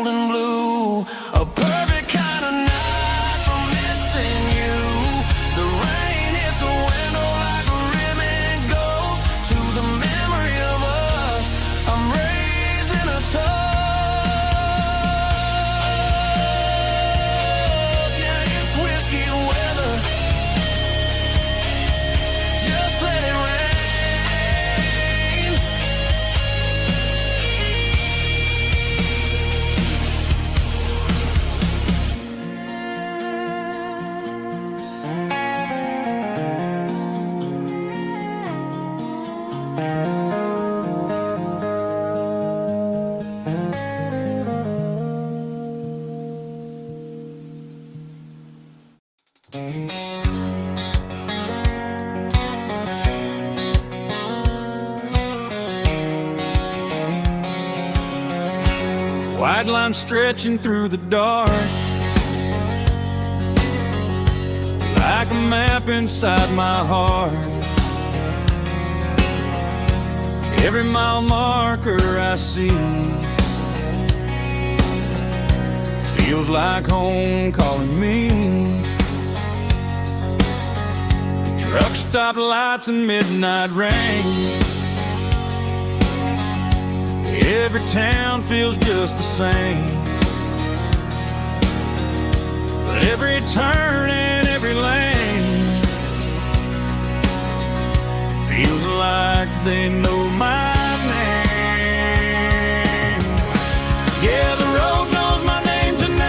gold and blue. A perfect kind of night for missing you. The rain hits a window like a ribbon goes to the memory of us. I'm raising a toast. Yeah, it's whiskey weather. Just let it rain. White line stretching through the dark, like a map inside my heart. Every mile marker I see feels like home calling me. Truck stop lights and midnight rain. Every town feels just the same, but every turn and every lane feels like they know my name. Yeah, the road knows my name tonight,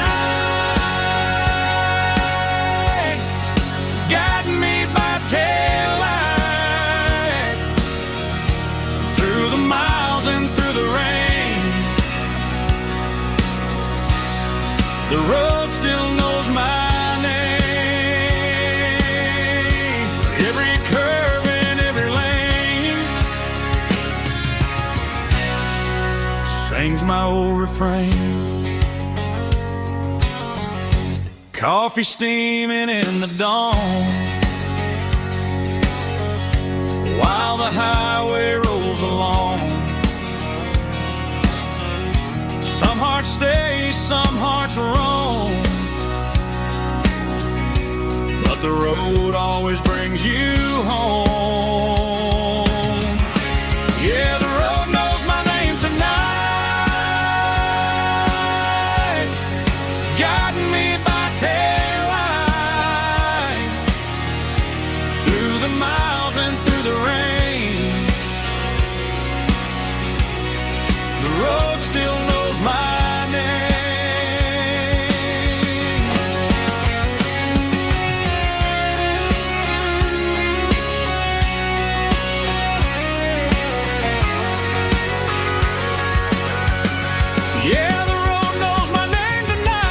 guiding me by taillight through the miles and through the rain. The road still knows my name. Every curve and every lane sings my old refrain. Coffee steaming in the dawn, while the highway rolls along. Some hearts stay, some hearts roam, but the road always brings you home. Yeah, the road knows my name tonight, guiding me by taillight through the miles and through the rain. The road still knows my name. Yeah, the road knows my name tonight,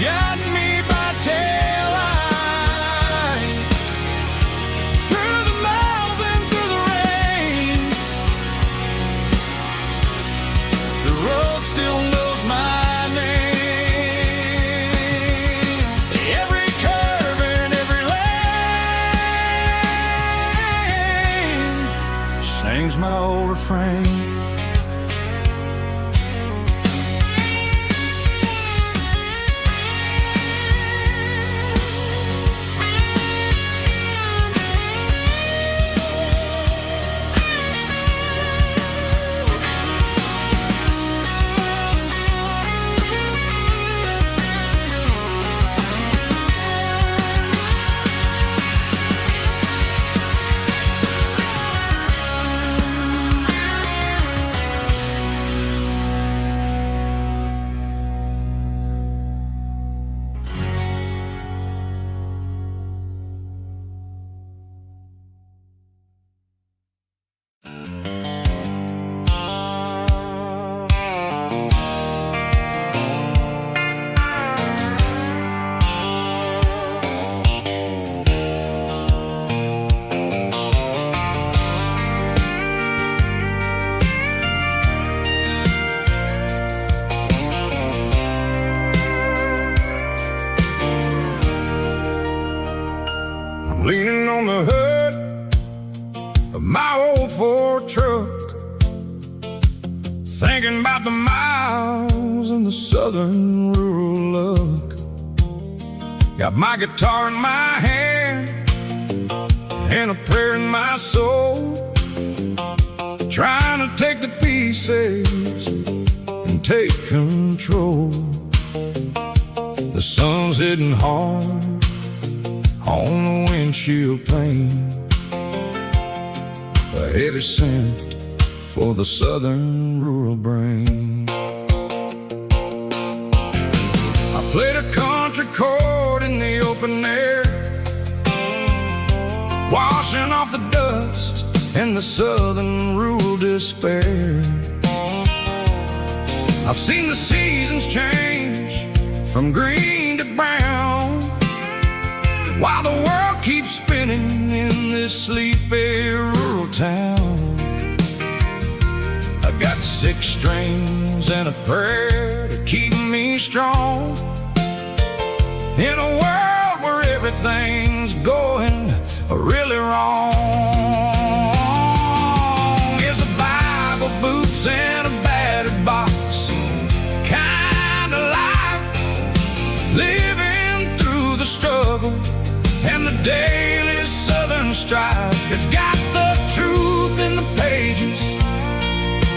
guiding me by taillight through the miles and through the rain. The road still knows my name. Every curve and every lane sings my old refrain. thinking about the miles and the southern rural look. Got my guitar in my hand and a prayer in my soul, trying to take the pieces and take control. The sun's hitting hard on the windshield pane, a heavy scent for the southern rural brain. I played a country chord in the open air, washing off the dust and the southern rural despair. I've seen the seasons change from green to brown, while the world keeps spinning in this sleepy rural town. I got 6 strings and a prayer to keep me strong in a world where everything's going really wrong. It's a Bible, boots, and a battered box kind of life, living through the struggle and the daily southern strife. It's got the truth in the pages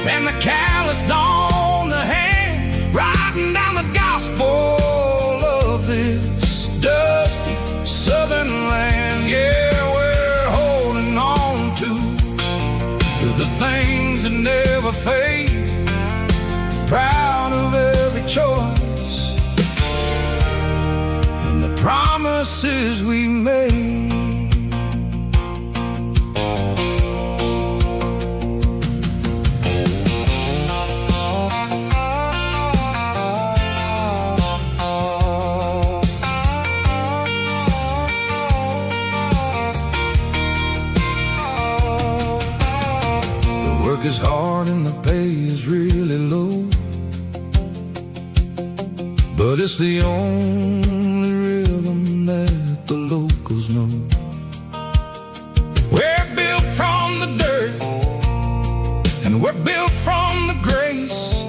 and the calloused on the hand, writing down the gospel of this dusty southern land. Yeah, we're holding on to the things that never fade, proud of every choice and the promises we made. Is hard and the pay is really low, but it's the only rhythm that the locals know. We're built from the dirt and we're built from the grace,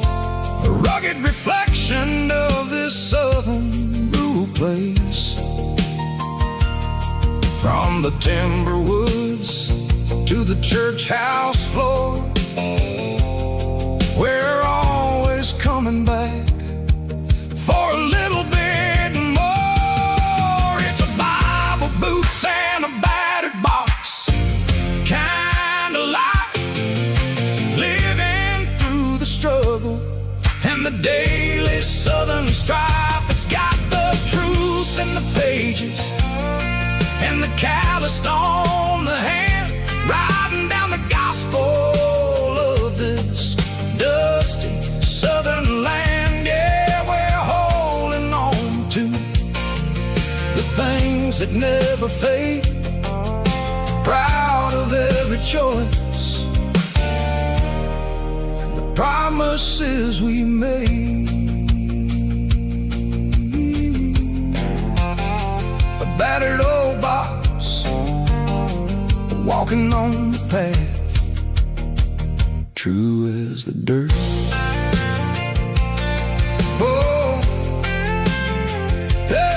a rugged reflection of this southern rural place. From the timber woods to the church house floor, we're always coming back for a little bit more. It's a Bible, boots, and a battered box kind of life, living through the struggle and the daily southern strife. It's got the truth in the pages and the calloused on the hand, writing down the gospel of this dusty southern land. Yeah, we're holding on to the things that never fade, proud of every choice and the promises we made. A battered old box, walking on the path, true as the dirt. Oh, hey.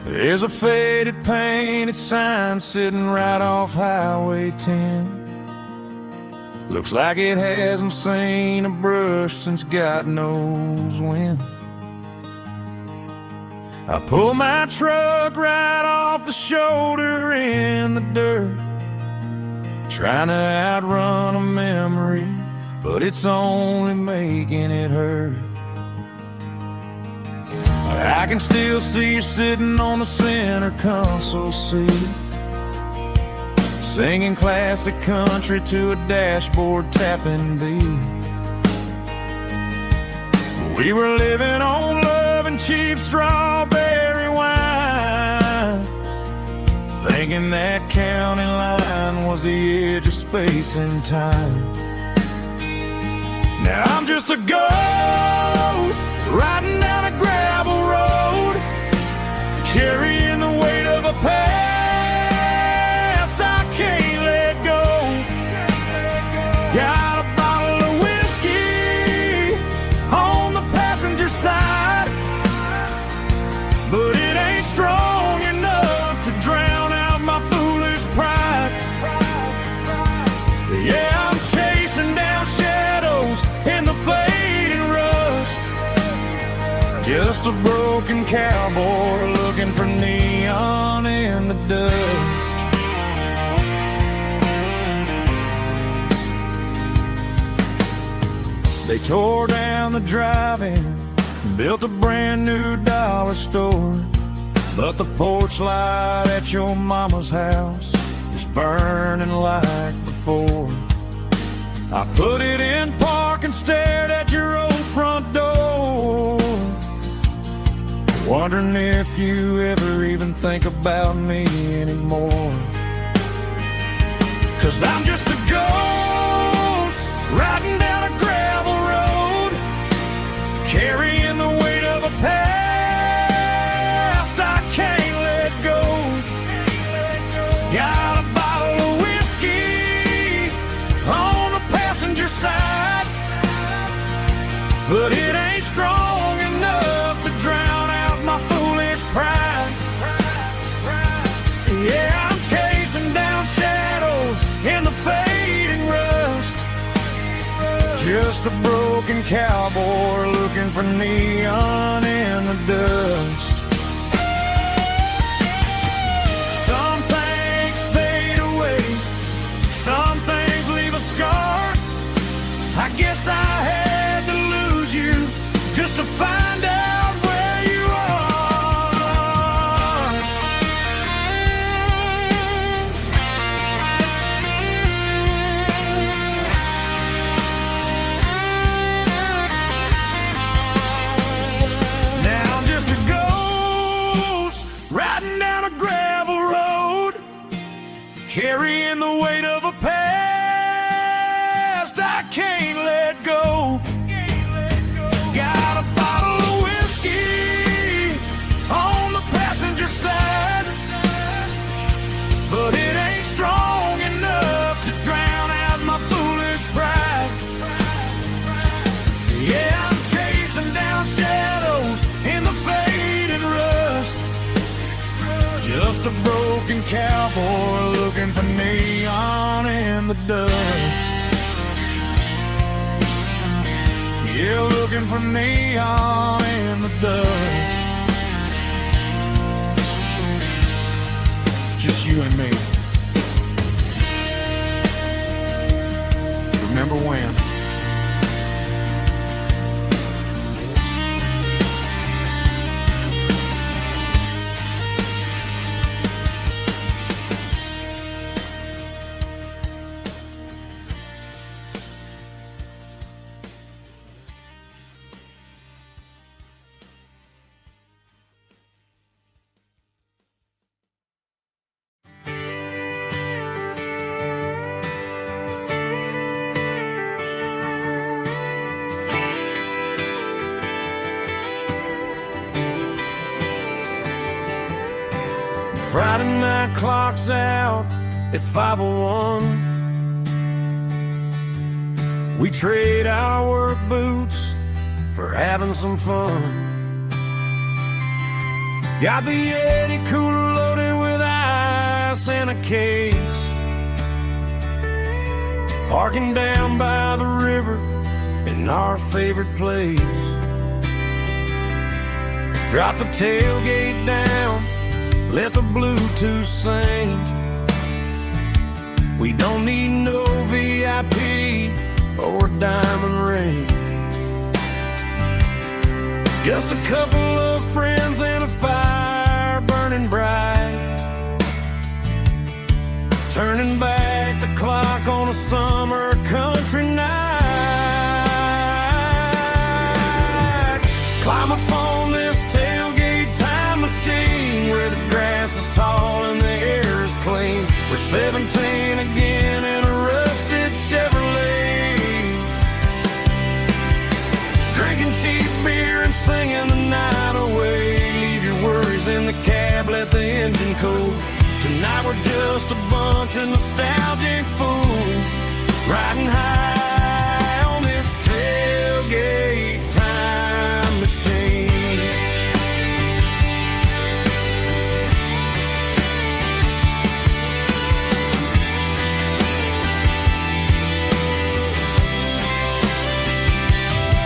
There's a faded painted sign sitting right off Highway 10. Looks like it hasn't seen a brush since God knows when. I pull my truck right off the shoulder in the dirt, trying to outrun a memory, but it's only making it hurt. I can still see you sitting on the center console seat, singing classic country to a dashboard tapping beat. We were living on love and cheap strawberry wine, thinking that county line was the edge of space and time. Now I'm just a ghost riding down a gravel road, carrying the weight of a past I can't let go. Got a bottle of whiskey on the passenger side, but it ain't strong enough to drown out my foolish pride. Yeah, I'm chasing down shadows in the fading rust, just a broken cowboy looking for neon in the dust. They tore down the drive-in, built a brand new dollar store, but the porch light at your mama's house is burning like before. I put it in park and stared at your old front door, wondering if you ever even think about me anymore. 'Cause I'm just a ghost riding down a gravel road, carrying the weight of a past I can't let go. Got a bottle of whiskey on the passenger side, but it ain't strong enough to drown out my foolish pride. Yeah, I'm chasing down shadows in the fading rust, just a broken cowboy looking for neon in the dust. Some things fade away, some things leave a scar. I guess I had to lose you just to find out where you are. Now I'm just a ghost riding down a gravel road, carrying the weight of a past I can't let go. Got a bottle of whiskey on the passenger side, but it ain't strong enough to drown out my foolish pride. Yeah, I'm chasing down shadows in the faded rust, just a broken cowboy looking for neon in the dust. Yeah, looking for neon in the dust. Just you and me. Remember when? Friday night clock's out at 5:01. We trade our work boots for having some fun. Got the Yeti cooler loaded with ice and a case, parking down by the river in our favorite place. Drop the tailgate down, let the Bluetooth sing. We don't need no VIP or diamond ring, just a couple of friends and a fire burning bright. turning back the clock on a summer country night. Climb upon this tailgate time machine where the grass is tall and the air is clean. We're 17 again in a rusted Chevrolet, drinking cheap beer and singing the night away. Leave your worries in the cab, let the engine cool. Tonight we're just a bunch of nostalgic fools riding high on this tailgate time machine.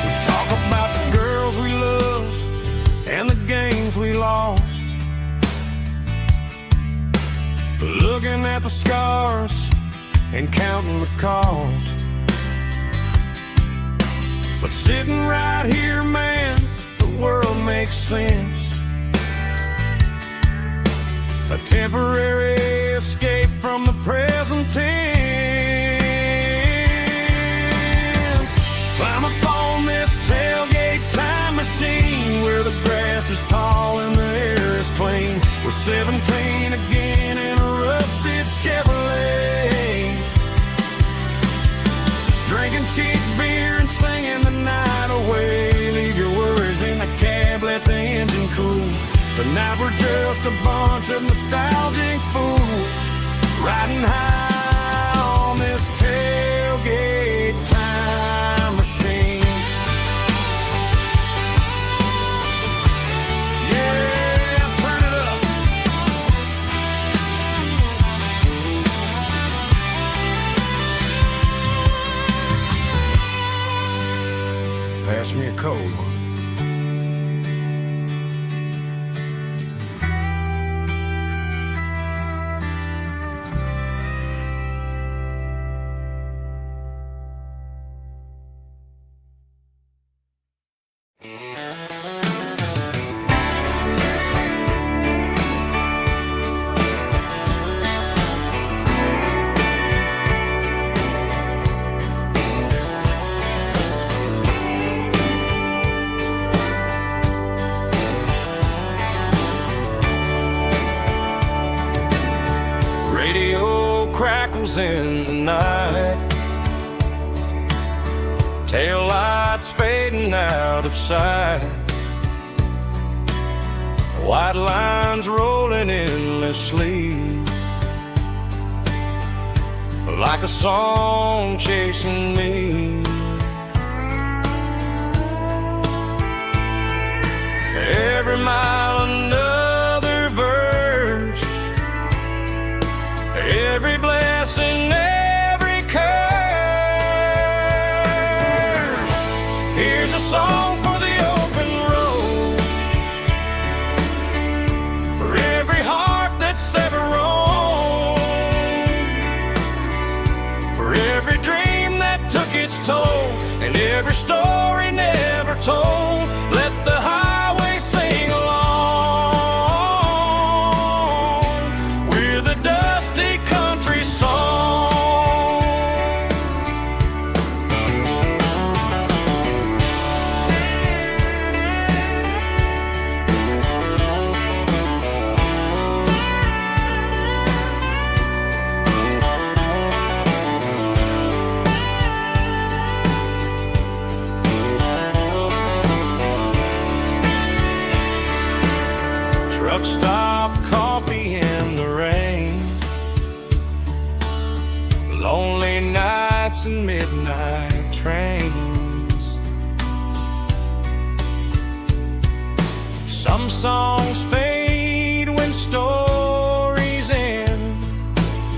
We talk about the girls we love and the games we lost, looking at the scars and counting the cost. But sitting right here, man, the world makes sense. A temporary escape from the present tense. Climb up on this tailgate time machine where the grass is tall and the air is clean. We're 17 again in a rusted Chevrolet, drinking cheap beer and singing the night away. Leave your worries in the cab, let the engine cool. Tonight we're just a bunch of nostalgic fools riding high on this tailgate time machine. Pass me a cold one. Crackles in the night, tail lights fading out of sight, white lines rolling endlessly, like a song chasing me. Every mile another verse, every blessing, every curse. Here's a song for the open road, for every heart that's ever roamed, for every dream that took its toll, and every story never told. Let the highway sing along with a dusty country song. Truck stop, coffee in the rain, lonely nights and midnight trains. Some songs fade when stories end,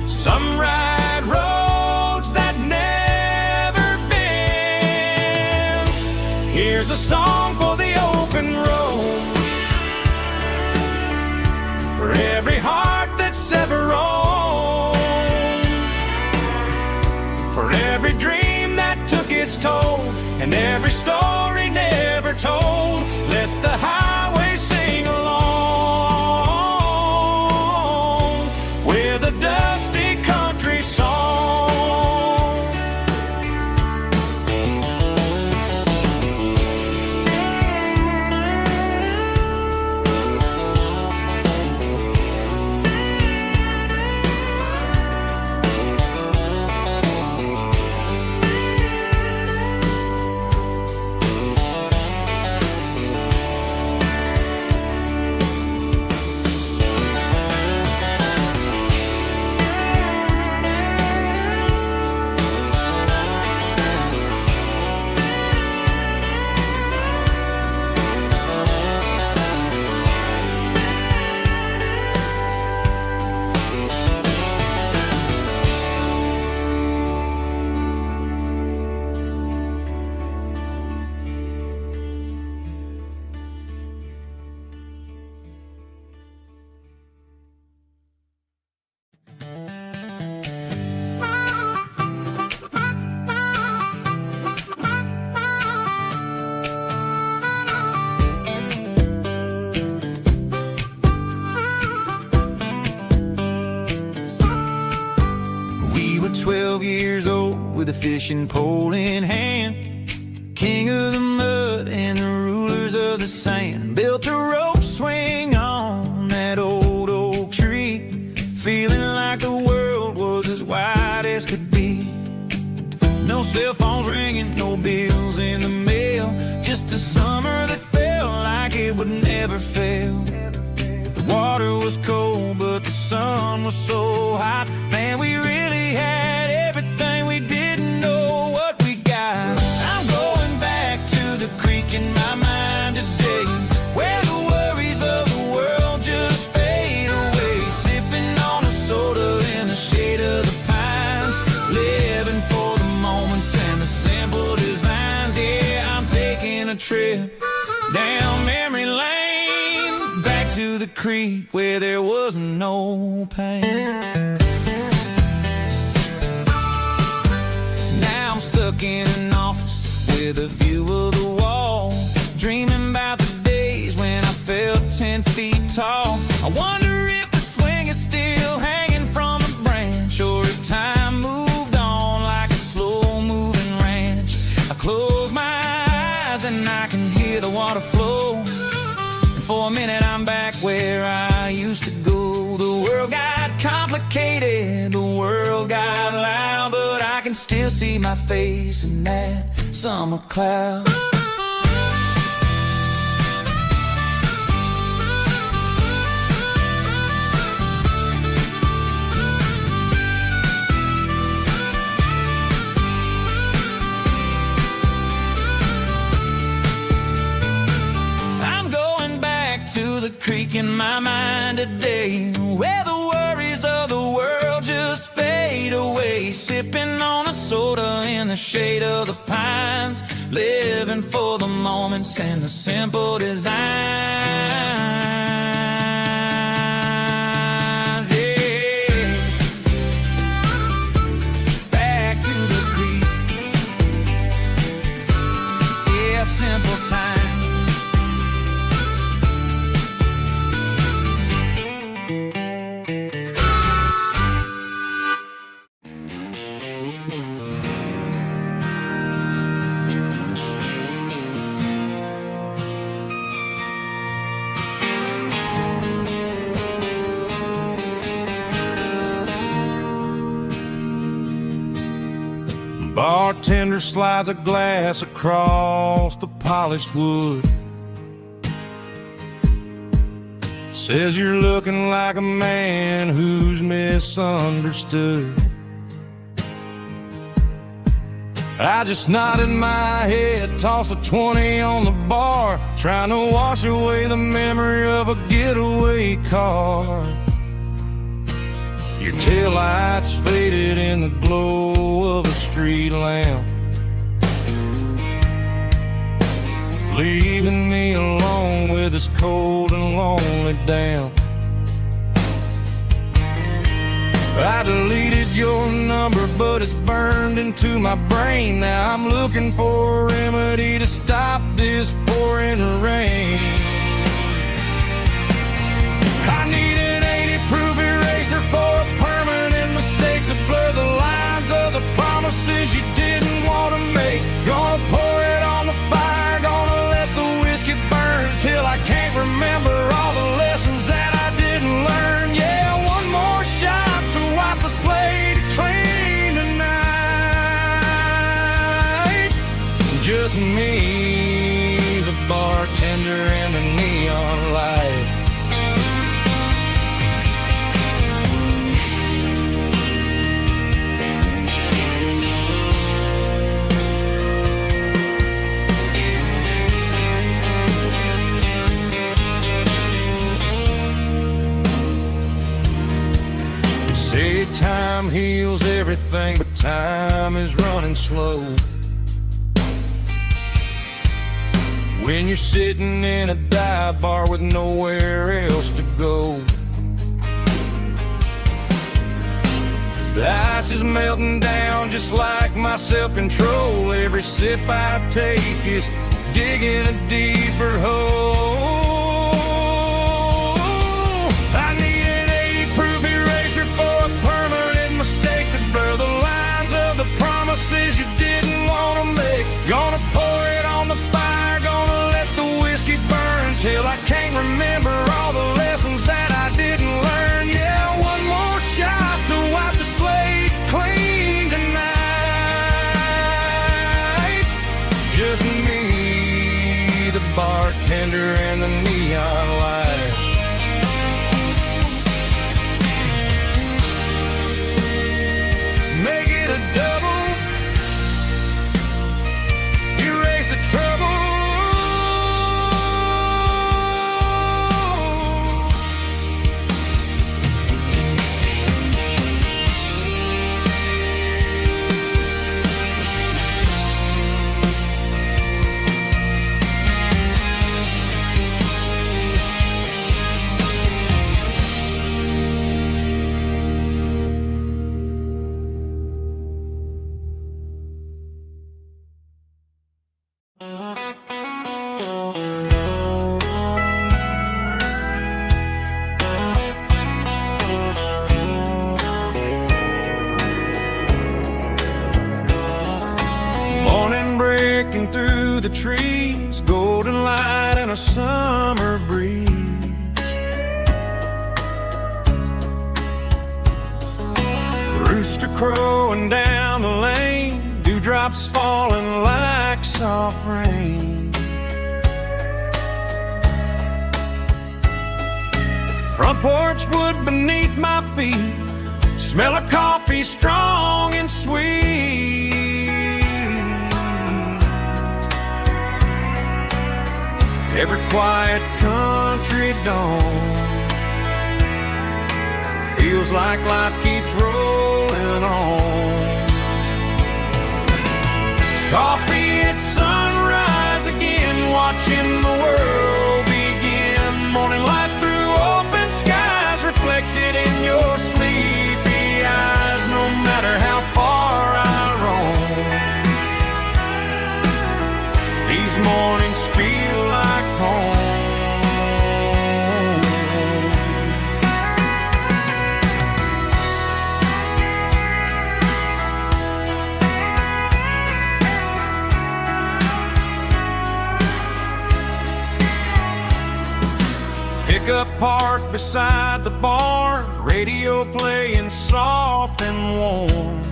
some ride roads that never bend. Here's a song for the open road, for every heart that's ever roamed, for every dream that took its toll, and every story never told. Let the highway sing along with a dusty country 12 years old with a fishing pole in hand. King of the mud and the rulers of the sand. Built a rope swing on that old oak tree, feeling like the world was as wide as could be. No cell phones ringing, no bills in the mail, just a summer that felt like it would never fail. The water was cold, but the sun was so hot. Man, we really had everything, we didn't know what we got. I'm going back to the creek in my mind today, where the worries of the world just fade away. Sipping on a soda in the shade of the pines, living for the moments and the simple designs. Yeah, I'm taking a trip down memory lane, back to the creek where there was no pain. Now I'm stuck in an office with a view of the wall, dreaming about the days when I felt 10 feet tall. I wonder if the swing is still hanging from the branch, or if time moved on like a slow-moving ranch. I close my eyes and I can hear the water flow, and for a minute I'm back where I used to go. The world got complicated, the world got loud, but I can still see my face in that summer cloud. To the creek in my mind today, where the worries of the world just fade away. Sipping on a soda in the shade of the pines, living for the moments and the simple designs. Yeah, back to the creek. Yeah, simple times. Bartender slides a glass across the polished wood, says you're looking like a man who's misunderstood. I just nodded my head, tossed a 20 on the bar, trying to wash away the memory of a getaway car. Your taillights faded in the glow of a street lamp, leaving me alone with this cold and lonely damp. I deleted your number, but it's burned into my brain. Now I'm looking for a remedy to stop this pouring rain. I need an 80-proof eraser for a permanent mistake, to blur the lines of the promises you didn't want to make. Gonna pour it on the fire, gonna let the whiskey burn till I can't remember all the lessons that I didn't learn. Yeah, one more shot to wipe the slate clean tonight. Just me, the bartender, and the neon light. Say time heals everything, but time is running slow. When you're sitting in a dive bar with nowhere else to go, the ice is melting down just like my self-control. Every sip I take is digging a deeper hole. I need an 80-proof eraser for a permanent mistake, to blur the line bartender and the neon light. Make it a double, erase the trouble. Through the trees, golden light and a summer breeze. Rooster crowing down the lane, dewdrops falling like soft rain. Front porch wood beneath my feet, smell of coffee strong and sweet. Every quiet country dawn feels like life keeps rolling on. Coffee at sunrise again, watching the world begin. Morning light through open skies, reflected in your sleepy eyes. No matter how far I roam, these mornings feel like home. Pickup parked beside the barn, radio playing soft and warm.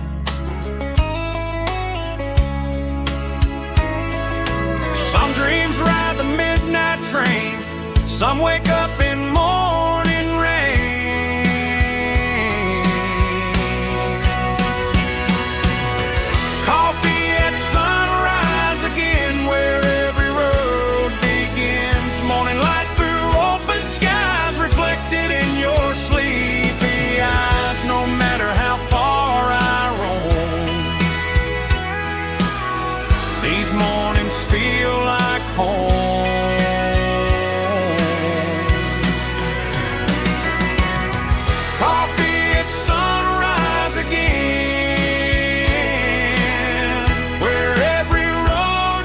Some dreams ride the midnight train, some wake up in morning rain. Coffee at sunrise again, where every road begins. Morning light through open skies, reflected in your sleepy eyes. No matter how far I roam, these mornings feel like home. Coffee at sunrise again, where every road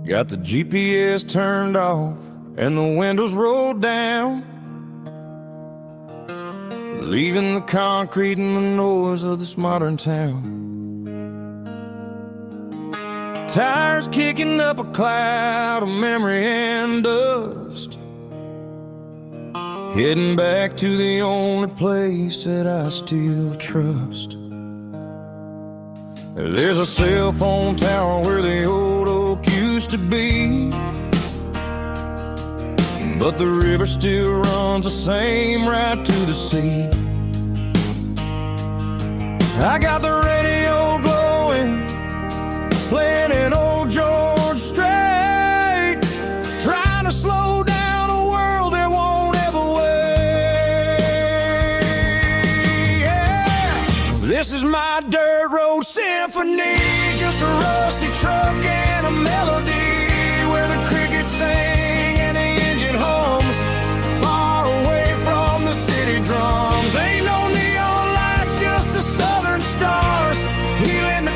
Got the GPS turned off and the windows rolled down, leaving the concrete and the noise of this modern town. Tires kicking up a cloud of memory and dust, heading back to the only place that I still trust. There's a cell phone tower where the old oak used to be, but the river still runs the same right to the sea. I got the radio glowing, playing an old George Strait, trying to slow down a world that won't ever wait. Yeah. This is my dirt road symphony, just a rusty truck and a melody, where the crickets sing and the engine hums, far away from the city drums. Ain't no neon lights, just the southern stars, healing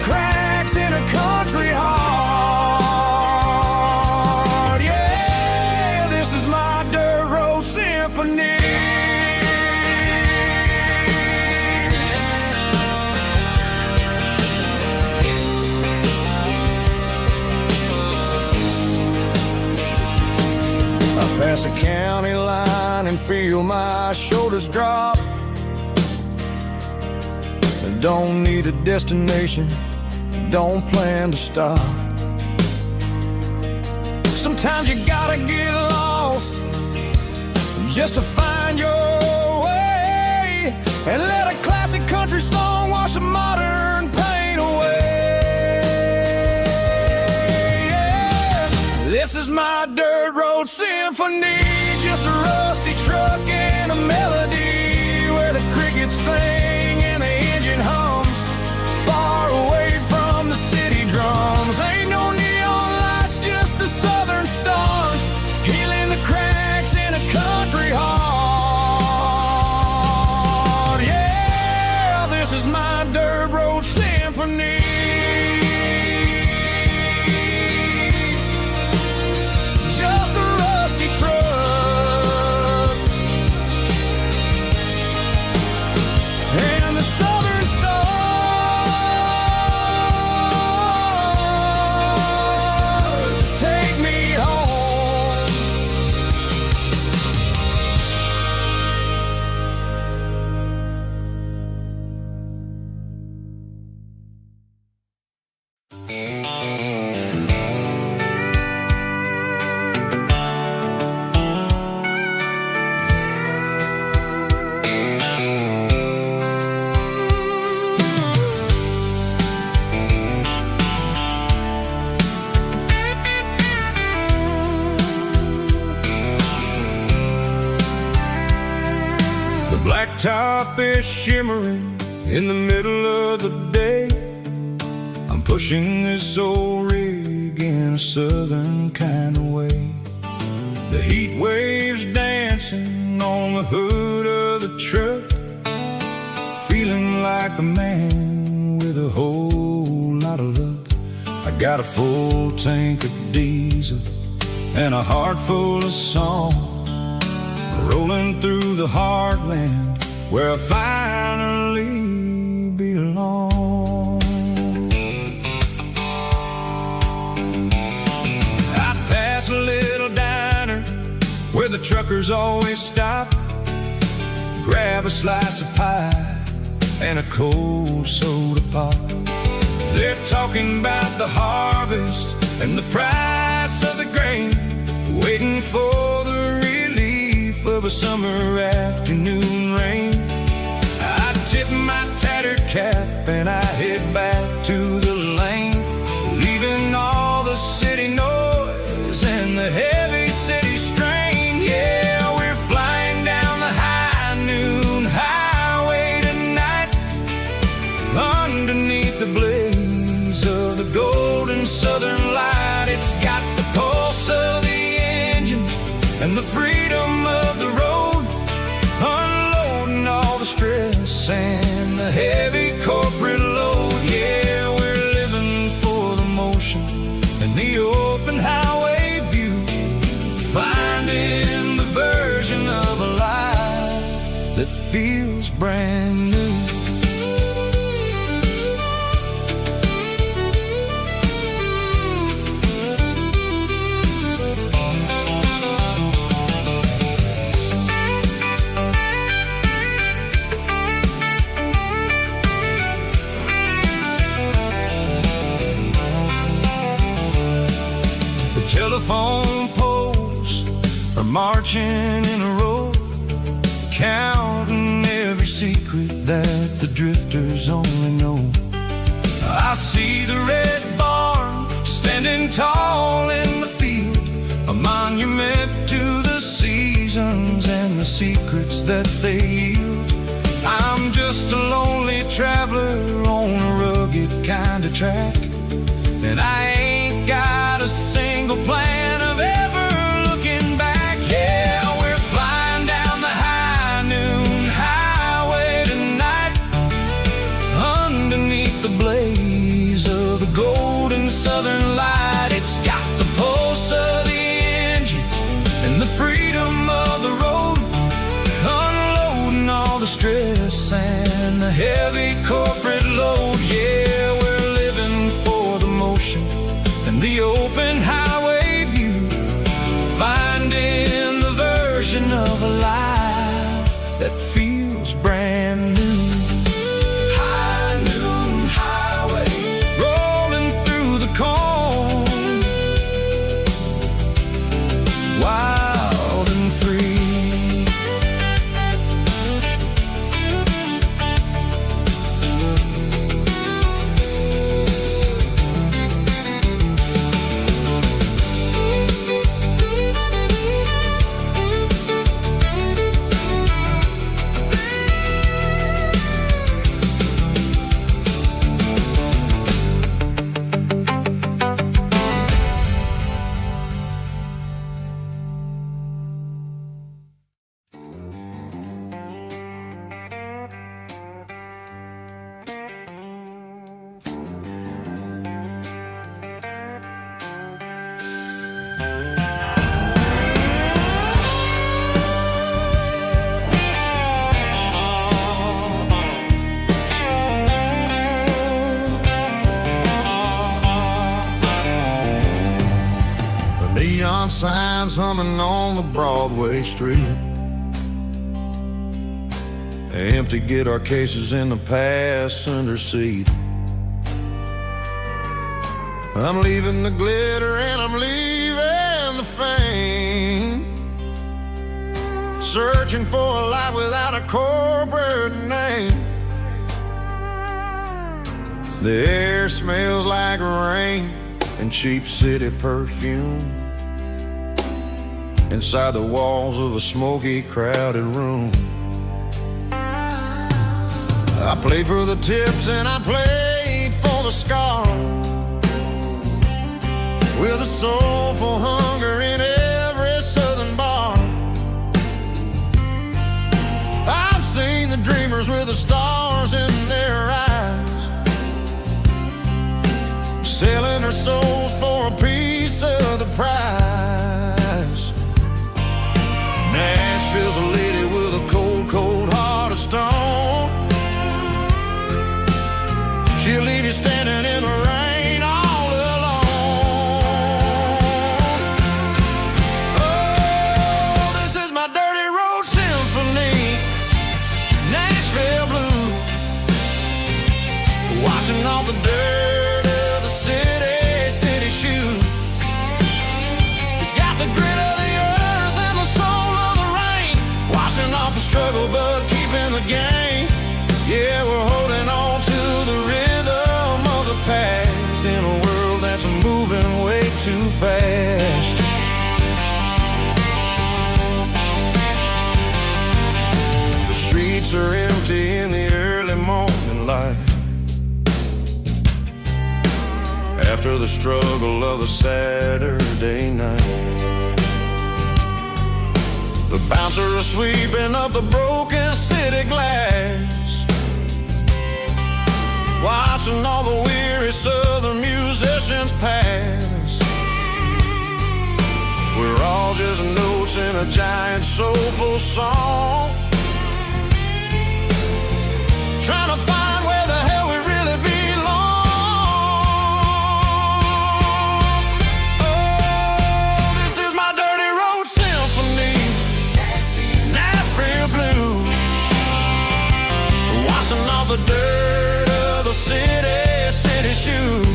Pass a county line and feel my shoulders drop. Don't need a destination, don't plan to stop. Sometimes you gotta get lost just to find your way, and let a classic country song wash the modern pain away. Yeah. This is my dirt road symphony, just a rusty truck and a melody where the crickets sing and the engine hums far away from the city drums. Ain't no neon lights, just the southern stars healing the cracks in a country heart. Yeah, this is my dirt road symphony. Just a rusty truck and the southern stars take me home. The blacktop is shimmering in the middle of the day. I'm pushing this old rig in a southern kind of way. The heat waves dancing on the hood of the truck, feeling like a man with a whole lot of luck. I got a full tank of diesel and a heart full of song, rolling through the heartland where I finally belong. I pass a little diner where the truckers always stop, grab a slice of pie and a cold soda pop. They're talking about the harvest and the price of the grain, waiting for the relief of a summer afternoon rain. I tip my tattered cap and I head back to the lane, leaving all the city noise and the heavy city strain. Yeah, we're flying down the high noon highway tonight, underneath the blaze of the golden southern light. It's got the pulse of the engine and the freedom of the road, unloading all the stress and the heavy corporate load. Yeah, we're living for the motion and the open highway view, finding the version of a life that feels brand new. Telephone poles are marching in a row, counting every secret that the drifters only know. I see the red barn standing tall in the field, a monument to the seasons and the secrets that they yield. I'm just a lonely traveler on a rugged kind of track, and I ain't got a single plan of ever looking back. Yeah, we're flying down the high noon highway tonight, underneath the blaze of the golden southern light. It's got the pulse of the engine and the freedom of the road, unloading all the stress and the heavy corporate load. Yeah, we're living for of a life that feels brand new. High noon highway, rolling through the corn, wild and free. Neon signs humming on the Broadway street. Empty guitar cases in the passenger seat. I'm leaving the glitter and I'm leaving the fame, searching for a life without a corporate name. The air smells like rain and cheap city perfume inside the walls of a smoky, crowded room. I played for the tips and I played for the scars, with a soulful hunger in every southern bar. I've seen the dreamers with the stars in their eyes, selling their souls for a piece of the prize. Nashville's a lady with a cold, cold heart of stone. She'll leave you standing in the rain all alone. Oh, this is my dirty road symphony, Nashville blues, washing off the dirt of the city shoes. It's got the grit of the earth and the soul of the rain, washing off the struggle but keeping the game. Yeah, we're holding on to the rhythm of the past in a world that's moving way too fast. The streets are empty in the early morning light, after the struggle of a Saturday night. The bouncer is sweeping up the broken city glass, watching all the weary southern musicians pass. We're all just notes in a giant soulful song, trying to find where the hell we really belong. Oh, this is my dirty road symphony, Nashville blues, washing off the dirt of the city shoes.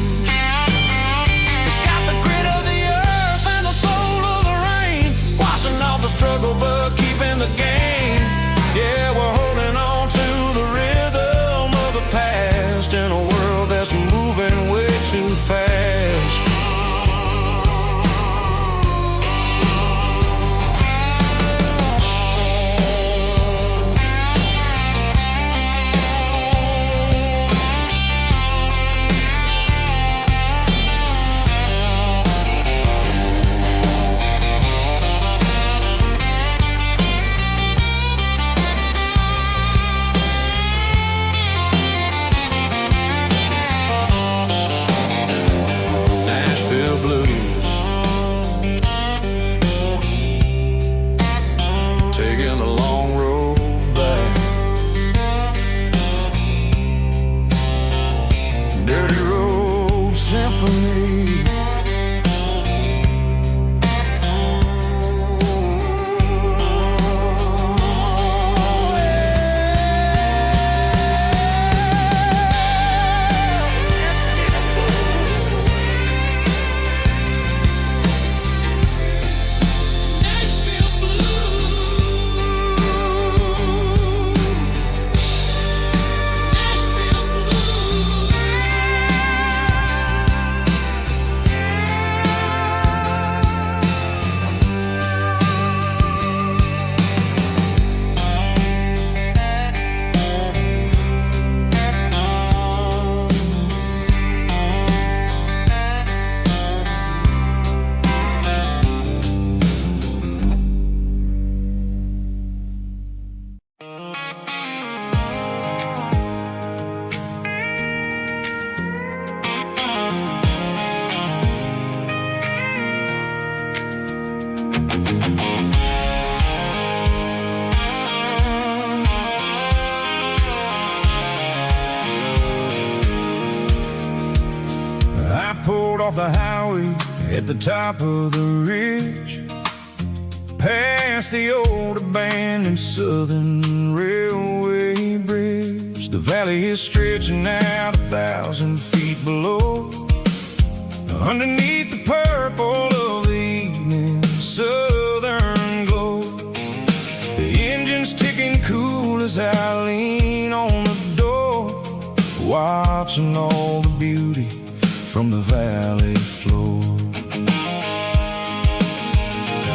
It's got the grit of the earth and the soul of the rain, washing off the struggle but keeping the game. off the highway at the top of the ridge, past the old abandoned Southern Railway bridge. The valley is stretching out 1,000 feet below, underneath the purple of the evening southern glow. The engine's ticking cool as I lean on the door, watching all the beauty from the valley floor.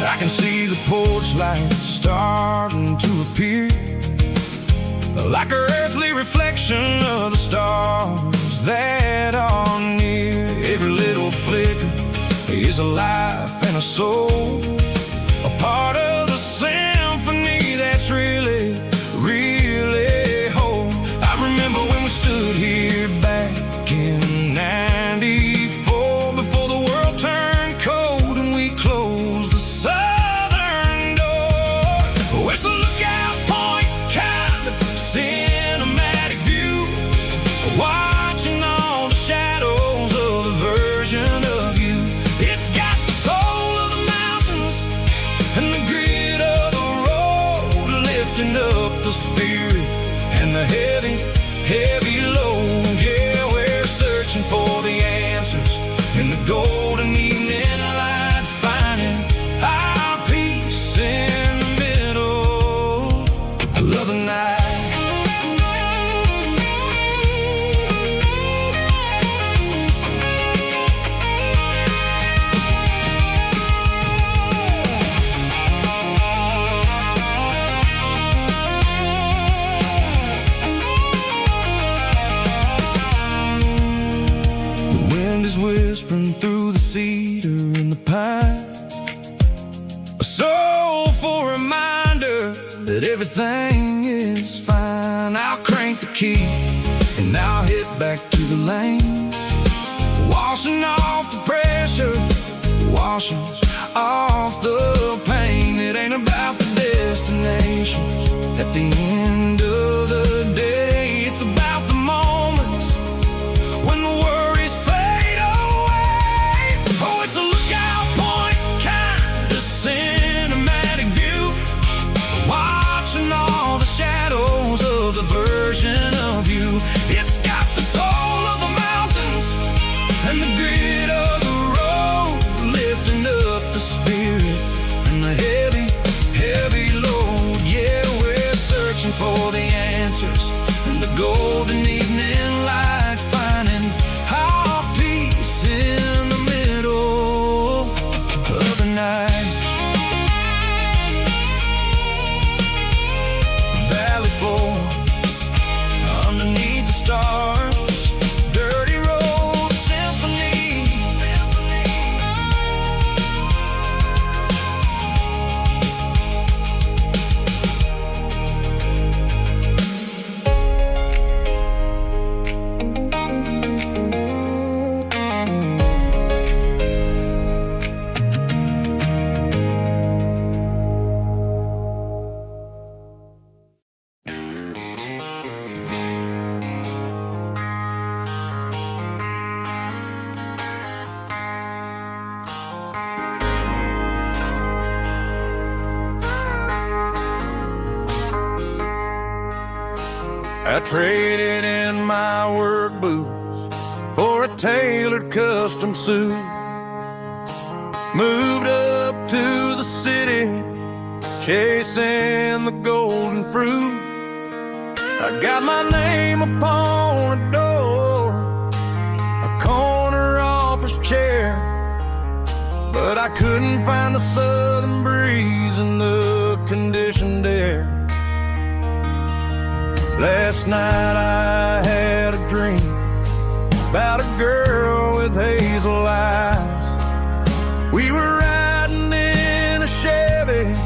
I can see the porch lights starting to appear, like an earthly reflection of the stars that are near. Every little flicker is a life and a soul, a part of the symphony that's really, really whole. I remember when we stood here back in '94, before the world turned cold and we closed the southern door. Oh, it's a lookout point, kind of cinematic view, watching all the shadows of the version of you. It's got the soul of the mountains and the grit of the road, lifting up the spirit and the heavy, heavy load. Yeah, we're searching for the answers in the golden evening light, finding our peace in the middle of the night. Whispering through the cedar and the pine, a soulful reminder that everything is fine. I'll crank the key and I'll hit back to the lane, washing off the pressure, washing off the pain. It ain't about the destinations at the end of the day, it's about the moments when the worries fade away. Oh, it's a lookout point, kind of cinematic view, watching all the shadows of the version of you. It's got the soul of the mountains and the grit of the road, lifting up the spirit and the heavy, heavy load. Yeah, we're searching for the answers in the golden evening light, finding our peace in the middle of the night. Valley floor, underneath the stars, dirty road symphony. I traded in my work boots for a tailored custom suit, moved up to the city, chasing the golden fruit. I got my name upon a door, a corner office chair, but I couldn't find the southern breeze in the conditioned air. Last night I had a dream about a girl with hazel eyes. We were riding in a Chevy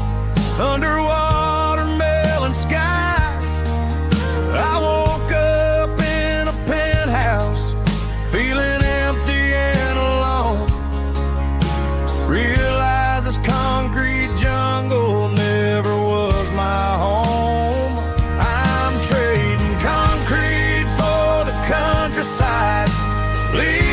under watermelon skies. I woke up in a penthouse feeling empty and alone. Realized this concrete jungle never was my home. I'm trading concrete for the countryside, leave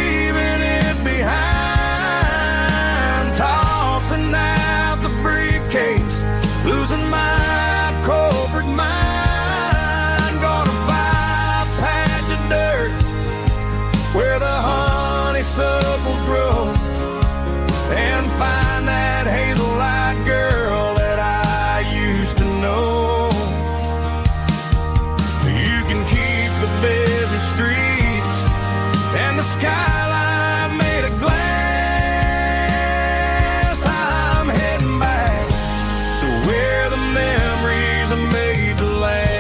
skyline made of glass. I'm heading back to where the memories are made to last.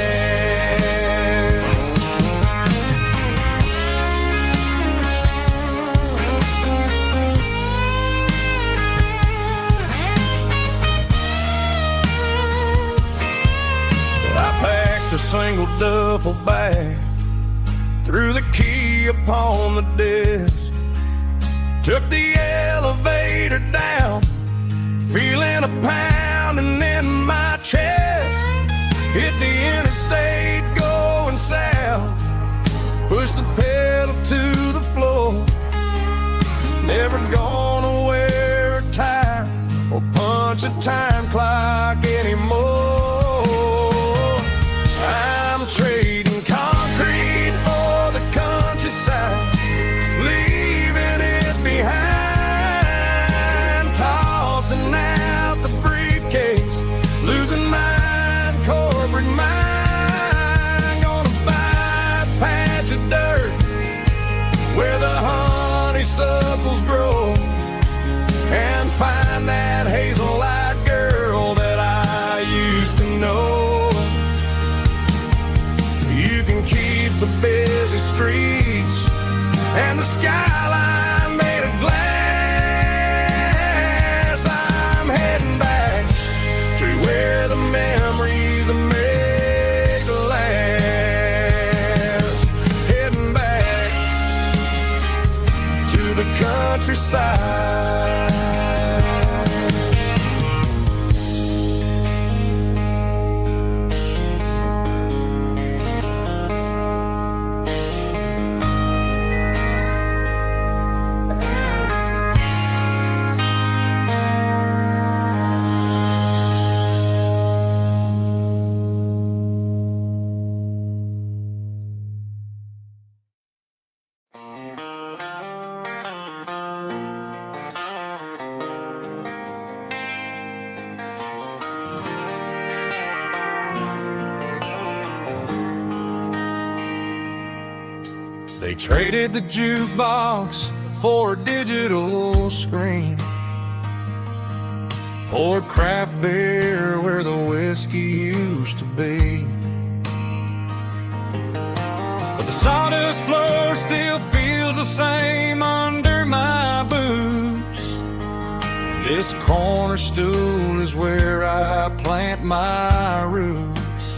A single duffel bag, threw the key upon the desk, took the elevator down, feeling a pounding in my chest. Hit the interstate going south, pushed the pedal to the floor. Never gonna wear a tie or punch a time clock anymore. I'm trading concrete for the countryside, leaving it behind, tossing out the briefcase, losing my corporate mind. Gonna buy a patch of dirt where the honeysuckles grow and find that hazel-eyed girl that I used to know. Keep the busy streets and the skyline made of glass. I'm heading back to where the memories are made to last. Heading back to the countryside. They traded the jukebox for a digital screen, poured craft beer where the whiskey used to be. But the sawdust floor still feels the same under my boots. This corner stool is where I plant my roots.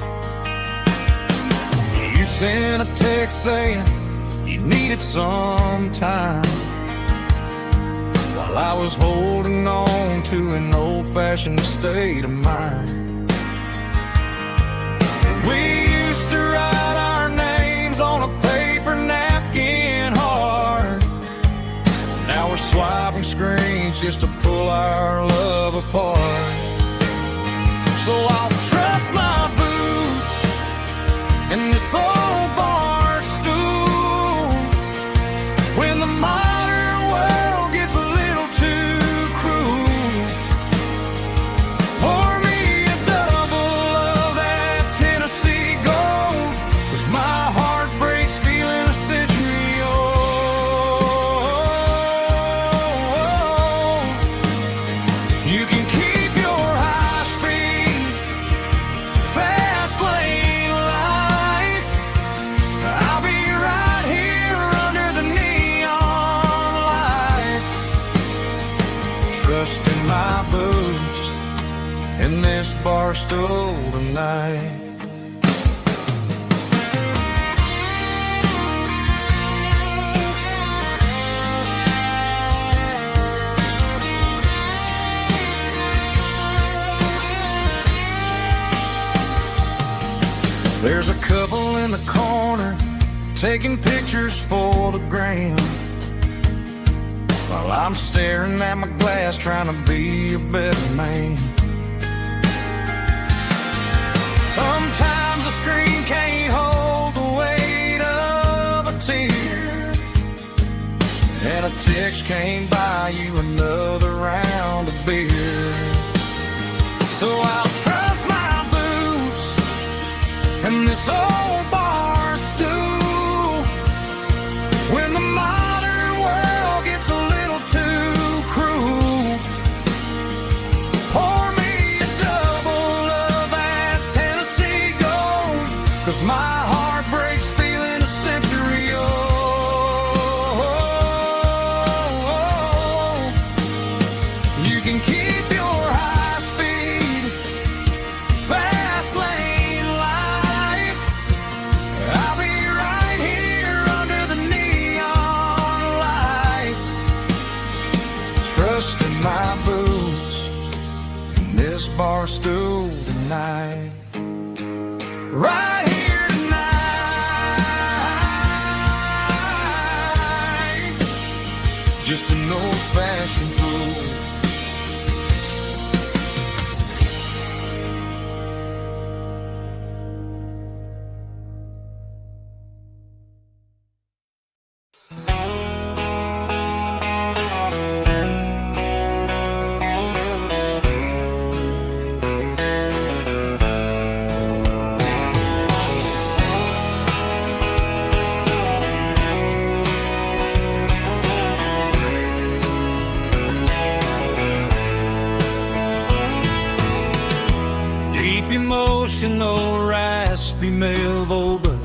You sent a text saying you needed some time, while I was holding on to an old-fashioned state of mind. We used to write our names on a paper napkin hard. Now we're swiping screens just to pull our love apart. So I'll trust my boots in this old bar stool when the modern world gets a little too cruel. Pour me a double of that Tennessee Gold, 'cause my heart breaks feeling a century old. You can keep your high-speed, fast lane life. I'll be right here under the neon light, trusting my boots in this bar stool tonight. There's a couple in the corner taking pictures for the gram, while I'm staring at my glass trying to be a better man. Sometimes the screen can't hold the weight of a tear, and a text can't buy you another round of beer. So I'll trust my boots and this old bar stool when the modern 'cause my heart breaks feeling a century old. You can keep your high speed, fast lane life. I'll be right here under the neon light, trusting my boots in this bar stool tonight. Right here tonight, just an old-fashioned fool. Emotional, raspy male vulgar,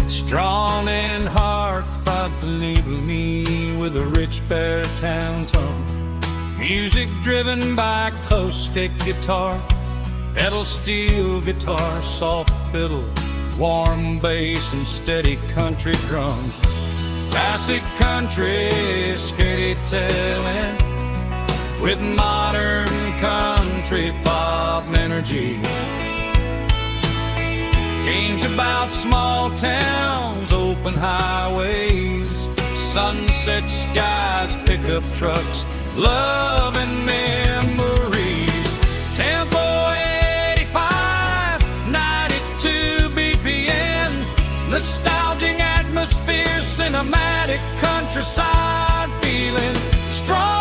strong and heartfelt, believe me, with a rich baritone tone. Music driven by close stick guitar, pedal steel guitar, soft fiddle, warm bass and steady country drum. Classic country storytelling with modern country pop energy. Games about small towns, open highways, sunset skies, pickup trucks, love and memories. Tempo 85, 92 BPM, nostalgic atmosphere, cinematic countryside feeling strong.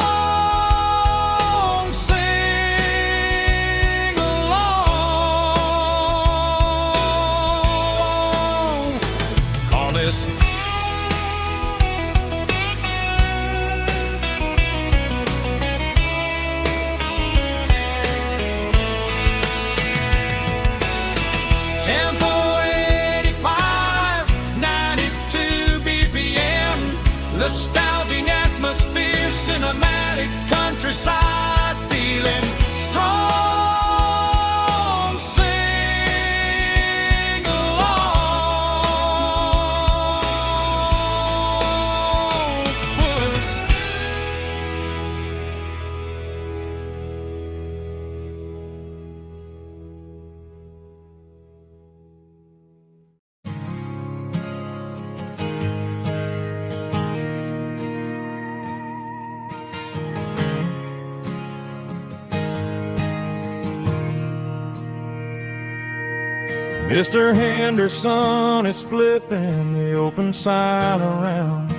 Tempo 85, 92 BPM, nostalgic atmosphere, cinematic countryside feeling strong. Sing along, puss. Mr. Henderson is flipping the open sign around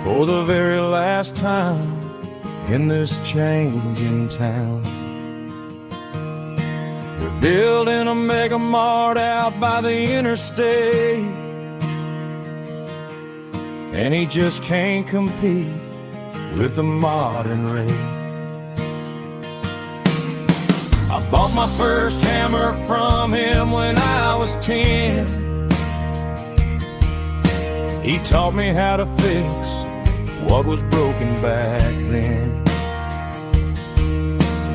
for the very last time in this changing town. They're building a mega mart out by the interstate, and he just can't compete with the modern rate. I bought my first hammer from him when I was 10. He taught me how to fix what was broken back then.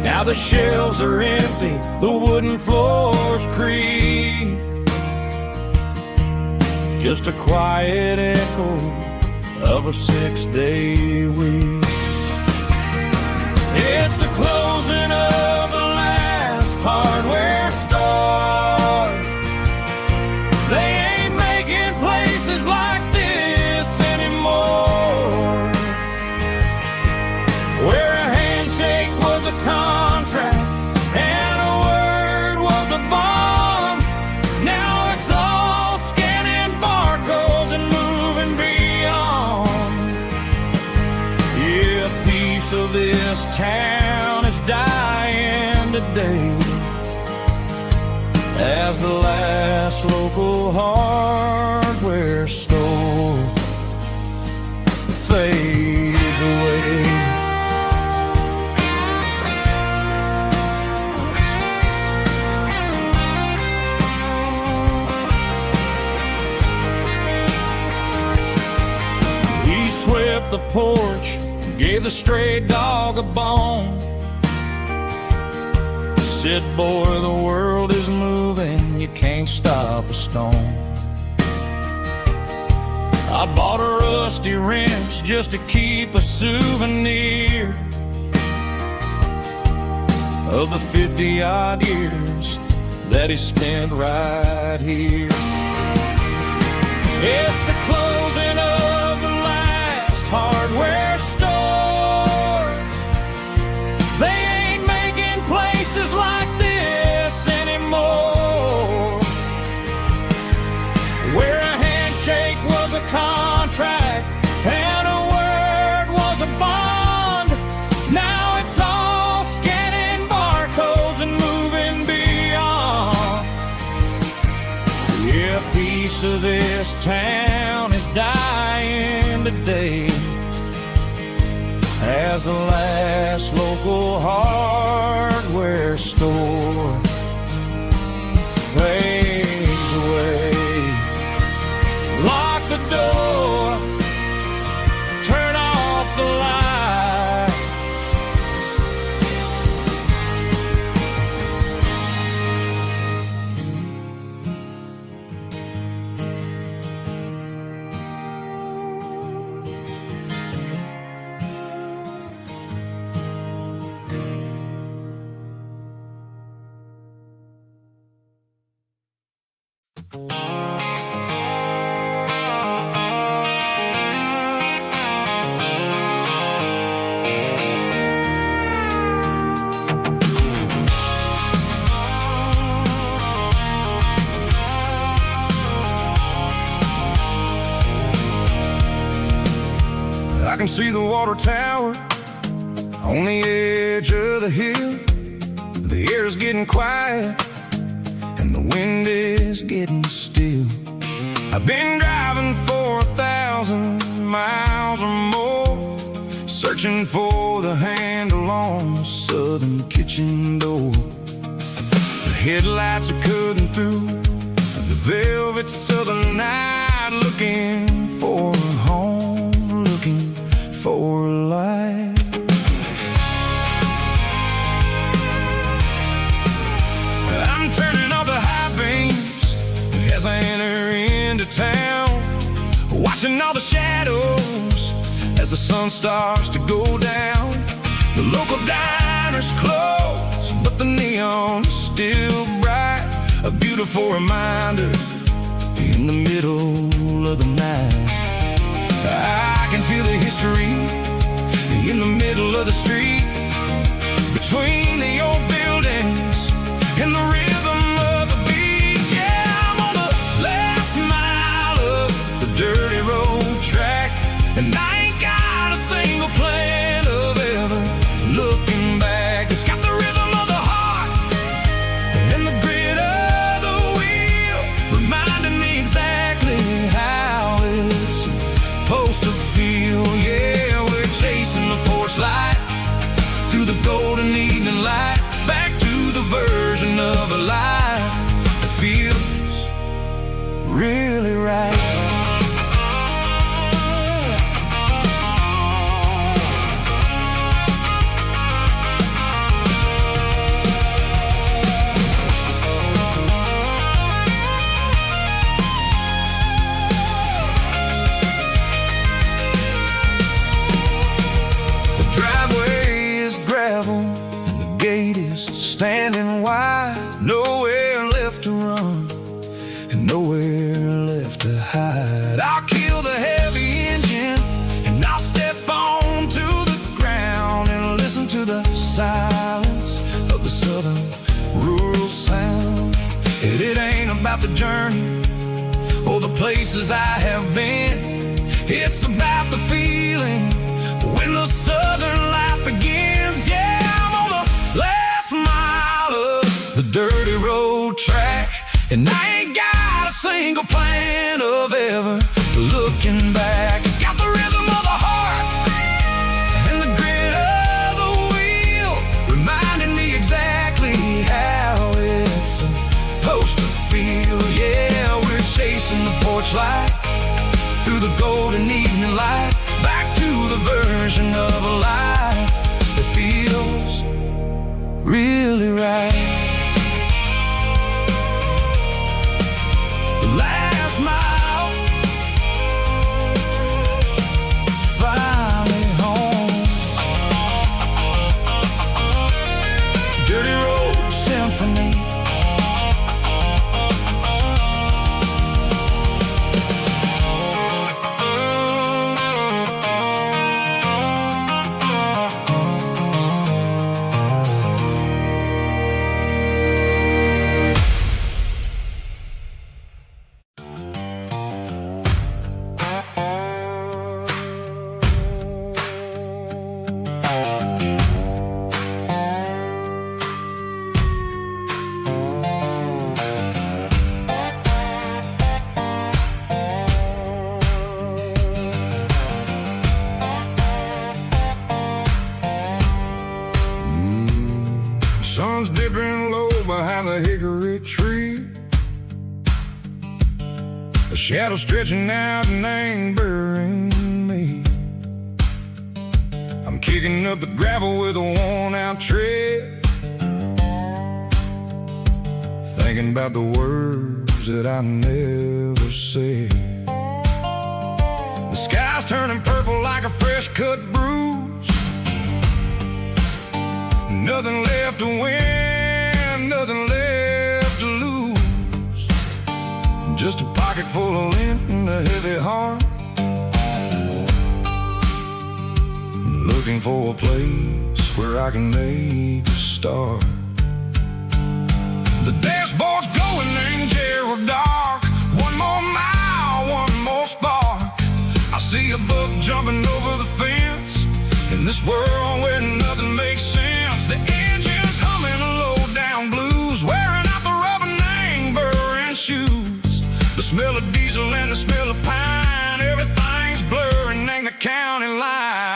Now the shelves are empty, the wooden floors creak, just a quiet echo of a 6-day week. It's the closing of the last hardware store. They ain't making places like this anymore, where a handshake was a contract and a word was a bond. Now it's all scanning barcodes and moving beyond. Yeah, a piece of this town is dying today as the last local hardware store fades away. porch, gave the stray dog a bone. Said, boy, the world is moving, you can't stop a stone. I bought a rusty wrench just to keep a souvenir of the 50-odd years that he spent right here. It's the closing of the last hardware store. They ain't making places like this anymore, where a handshake was a contract and a word was a bond. Now it's all scanning barcodes and moving beyond. Yeah, a piece of this town is dying today as the last local hardware store fades away. Lock the door, turn off the light. I can see the water tower on the edge of the hill. The air's getting quiet and the wind is getting still. I've been driving for 1,000 miles or more, searching for the handle on the southern kitchen door. The headlights are cutting through the velvet southern night, looking for a home, looking for life. I'm turning off the high beams as I enter into town, watching all the shadows as the sun starts to go down. The local diner's closed, but the neon's still bright, a beautiful reminder in the middle of the night. I can feel the history in the middle of the street, between the old buildings and the rhythm of the beats. Yeah, I'm on the last mile of the dirty road track, and I ain't got a single plan of ever looking back. It's got the rhythm of the heart and the grit of the wheel, reminding me exactly how it's supposed to feel. Yeah, we're chasing the porch light through the golden evening light, back to the version of a life that feels really right. Standing wide, nowhere left to run and nowhere left to hide. I'll kill the heavy engine and I'll step onto the ground and listen to the silence of the southern rural sound. It ain't about the journey or the places I have been, it's about the feeling when the southern life begins. Yeah, I'm on the last mile of the dirty road track, and I ain't got a single plan of ever looking back. It's got the rhythm of the heart and the grit of the wheel, reminding me exactly how it's supposed to feel. Yeah, we're chasing the porch light through the golden evening light, back to the by the hickory tree, a shadow stretching out and angering me. I'm kicking up the gravel with a worn-out tread, thinking about the words that I never said. The sky's turning purple like a fresh-cut bruise. Nothing left to win, nothing left to lose. Just a pocket full of lint and a heavy heart, looking for a place where I can make a start. The dashboard's glowing in Gerald dark. One more mile, one more spark. I see a buck jumping over the fence in this world where nothing makes sense. The engine's humming a low-down blues, wearing out the rubber-nang burring shoes. The smell of diesel and the smell of pine, everything's blurring, ain't the county line.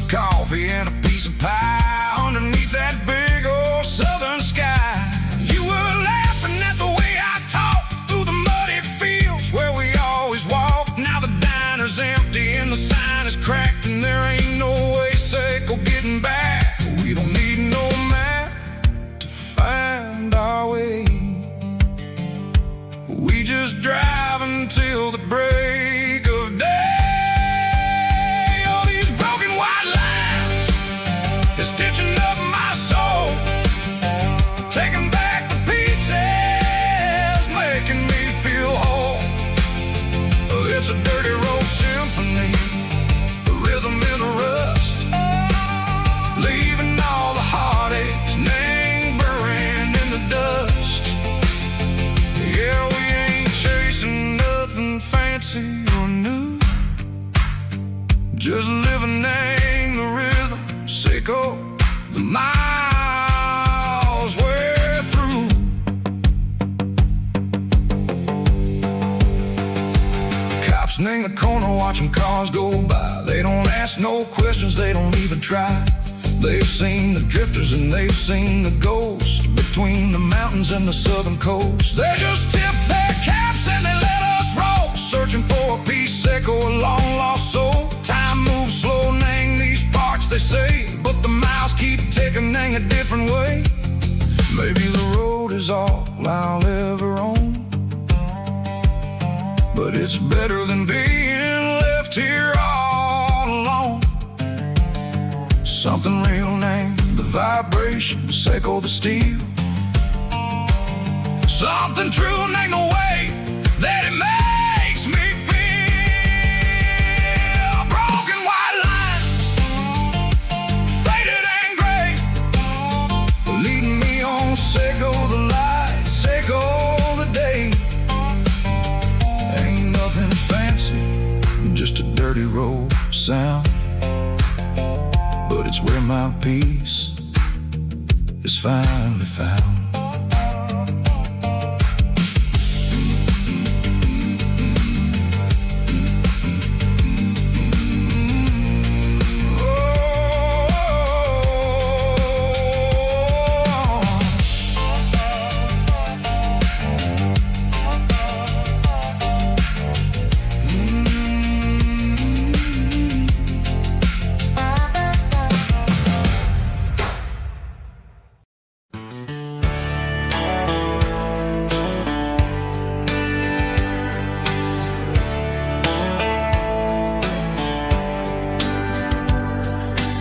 Coffee and a piece of pie underneath that big old southern sky. You were laughing at the way I talked through the muddy fields where we always walked. Now the diner's empty and the sign is cracked, and there ain't no way safe or getting back. We don't need no map to find our way. We just drive until the break of day. Stitching up my soul, taking back the pieces, making me feel whole. It's a dirty road symphony, the rhythm in the rust, leaving all the heartaches lingering in the dust. Yeah, we ain't chasing nothing fancy or new, just living in the rhythm, sicko. The miles we're through. Cops in the corner watching cars go by. They don't ask no questions, they don't even try. They've seen the drifters and they've seen the ghosts between the mountains and the southern coast. They just tip their caps and they let us roll, searching for a piece sick or a long lost soul. Time moves slow, nang these parts they say, but the miles keep ticking a different way. Maybe the road is all I'll ever own, but it's better than being left here all alone. Something real named the vibration, echo the steel. Something true named the way that it makes me feel. Broken white lines, faded and gray, leading me on, sicko the light, sicko the day. Ain't nothing fancy, just a dirty road sound, but it's where my peace is finally found.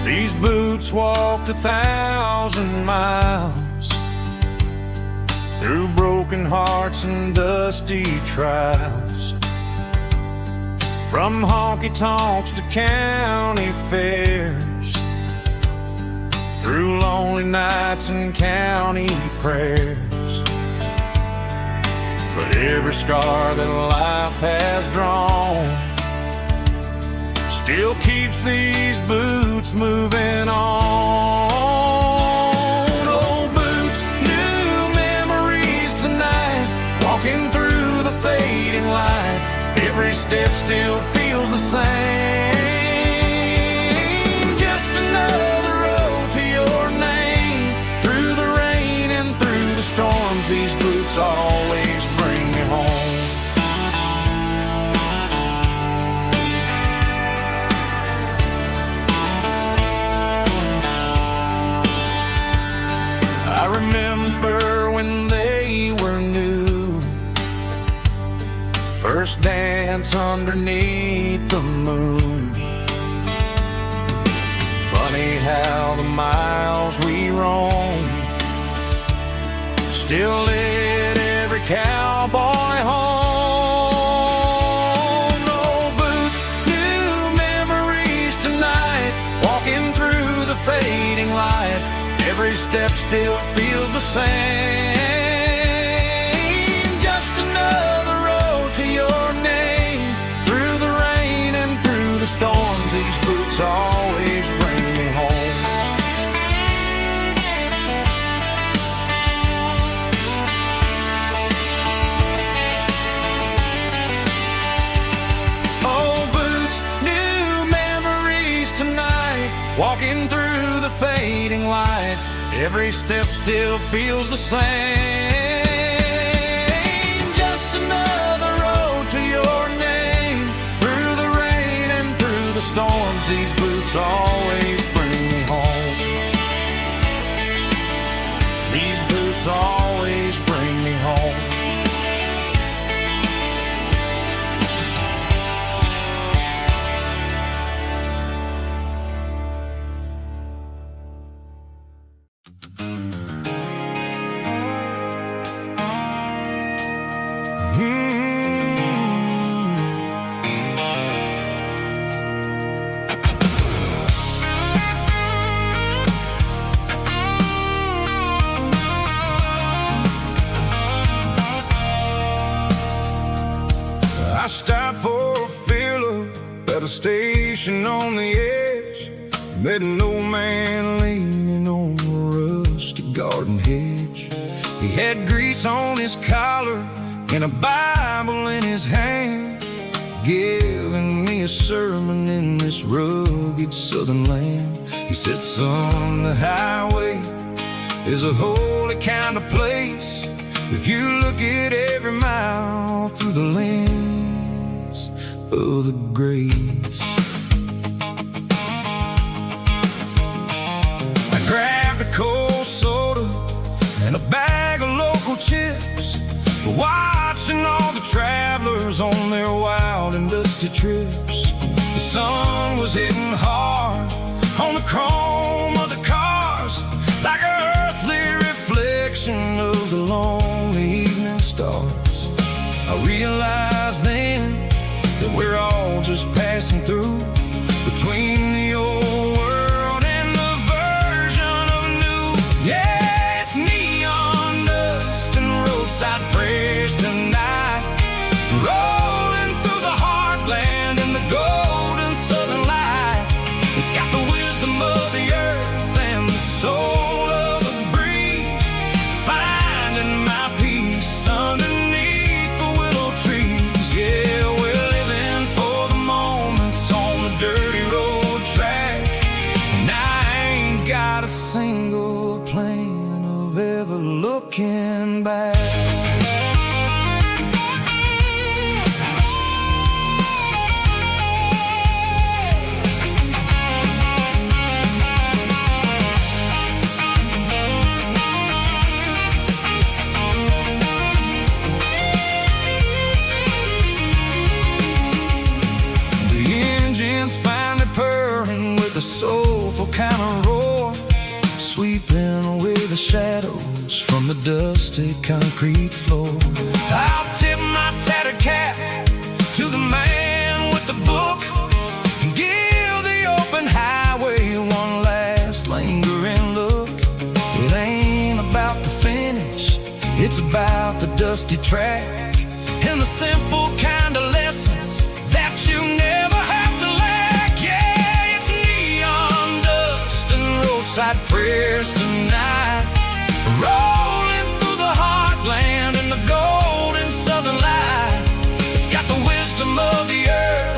These boots walked 1,000 miles through broken hearts and dusty trials, from honky-tonks to county fairs, through lonely nights and county prayers. But every scar that life has drawn still keeps these boots moving on. still feels the same. Just another road to your name. Through the rain and through the storms, these boots always bring me home. I remember when they were new, first dance underneath the moon. Funny how the miles we roam still lit every cowboy home. No boots, new memories tonight, walking through the fading light. Every step still feels the same. Just another road to your name. Through the rain and through the storms, these boots always bring me home. Oh, boots, new memories tonight, walking through the fading light. Every step still feels the same. Just another road to your name. Through the rain and through the storms, these boots always bring me home. These boots always bring me home. I stopped for a fill-up at a station on the edge. Met an old man leaning on a rusty garden hedge. He had grease on his collar and a Bible in his hand, giving me a sermon in this rugged southern land. He said, son, the highway is a holy kind of place if you look at every mile through the lens of the grace. I grabbed a cold soda and a bag of local chips, watching all the travelers on their wild and dusty trips. The sun was hitting hard on the chrome of the cars, like an earthly reflection of the lonely evening stars. I realized then that we're all just passing through between the old world and the version of new. Yeah, it's neon dust and roadside prayers tonight, rolling through the heartland in the golden southern light. It's got the wisdom of the earth and the soul of the breeze, finding my peace underneath the willow trees. Yeah, we're living for the moments on the dirty road track, and I ain't got a single plan of ever looking back. A soulful kind of roar, sweeping away the shadows from the dusty concrete floor. I'll tip my tattered cap to the man with the book and give the open highway one last lingering look. It ain't about the finish, it's about the dusty track and the simple kind of lessons that you never have to lack. Yeah, it's neon dust and roadside prayers tonight, rolling through the heartland in the golden southern light. It's got the wisdom of the earth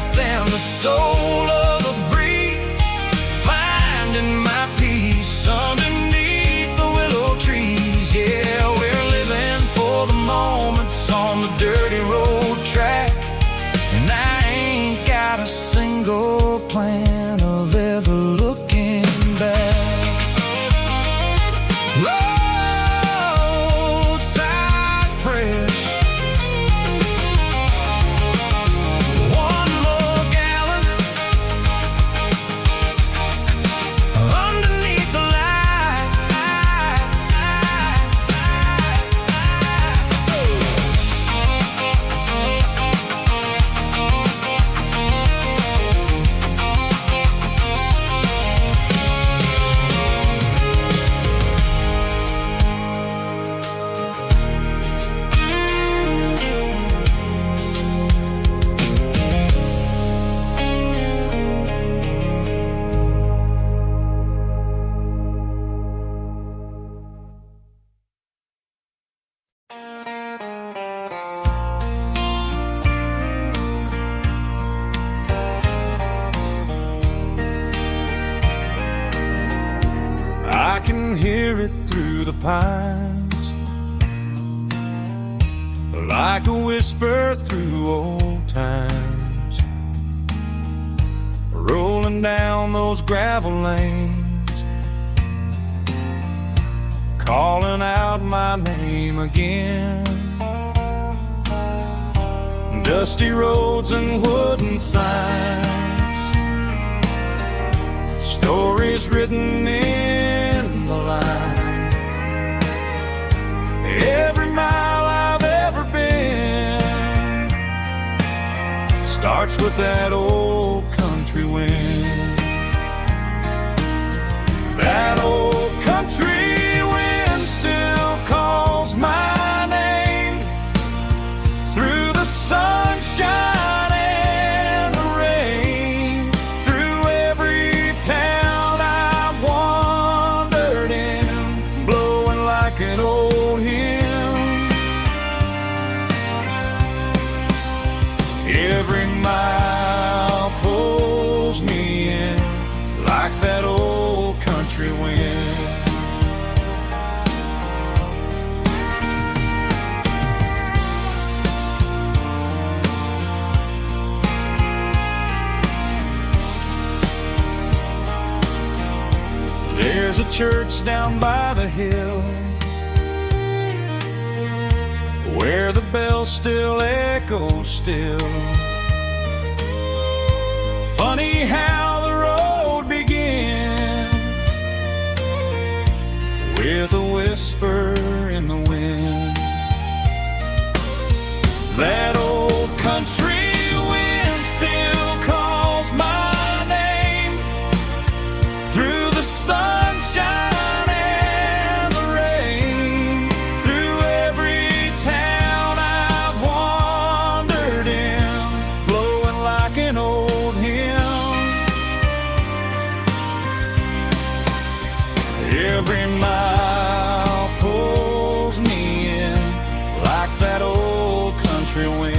roadside press. One more gallon underneath the light. I can hear it through the pines, like a whisper through old times, rolling down those gravel lanes, calling out my name again. Dusty roads and wooden signs, stories written in the lines. Every mile I've ever been starts with that old country wind. That old country wind still calls my name through the sunshine and the rain, through every town I've wandered in, blowing like an old hymn. Every mile pulls me in like that old country wind. There's a church down by the hill where the bells still echo still. Funny how the road begins with a whisper in the wind. That old country wind still calls my name through the sunshine and the rain, through every town I've wandered in, blowing like an old hymn. Every mile pulls me in like that old country wind.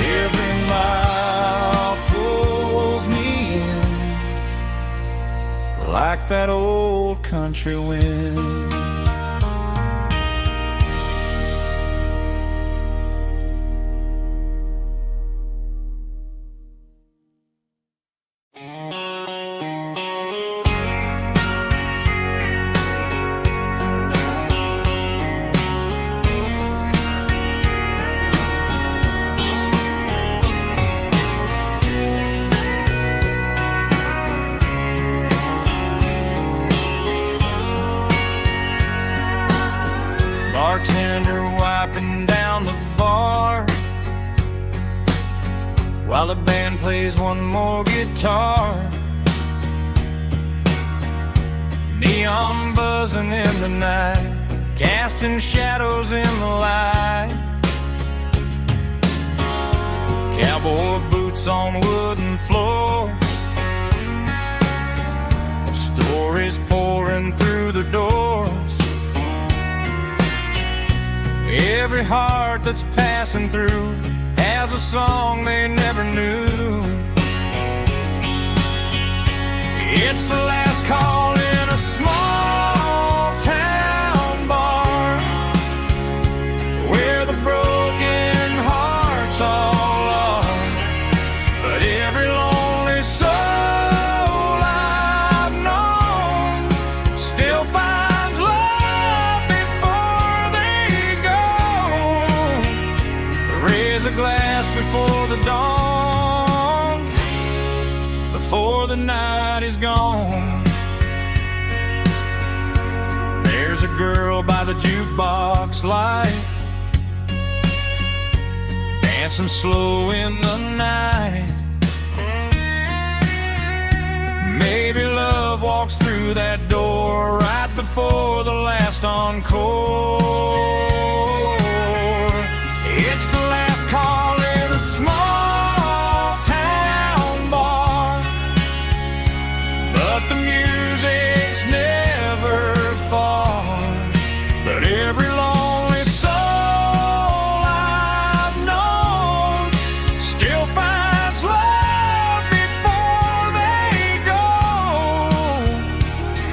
Every mile pulls me in like that old country wind. Bartender wiping down the bar while the band plays one more guitar. Neon buzzing in the night, casting shadows in the light. Cowboy boots on wooden floors, stories pouring through the doors. Every heart that's passing through has a song they never knew. It's the last call in a small town bar where the broken hearts all are. But every lonely soul I gone. There's a girl by the jukebox light, dancing slow in the night. Maybe love walks through that door right before the last encore. It's the last call in a small town bar, but the music's never far. But every lonely soul I've known still finds love before they go.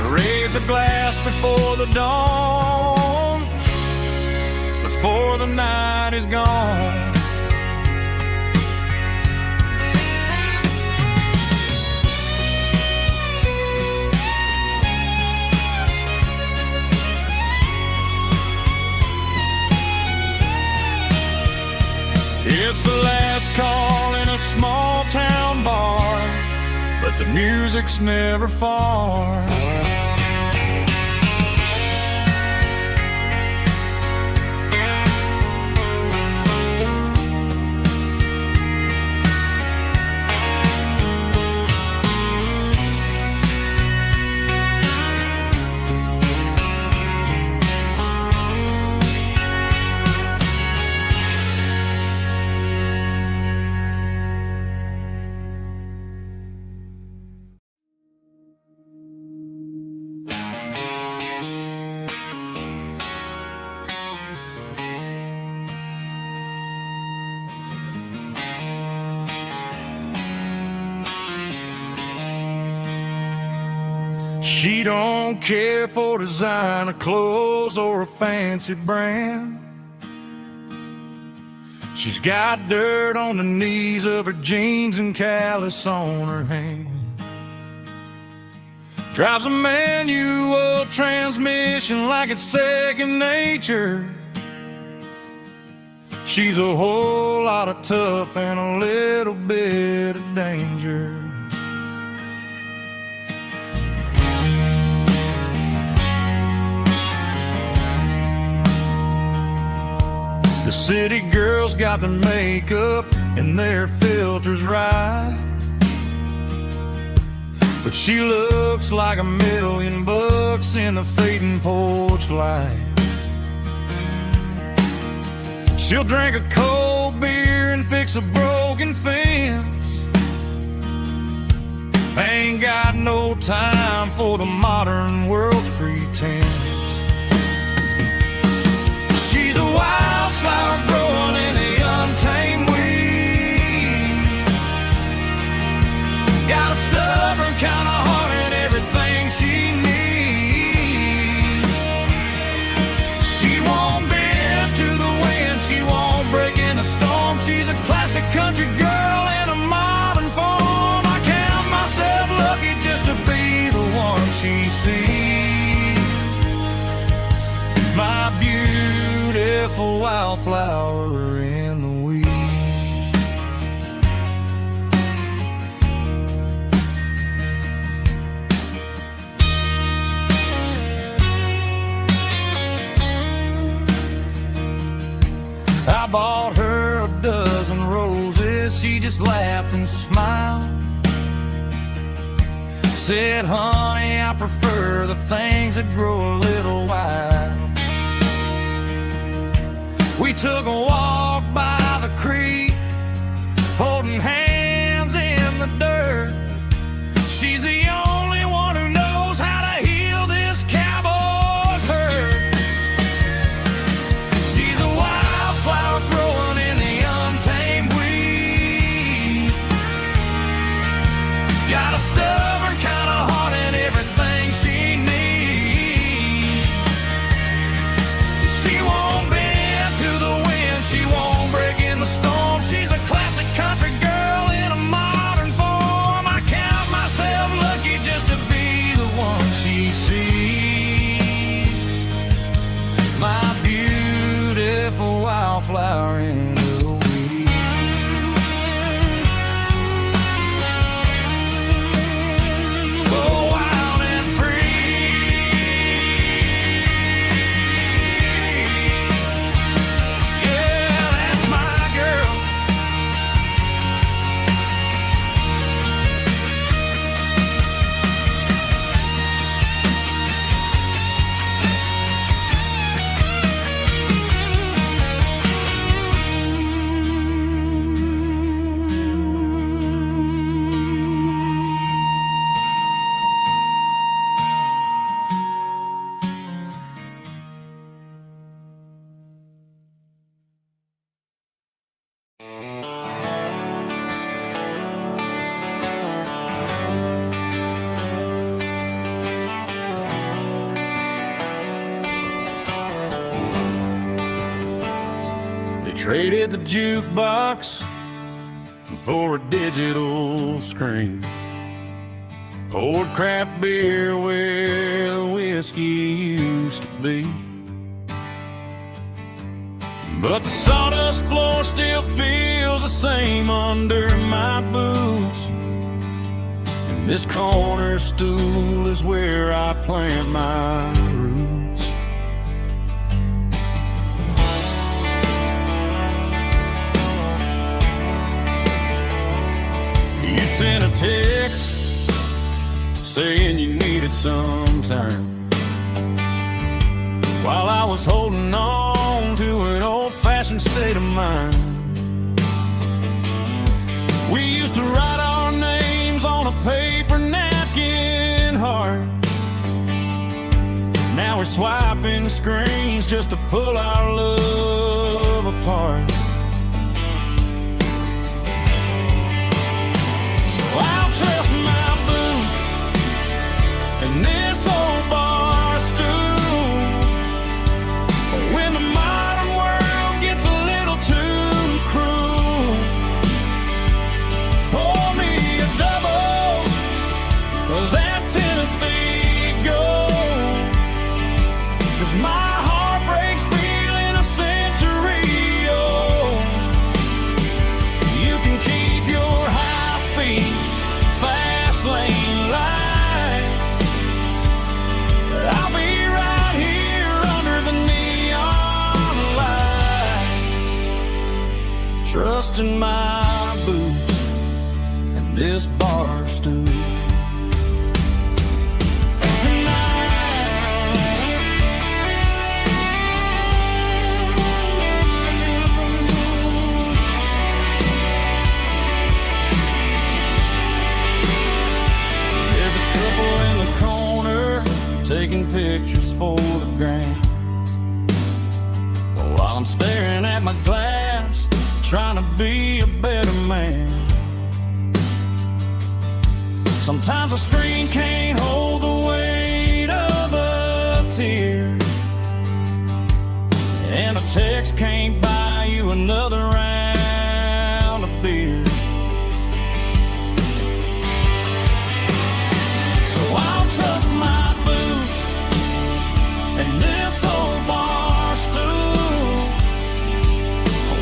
Raise a glass before the dawn, before the night is gone. It's the last call in a small town bar, but the music's never far. She don't care for designer clothes or a fancy brand. She's got dirt on the knees of her jeans and callus on her hand. Drives a manual transmission like it's second nature. She's a whole lot of tough and a little bit of danger. The city girls got their makeup and their filters right, but she looks like $1,000,000 in the fading porch light. She'll drink a cold beer and fix a broken fence. Ain't got no time for the modern world's pretense. She's a wildflower growing in the untamed weeds. Got a stubborn kind of heart and everything she needs. She won't bend to the wind, she won't break in the storm. She's a classic country girl in a modern form. I count myself lucky just to be the one she sees. My beautiful wildflower in the weeds. I bought her a dozen roses, she just laughed and smiled. Said, honey, I prefer the things that grow a little wild. We took a walk by the creek, holding hands in the dirt. She's the only one who knows how to heal this cowboy's hurt. She's a wildflower growing in the untamed weed. Got a stubborn kind of heart and everything she needs. She won't bend, she won't break in the storm. Traded the jukebox for a digital screen. Poured craft beer where the whiskey used to be. But the sawdust floor still feels the same under my boots. And this corner stool is where I plant my roots. You sent a text saying you needed some time, while I was holding on to an old-fashioned state of mind. We used to write our names on a paper napkin heart. Now we're swiping screens just to pull our love apart. So I'll trust my boots and this old bar stool when the modern world gets a little too cruel. Pour me a double of that Tennessee Gold, 'cause my heart breaks feeling a century old. You can keep your high-speed, fast lane light. I'll be right here under the neon light, trusting my boots and this bar stool. There's a couple in the corner taking pictures for the gram, while I'm staring at my glass, trying to be a better man. Sometimes a screen can't hold the weight of a tear, and a text can't buy you another round of beer. So I'll trust my boots and this old bar stool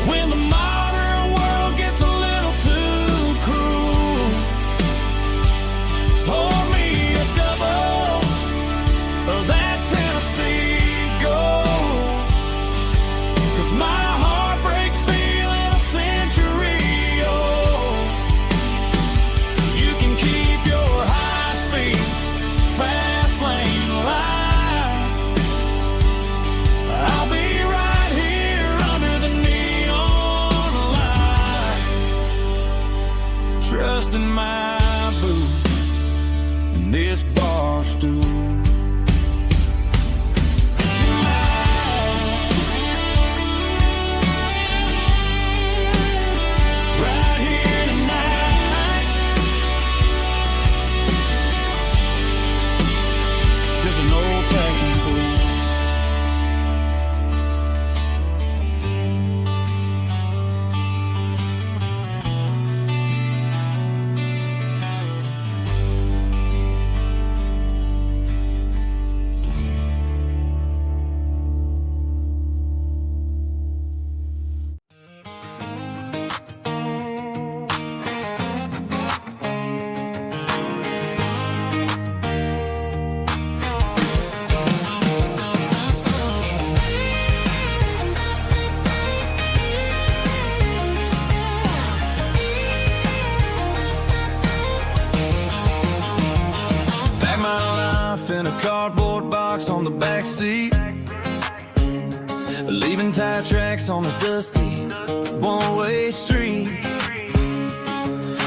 when the modern world gets a little too cruel. Pour me a double of that Tennessee Gold, 'cause my heart breaks feeling a century old. You can keep your high-speed, fast lane light. I'll be right here under the neon light, trusting my boots and this bar stool. Right here tonight, just an old-fashioned fool. Pack my life in a cardboard box on the back seat, leaving tire tracks on this dusty one-way street.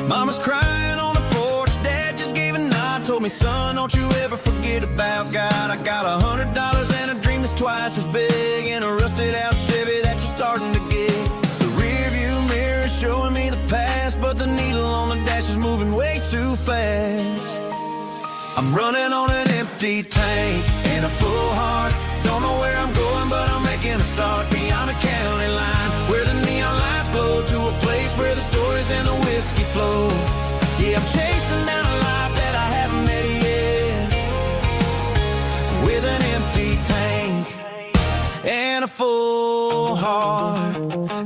Mama's crying on the porch, Dad just gave a nod, told me, son, don't you ever forget about God. I got $100 and a dream that's twice as big, and a rusted out Chevy that you're starting to get. The rear view mirror is showing me the past, but the needle on the dash is moving way too fast. I'm running on an empty tank and a full heart. Don't know where I'm going, but I'm making a start beyond the county line, where the neon and the whiskey flow. Yeah, I'm chasing down a life that I haven't met yet, with an empty tank and a full heart.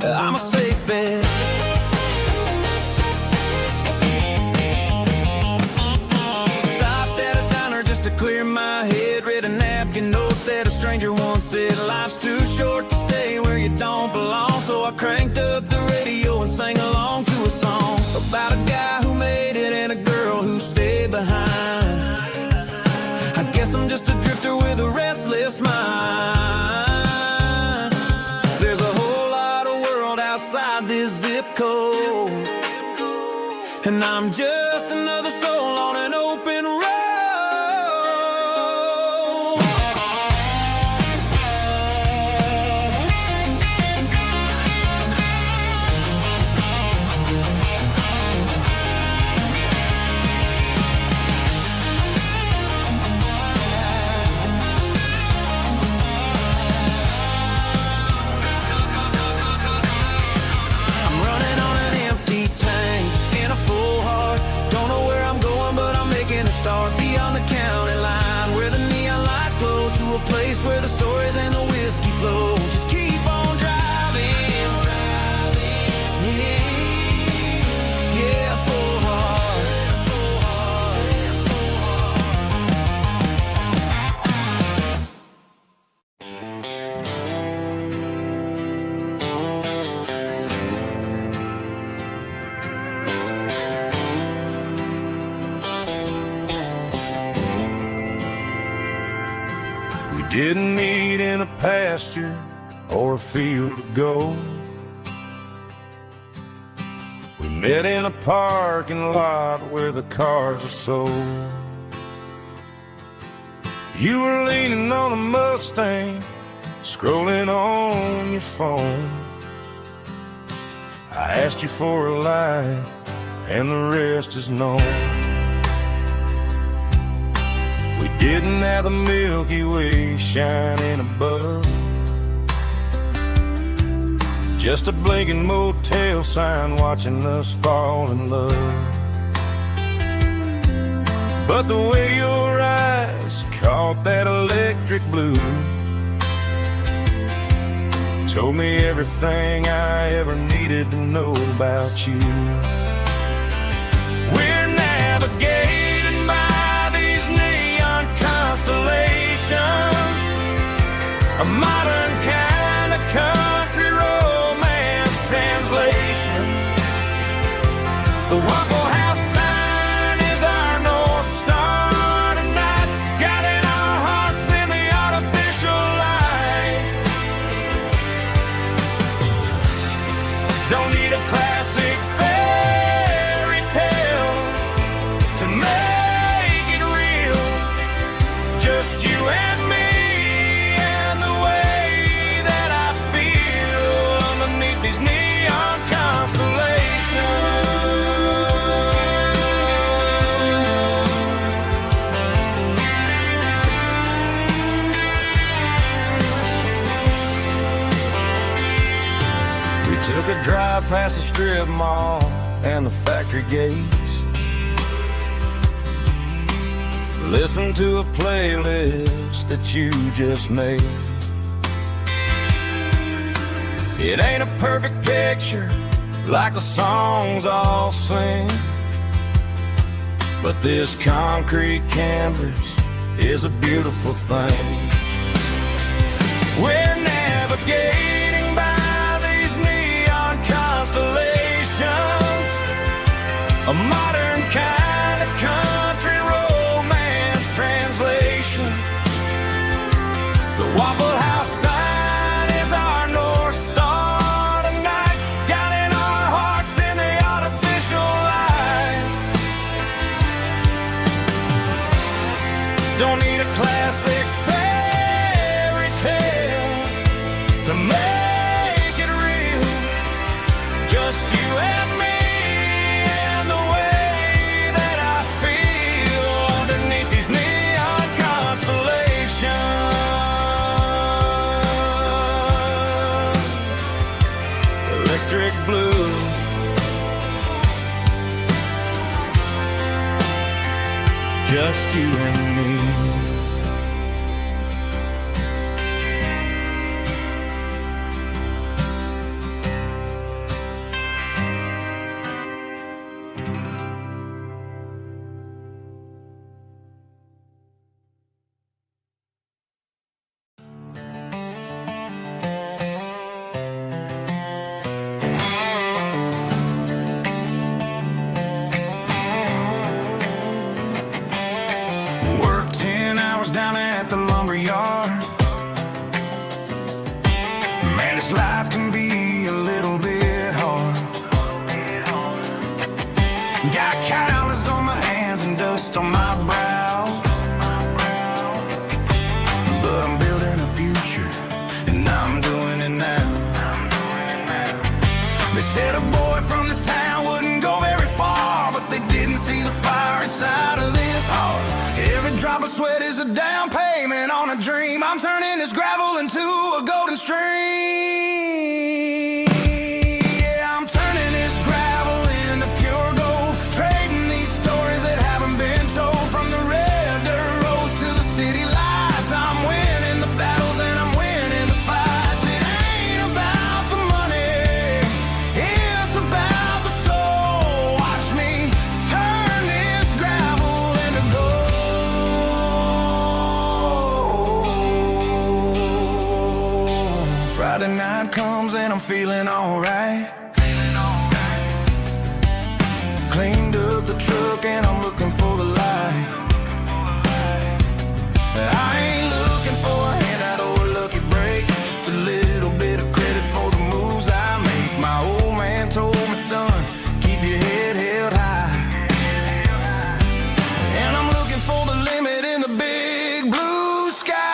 I'm a safe bet. Stopped at a diner just to clear my head. Read a napkin note that a stranger once said, life's too short to stay where you don't belong. So I cranked up the radio and sang along to a song about a guy who made it and a girl who stayed behind. I guess I'm just a drifter with a restless mind. There's a whole lot of world outside this zip code, and I'm just another soul on an open road. Beyond the county line, where the neon lights glow, to a place where the stories and the whiskey flow. Just keep on driving, yeah, full heart. Didn't meet in a pasture or a field of gold. We met in a parking lot where the cars are sold. You were leaning on a Mustang, scrolling on your phone. I asked you for a light, and the rest is known. We didn't have the Milky Way shining above, just a blinking motel sign watching us fall in love. But the way your eyes caught that electric blue told me everything I ever needed to know about you. We're navigating by these neon constellations, a modern kind of country romance translation. The Waffle House sign is our North Star tonight, guiding our hearts in the artificial light. Don't need a classic fairy tale to make it real, just you and me and the way that I feel underneath these neon constellations. We took a drive past the strip mall and the factory gates, listen to a playlist that you just made. It ain't a perfect picture like the songs all sing, but this concrete canvas is a beautiful thing. We're navigating by these neon constellations, a modern kind of country romance translation. The Waffle House sign is our North Star tonight, guiding our hearts in the artificial light. Don't need a classic fairy tale to make it real, just you and me and the way that I feel underneath these neon constellations. Electric blue, just you and me. Life can be a little bit hard. Got calluses on my hands and dust on my brow, but I'm building a future and I'm doing it now. They said a boy from this town wouldn't go very far, but they didn't see the fire inside of this heart. Every drop of sweat is a down payment on a dream. I'm turning this gravel into a golden stream. Friday night comes and I'm feeling alright. Cleaned up the truck and I'm looking for the light. I ain't looking for a handout or a lucky break, just a little bit of credit for the moves I make. My old man told me, son, keep your head held high. And I'm looking for the limit in the big blue sky.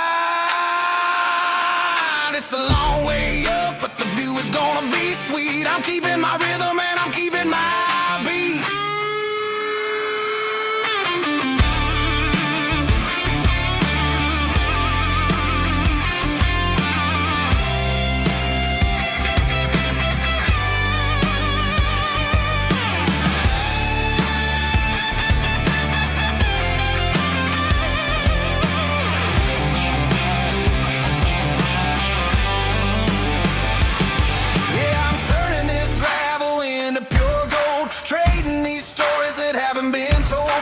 It's a long way up, but the view is gonna be sweet. I'm keeping my rhythm and I'm keeping my beat.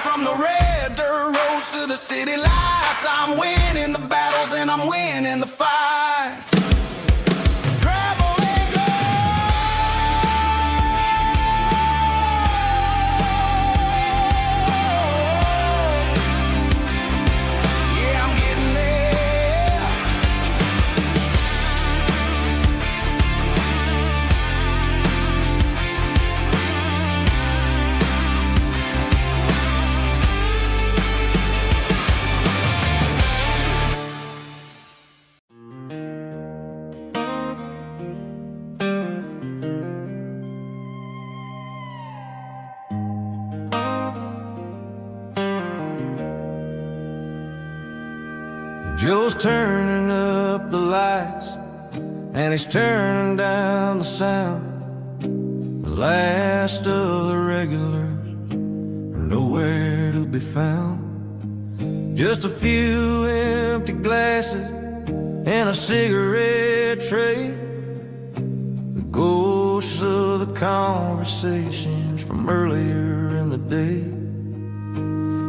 From the red dirt roads to the city lights, I'm winning the battles and I'm winning the fights. Gravel and gold. Yeah, I'm getting there. Joe's turning up the lights and he's turning down the sound. The last of the regulars are nowhere to be found. Just a few empty glasses and a cigarette tray, the ghosts of the conversations from earlier in the day.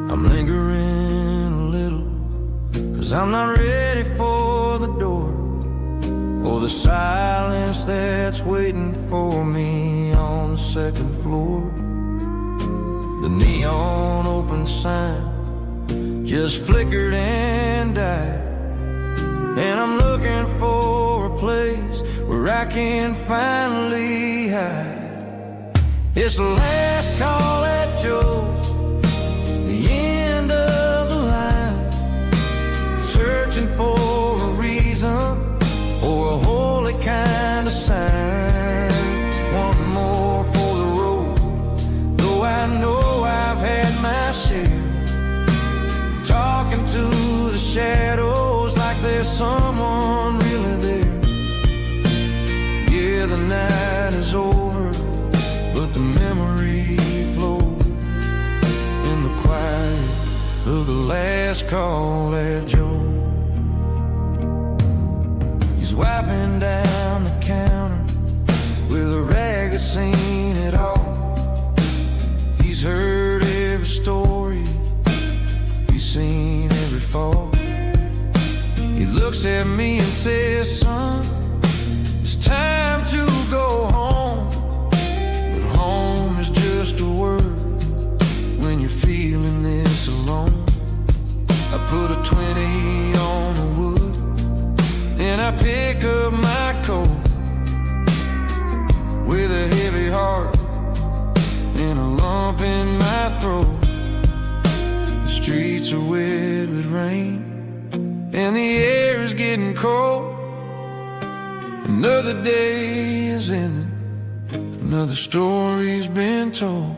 I'm lingering a little, 'cause I'm not ready for the door or the silence that's waiting for me on the second floor. The neon open sign just flickered and died, and I'm looking for a place where I can finally hide. It's the last call at Joe's, the end of the line, searching for a reason or a holy kind of sign. One more for the road, though I know I've had my share, talking to the shadows like there's someone really there. Yeah, the night is over, but the memory flows. call that Joe. He's wiping down the counter with a rag that's seen it all. He's heard every story, he's seen every fall. He looks at me and says, son, it's time to go home. But home is just a word when you're feeling this alone. I put a 20 on the wood and I pick up my coat with a heavy heart and a lump in my throat. The streets are wet with rain and the air is getting cold. Another day is ending, another story's been told.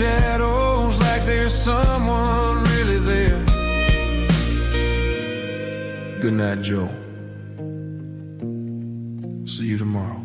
Shadows like there's someone really there. Good night, Joe. See you tomorrow.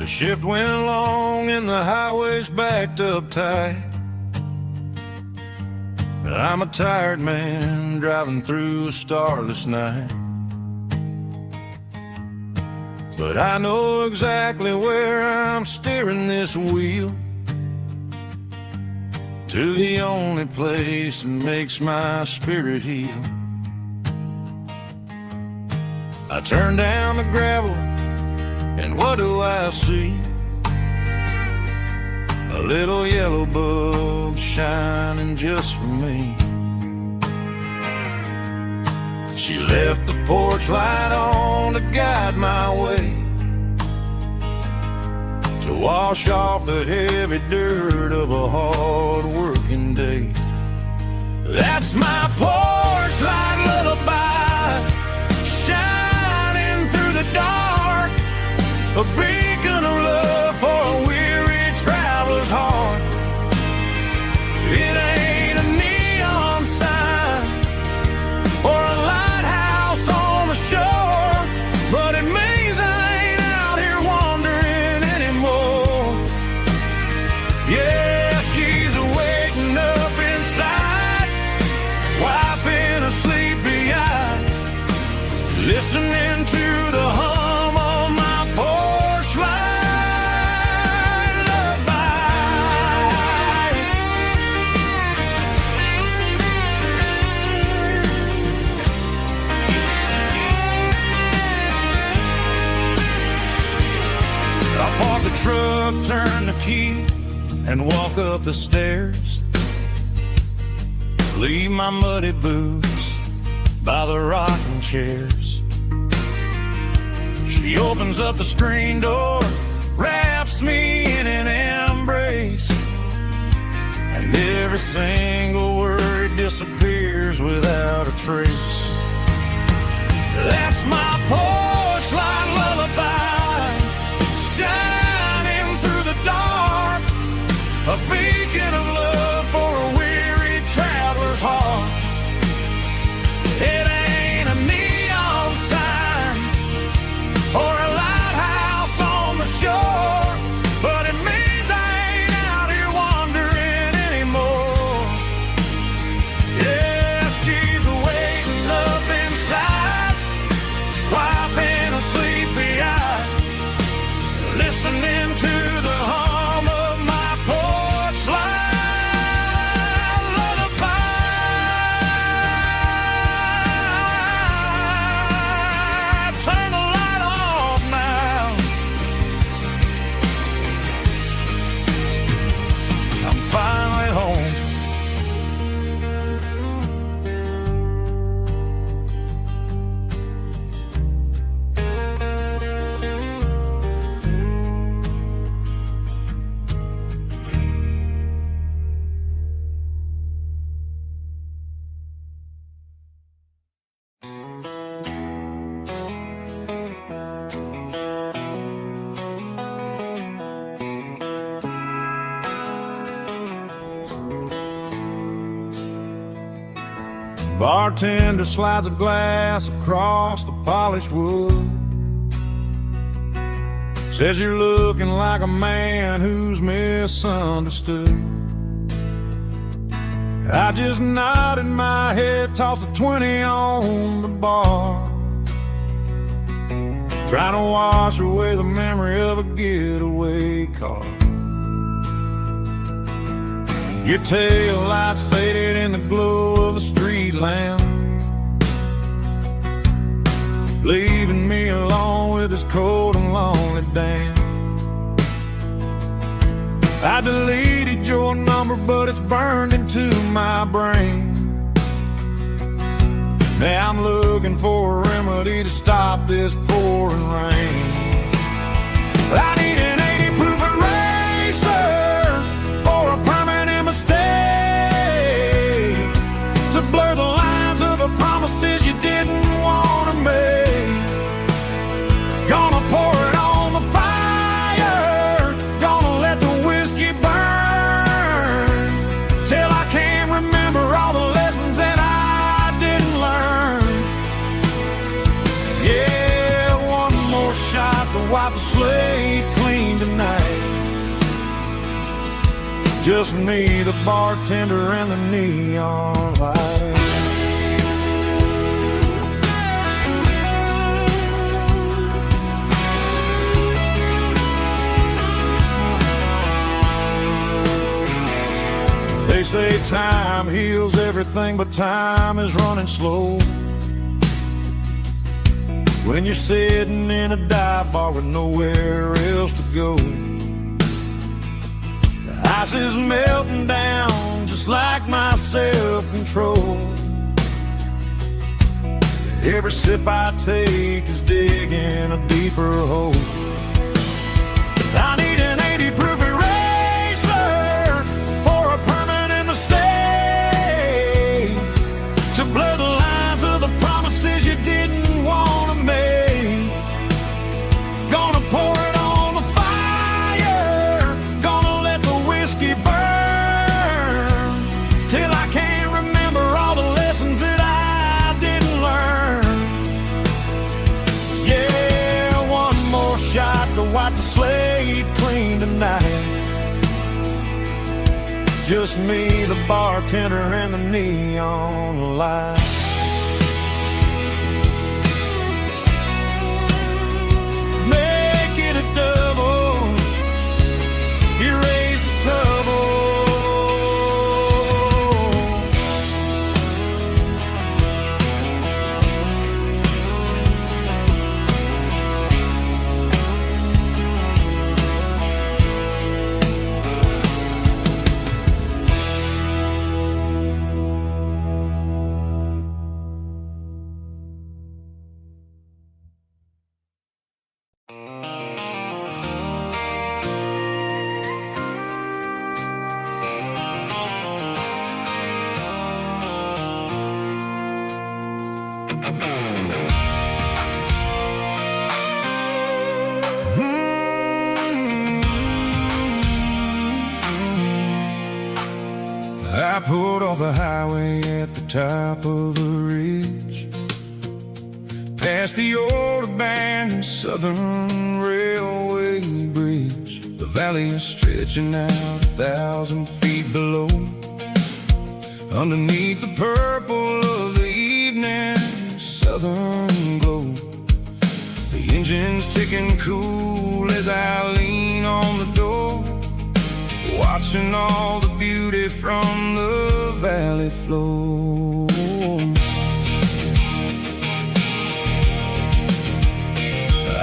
The shift went long and the highway's backed up tight. I'm a tired man driving through a starless night. But I know exactly where I'm steering this wheel, to the only place that makes my spirit heal. I turn down the gravel, and what do I see? A little yellow bulb shining just for me. She left the porch light on to guide my way, to wash off the heavy dirt of a hard-working day. That's my porch light lullaby, shining through the dark, a beacon of love for a weary traveler's heart. It ain't a neon sign or a lighthouse on the shore, but it means I ain't out here wandering anymore. Yeah, she's waking up inside, wiping a sleepy eye, listening to the hum of my porch light lullaby. I park the truck, turn the key, and walk up the stairs. Leave my muddy boots by the rocking chairs. She opens up the screen door, wraps me in an embrace, and every single word disappears without a trace. That's my porch light lullaby, shining through the dark, a beacon of love for a weary traveler's heart. It ain't a neon sign or a lighthouse on the shore, but it means I ain't out here wandering anymore. Yeah, she's waiting up inside, wiping a sleepy eye, listening to the hum of my porch light lullaby. Turn the light off now. I'm finally home. Bartender slides a glass across the polished wood, says you're looking like a man who's misunderstood. I just nodded my head, tossed a 20 on the bar, trying to wash away the memory of a getaway car. Your tail lights faded in the glow of a street lamp, leaving me alone with this cold and lonely damn. I deleted your number, but it's burned into my brain. Now I'm looking for a remedy to stop this pouring rain. I need an 80 proof eraser for a permanent mistake, to blur the lines of the promises you didn't want to make. Gonna pour it on the fire, gonna let the whiskey burn, till I can't remember all the lessons that I didn't learn. Yeah, one more shot wipe the slate clean tonight. Just me, the bartender, and the neon light. They say time heals everything, but time is running slow. When you're sitting in a dive bar with nowhere else to go, the ice is melting down just like my self-control. Every sip I take is digging a deeper hole. I need an 80 proof eraser for a permanent mistake, to blur the lines of the promises you didn't want to make. Gonna pour it on the fire, gonna let the whiskey burn, till I can't remember all the lessons that I didn't learn. Yeah, one more shot to wipe the slate clean tonight. Just me, the bartender, and the neon light. Make it a double, erase the trouble. I pulled off the highway at the top of a ridge, past the old abandoned Southern Railway bridge. The valley is stretching out 1,000 feet below, underneath the purple of the evening southern glow. The engine's ticking cool as I lean on the door, watching all the beauty from the valley flow.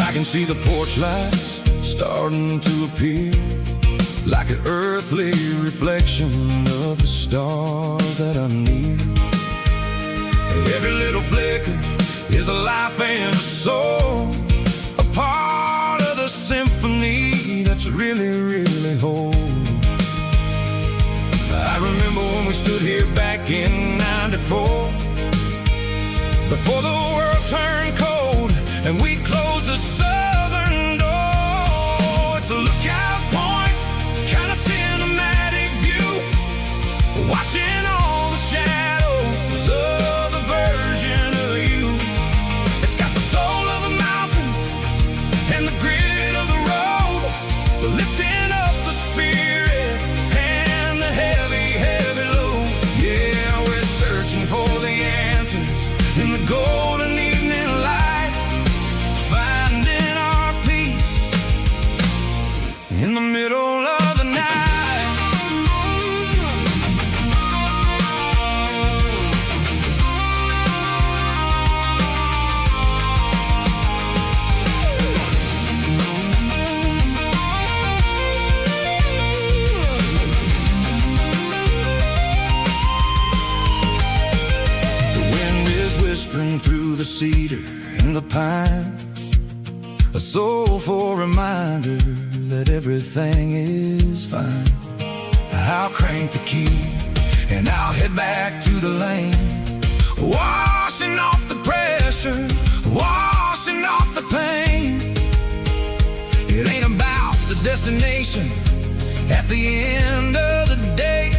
I can see the porch lights starting to appear, like an earthly reflection of the stars that are near. Every little flicker is a life and a soul, a part of the symphony that's really, really whole. I remember when we stood here back in '94, before the world turned cold and we closed the southern door. It's a lookout point, kind of cinematic view, watching all the shadows of the version of you. It's got the soul of the mountains and the grit of the road, lifting up the spirit and the heavy, heavy load. Yeah, we're searching for the answers in the golden evening light, finding our peace in the middle of the night. Whispering through the cedar and the pine, a soulful reminder that everything is fine. I'll crank the key and I'll head back to the lane, washing off the pressure, washing off the pain. It ain't about the destination at the end of the day,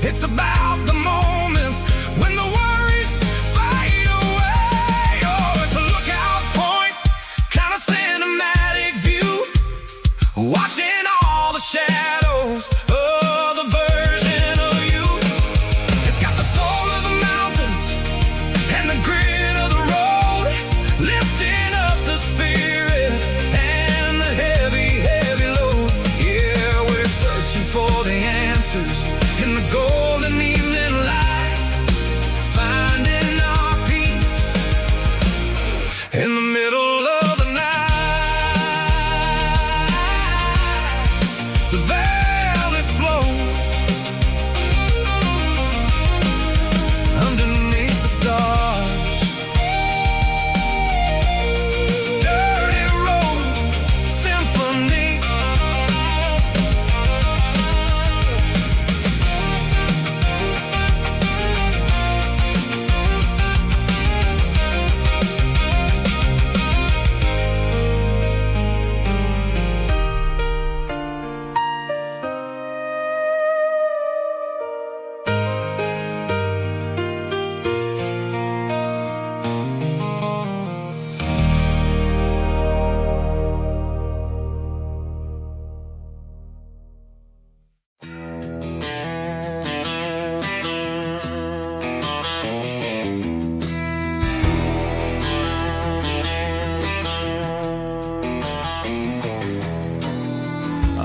it's about the moments when the worries fade away. Oh, it's a lookout point, kind of cinematic view,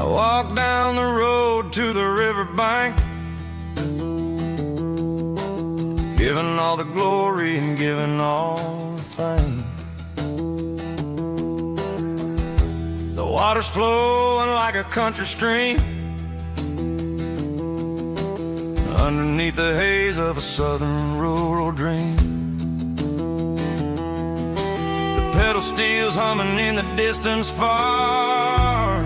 I walk down the road to the riverbank, giving all the glory and giving all the thanks. The water's flowing like a country stream underneath the haze of a southern rural dream. The pedal steel's humming in the distance far,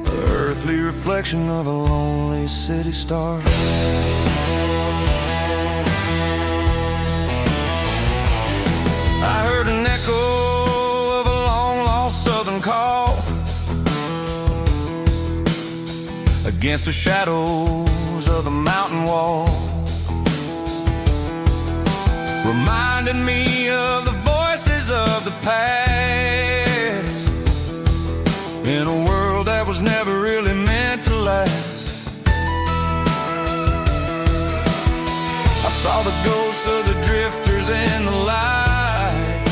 the earthly reflection of a lonely city star. I heard an echo of a long-lost southern call against the shadows of the mountain wall, reminding me of the voices of the past in a world that was never really meant to last. I saw the ghosts of the drifters in the light,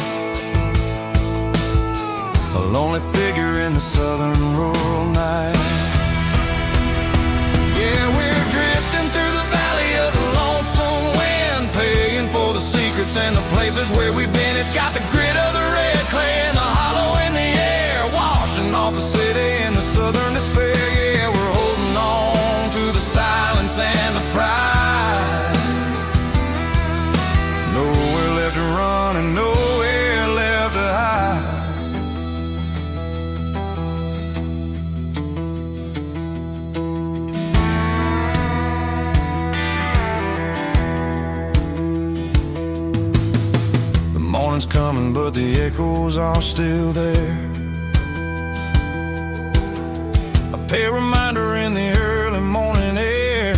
a lonely figure in the southern rural night. Yeah, we're drifting through the valley of the lonesome wind, paying for the secrets and the places where we've been. It's got the grit of the red clay and the hollow in the air, washing off the city and the southern despair. Yeah, we're holding on to the silence and the pride. Nowhere left to run and nowhere left to hide. Morning's coming, but the echoes are still there. A pale reminder in the early morning air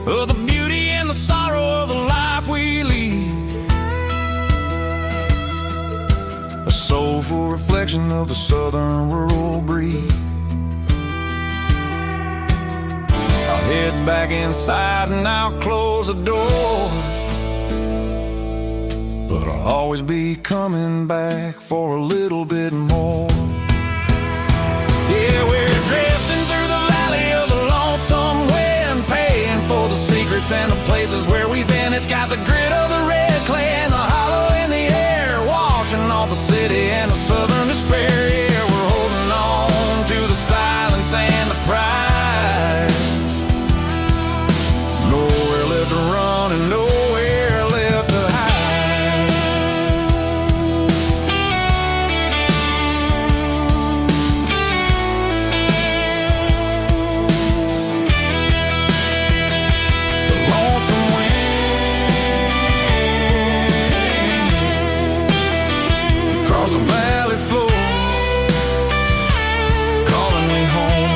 of the beauty and the sorrow of the life we lead, a soulful reflection of the southern rural breed. I'll head back inside and I'll close the door, but I'll always be coming back for a little bit more. Yeah, we're drifting through the valley of the lonesome wind, paying for the secrets and the places where we've been. It's got the grit of the red clay and the hollow in the air, washing off the city and the southern despair. Yeah, we're holding on to the silence and the pride. Nowhere left to run and nowhere left to hide. The valley floor calling me home.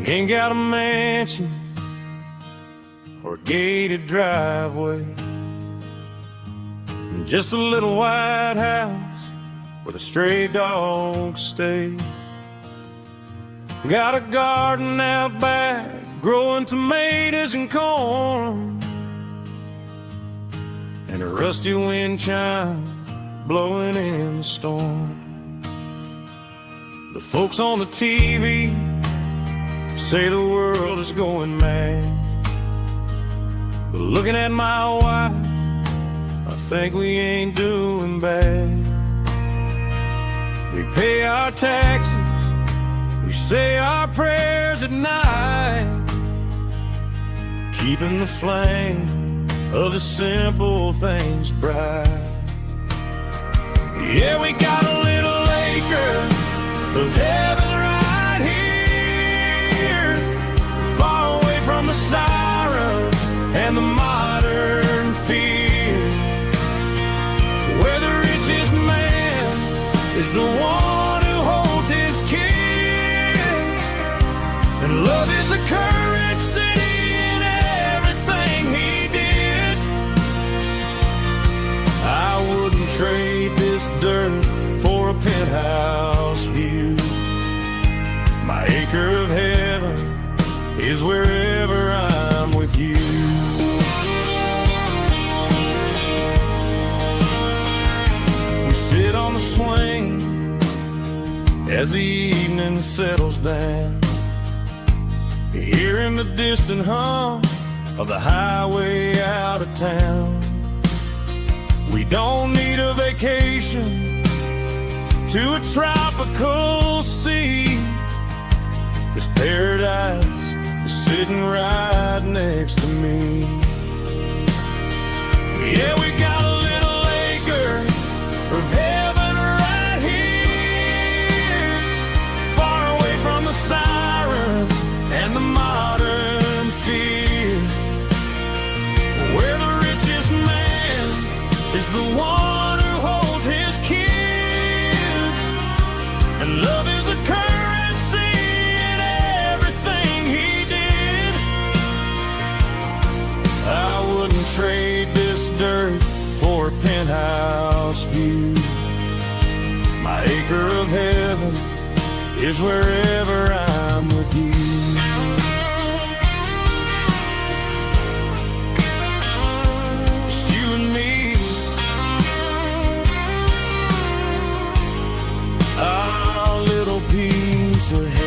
Ain't got a mansion or a gated driveway, just a little white house where the stray dogs stay. Got a garden out back growing tomatoes and corn, and a rusty wind chime blowing in the storm. The folks on the TV say the world is going mad, but looking at my wife, I think we ain't doing bad. We pay our taxes, we say our prayers at night, keeping the flame of the simple things bright. Yeah, we got a little acre of heaven right here, far away from the sirens and the modern fear, where the richest man is the one who holds his key. Love is the currency in everything he did. I wouldn't trade this dirt for a penthouse view. My acre of heaven is wherever I'm with you. We sit on the swing as the evening settles down, hearing the distant hum of the highway out of town. We don't need a vacation to a tropical sea, 'cause paradise is sitting right next to me. Yeah, we got a little acre of heaven right here, far away from the sirens and the modern fear, where the richest man is the one who holds his kids, and love is a currency in everything he did. I wouldn't trade this dirt for a penthouse view. My acre of heaven is wherever I'm with you. Just you and me, our little piece of heaven.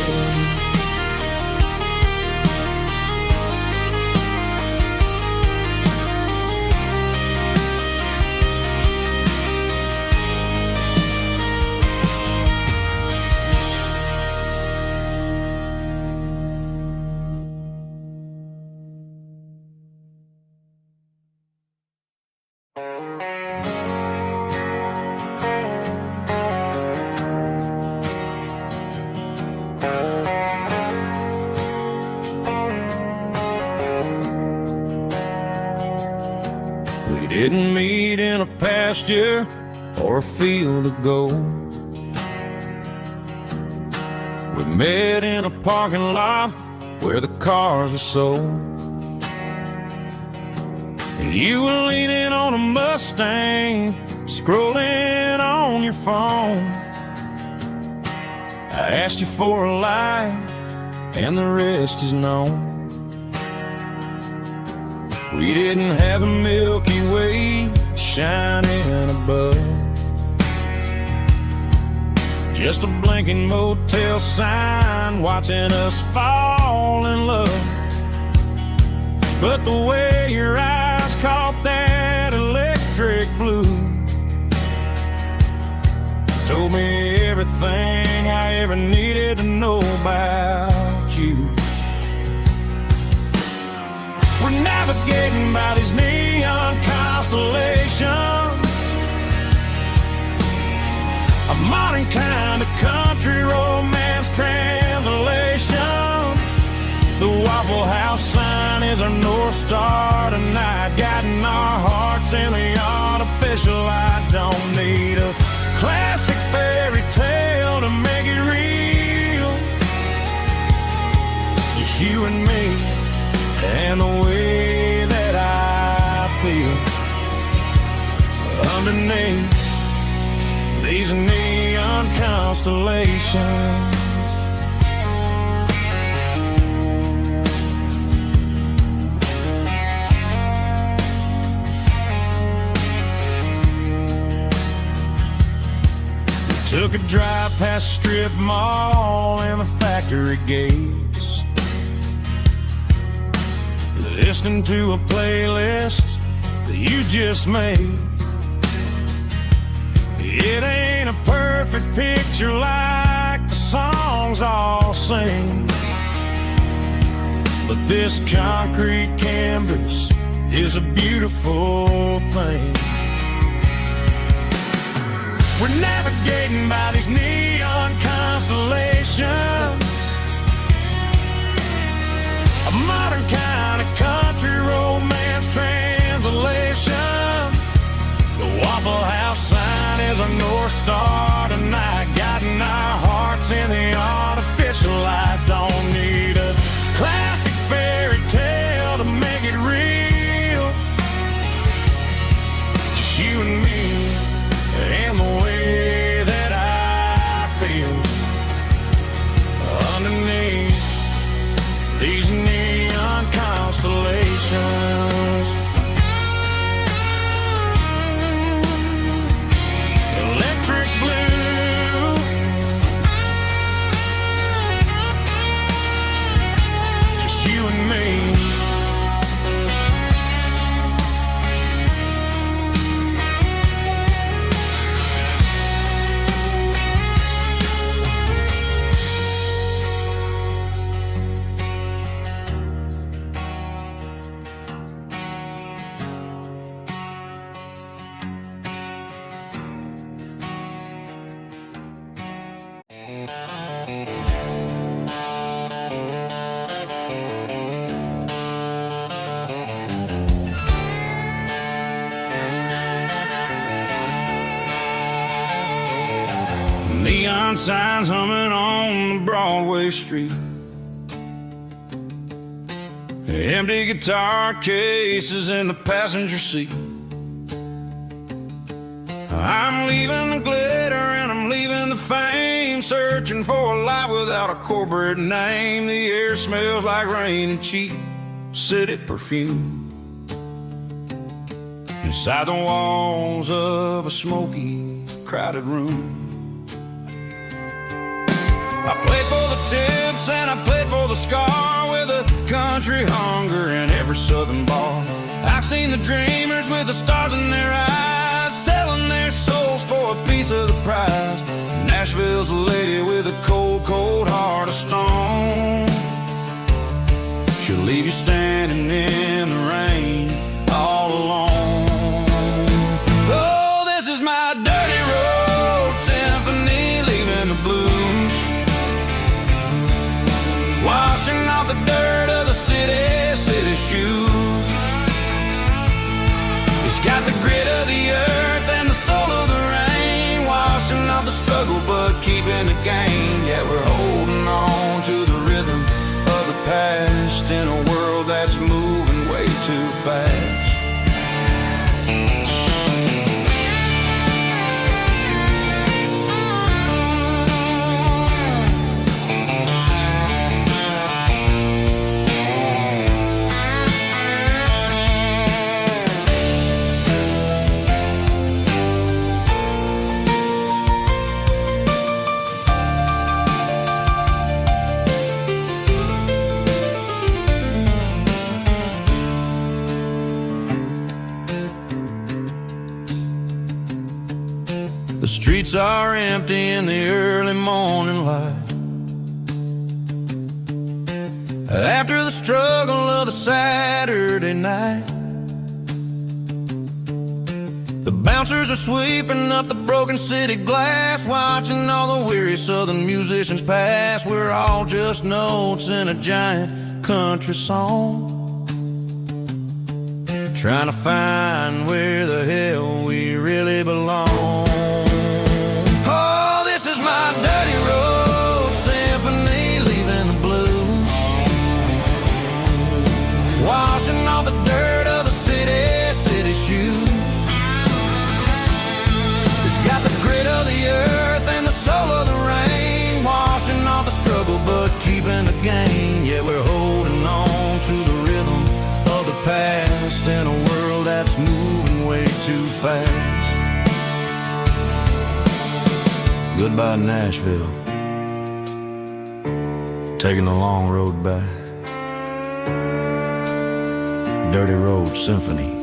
Didn't meet in a pasture or a field of gold. We met in a parking lot where the cars are sold. You were leaning on a Mustang, scrolling on your phone. I asked you for a light, and the rest is known. We didn't have a Milky Way shining above, just a blinking motel sign watching us fall in love. But the way your eyes caught that electric blue told me everything I ever needed to know about you. We're navigating by these neon constellations, a modern kind of country romance translation. The Waffle House sign is our North Star tonight, guiding our hearts in the artificial light. Don't need a classic fairy tale to make it real, just you and me and the way that I feel underneath these neon constellations. We took a drive past Strip Mall and the factory gates, listening to a playlist that you just made. It ain't a perfect picture like the songs all sing, but this concrete canvas is a beautiful thing. We're navigating by these neon constellations, a modern kind of country romance translation. The Waffle House sign is a North Star tonight, guiding our hearts in the artificial light. Don't need a neon signs humming on the Broadway street. Empty guitar cases in the passenger seat. I'm leaving the glitter and I'm leaving the fame, searching for a life without a corporate name. The air smells like rain and cheap city perfume. Inside the walls of a smoky, crowded room. I played for the tips and I played for the scar, with a country hunger in every southern bar. I've seen the dreamers with the stars in their eyes, selling their souls for a piece of the prize. Nashville's a lady with a cold, cold heart of stone. She'll leave you standing in the rain all alone. Oh, this is my dirty road symphony, leaving the blues, washing off the dirt of the city shoes. It's got the grit of the earth and the soul of the rain, washing off the struggle but keeping the gain. Yeah, we're holding on to the rhythm of the past in a world that's moving way too fast. The streets are empty in the early morning light, after the struggle of the Saturday night. The bouncers are sweeping up the broken city glass, watching all the weary southern musicians pass. We're all just notes in a giant country song, trying to find where the hell we really belong. My dirty road symphony, leaving the blues, washing off the dirt of the city shoes. It's got the grit of the earth and the soul of the rain, washing off the struggle but keeping the gain. Yeah, we're holding on to the rhythm of the past in a world that's moving way too fast. Goodbye, Nashville, taking the long road back. Dirty Road Symphony.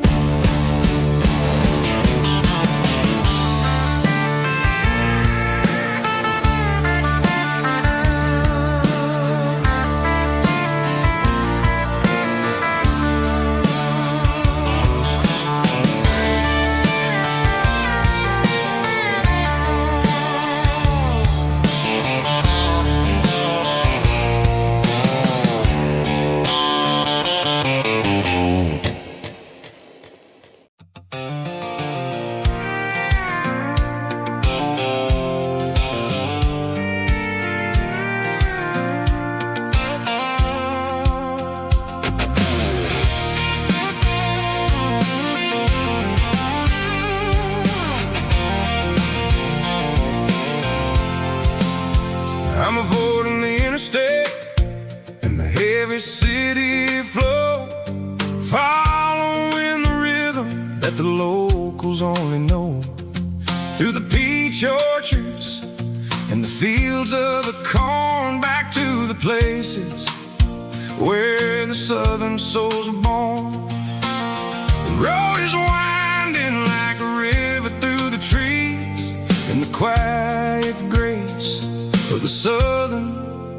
I'm avoiding the interstate and the heavy city flow, following the rhythm that the locals only know. Through the peach orchards and the fields of the corn, back to the places where the southern souls are born. The road is winding like a river through the trees, in the quiet grace of the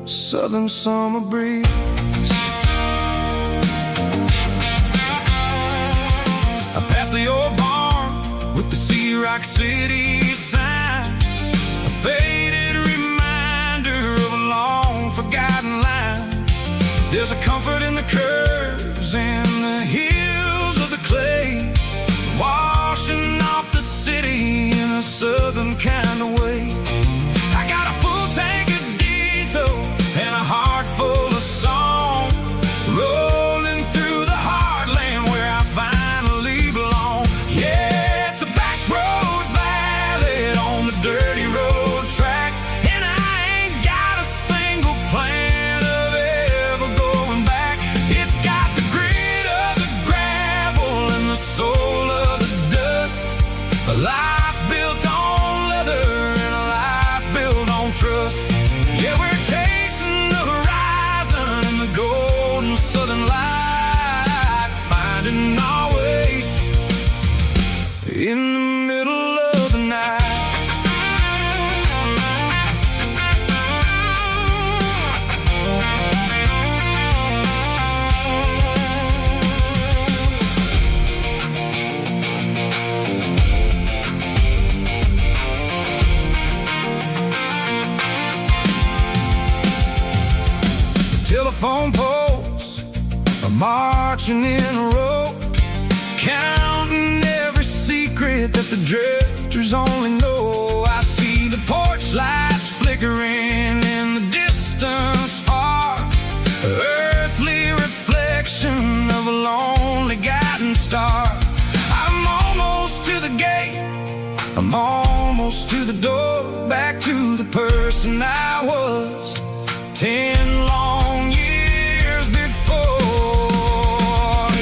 southern summer breeze. I passed the old barn with the Sea Rock City sign, a faded reminder of a long forgotten line. There's a comfort in the curves and the hills of the clay, washing off the city in a southern kind of way. I got a telephone poles are marching in a row, counting every secret that the drifters only know. I see the porch lights flickering in the distance far, earthly reflection of a lonely guiding star. I'm almost to the gate, I'm almost to the door, back to the person I was 10 long years before.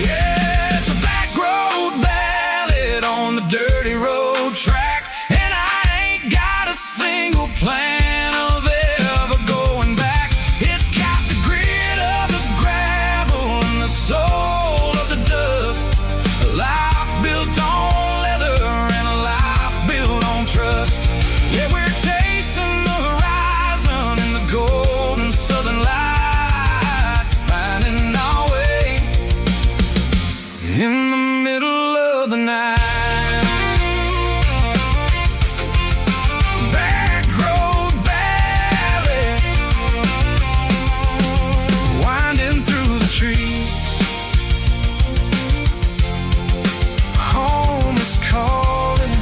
Yeah, it's a back road ballad on the dirty road track, and I ain't got a single plan of ever going back. It's got the grit of the gravel and the soul of the dust, a life built on leather and a life built on trust. Yeah, we're chasing the horizon in the golden southern light, finding our way in the middle of the night. Back road ballad, winding through the trees. Home is calling.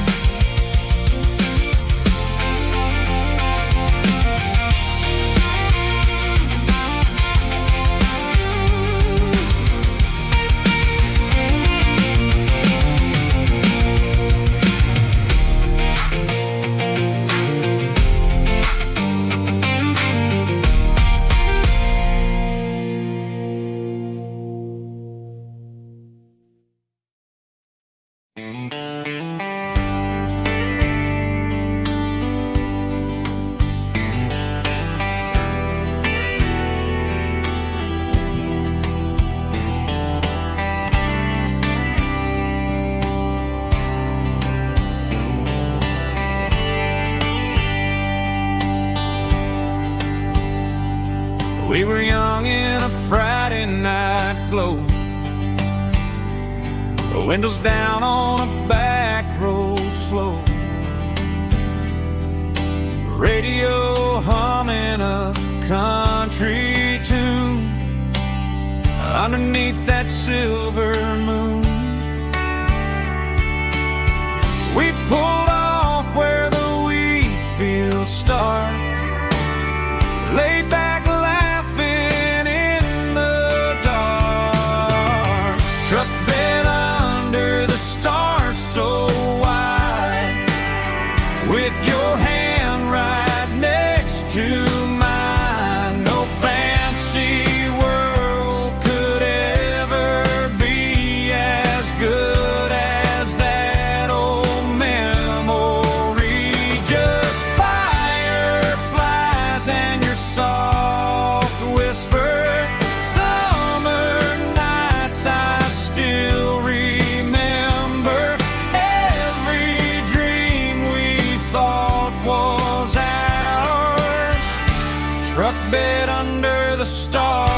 We were young in a Friday night glow, the windows down on a back road slow, radio humming a country tune underneath that silver moon. We pulled off where the wheat fields start, laid back laughing in the dark, truck bed under the stars so wide, with your hand right next to mine. No fancy world could ever be as good as that old memory. Just fireflies and your soft whisper, summer nights I still remember, every dream we thought was ours, truck bed under the stars.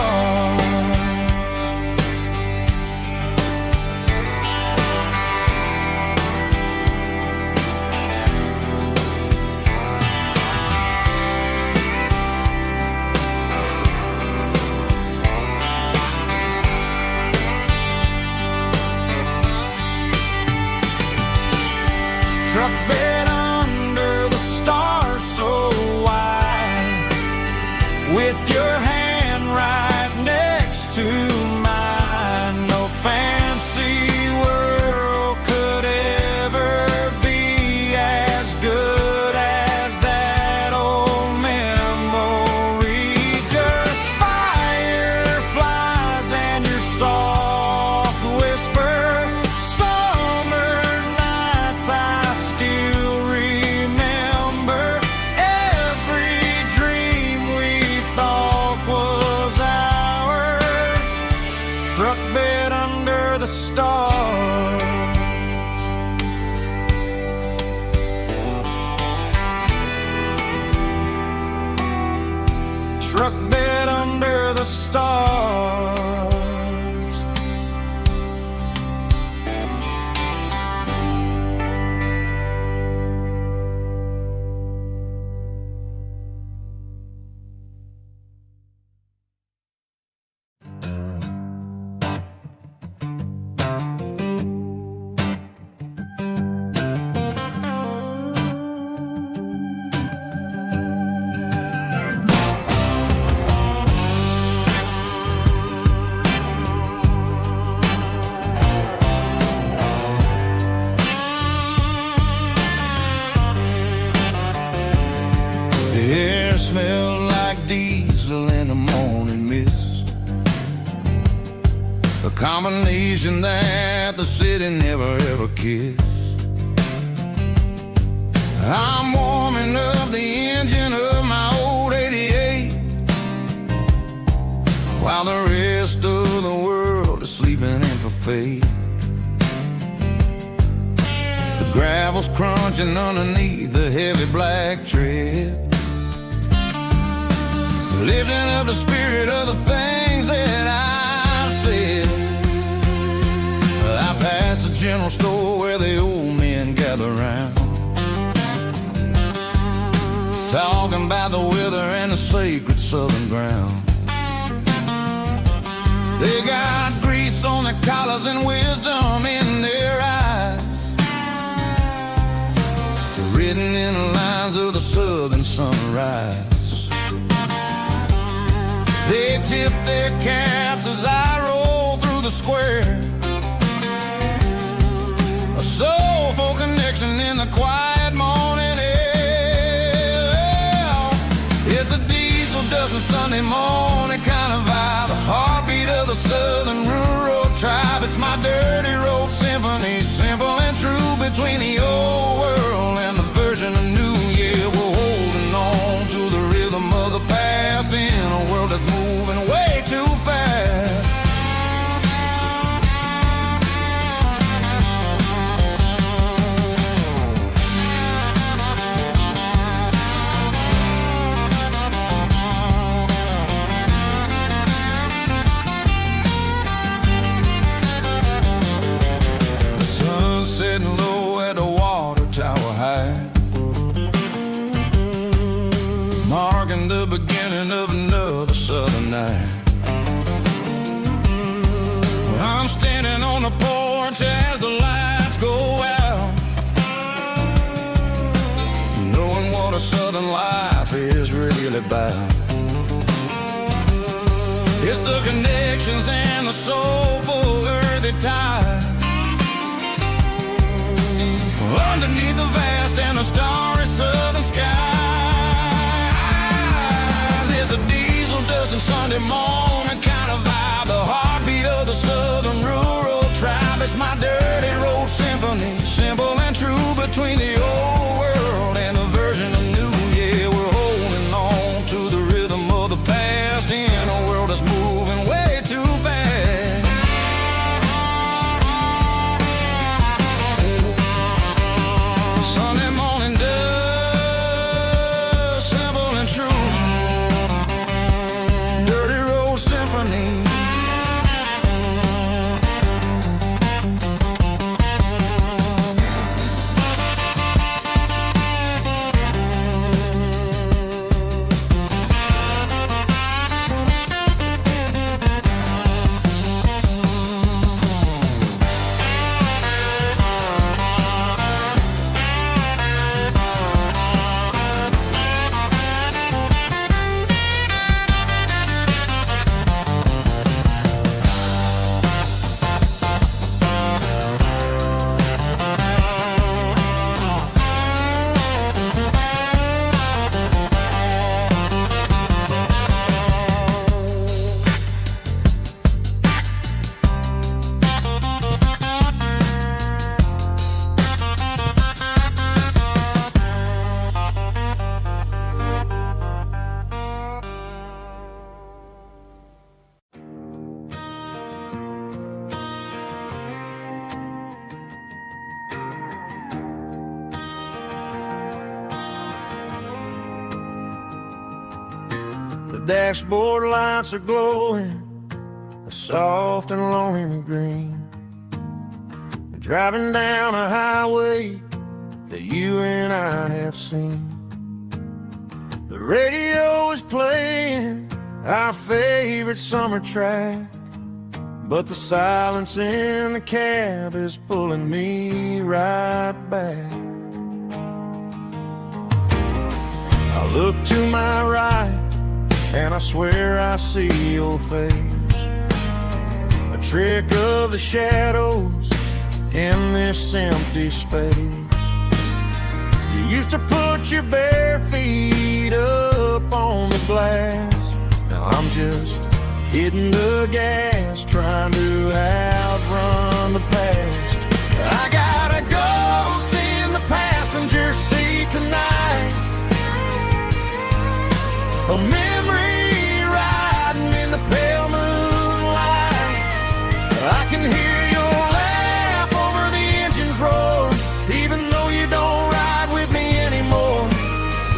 Truck bed under the stars so wide, with your hand right next to mine. No fancy world could ever be as good as that old memory. Just fireflies and your soft whisper, summer nights I still remember, every dream we thought was ours, truck bed under the stars. Truck bed under the stars. air smelled like diesel in the morning mist, a combination that the city never ever kissed. I'm warming up the engine of my old 88, while the rest of the world is sleeping in for fate. The gravel's crunching underneath the heavy black tread, lifting up the spirit of the things that I've said. I passed the general store where the old men gather round, talking about the weather and the sacred southern ground. They got grease on their collars and wisdom in their eyes, written in the lines of the southern sunrise. They tip their caps as I roll through the square, a soulful connection in the quiet morning air. It's a diesel dusting Sunday morning kind of vibe, the heartbeat of the southern rural tribe. It's my dirty road symphony, simple and true, between the old world and the version of new. Yeah, we're holding on to the rhythm of the past in a world that's moving way too fast. The sun's setting low at the water tower high, marking the beginning of another southern night. I'm standing on the porch as the lights go out, knowing what a southern life is really about. It's the connections and the soulful earthy tide, underneath the vast and the starry southern skies. It's a diesel dusting Sunday morning kind of vibe, the heartbeat of the southern rural tribe. It's my dirty road symphony, simple and true, between the old world and the version of new. Yeah, we're holding on to the rhythm of the past in a world that's moving way too fast. Sunday morning dust, simple and true, dirty road symphony. The dashboard lights are glowing, a soft and lonely green. Driving down a highway that you and I have seen. The radio is playing our favorite summer track, but the silence in the cab is pulling me right back. I look to my right and I swear I see your face, a trick of the shadows in this empty space. You used to put your bare feet up on the glass. Now I'm just hitting the gas, trying to outrun the past. I got a ghost in the passenger seat tonight, a memory riding in the pale moonlight. I can hear your laugh over the engine's roar, even though you don't ride with me anymore.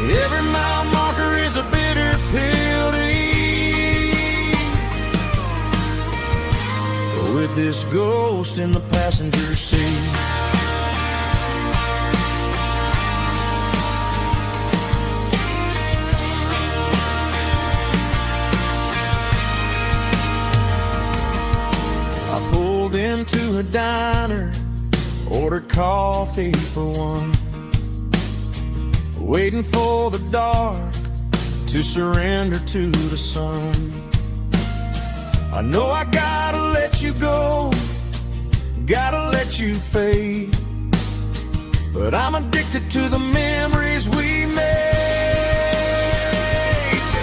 Every mile marker is a bitter pill to eat, with this ghost in the passenger seat. I pulled into a diner, ordered coffee for one, waiting for the dark to surrender to the sun. I know I gotta let you go, gotta let you fade, but I'm addicted to the memories we made.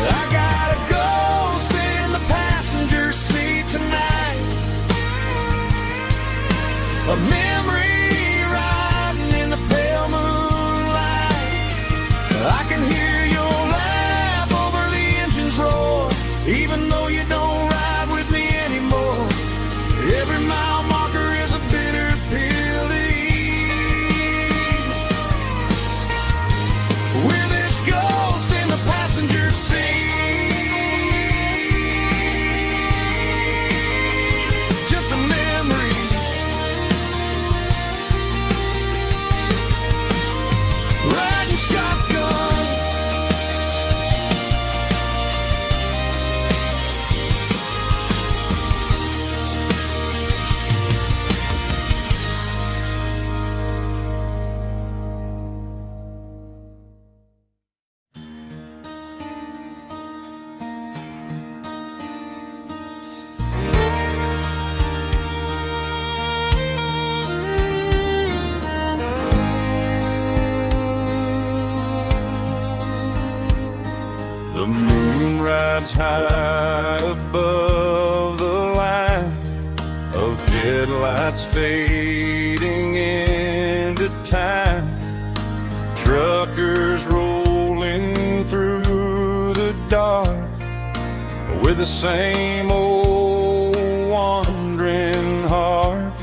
I got a ghost in the passenger seat tonight, a memory riding in the pale moonlight. I can hear your laugh over the engine's roar, even though you don't ride with me anymore. Every mile marker is a bitter pill to eat, with this ghost in the passenger seat. Just a memory, riding shotgun. The moon rides high above the line of headlights fading into time. Truckers rolling through the dark with the same old wandering heart.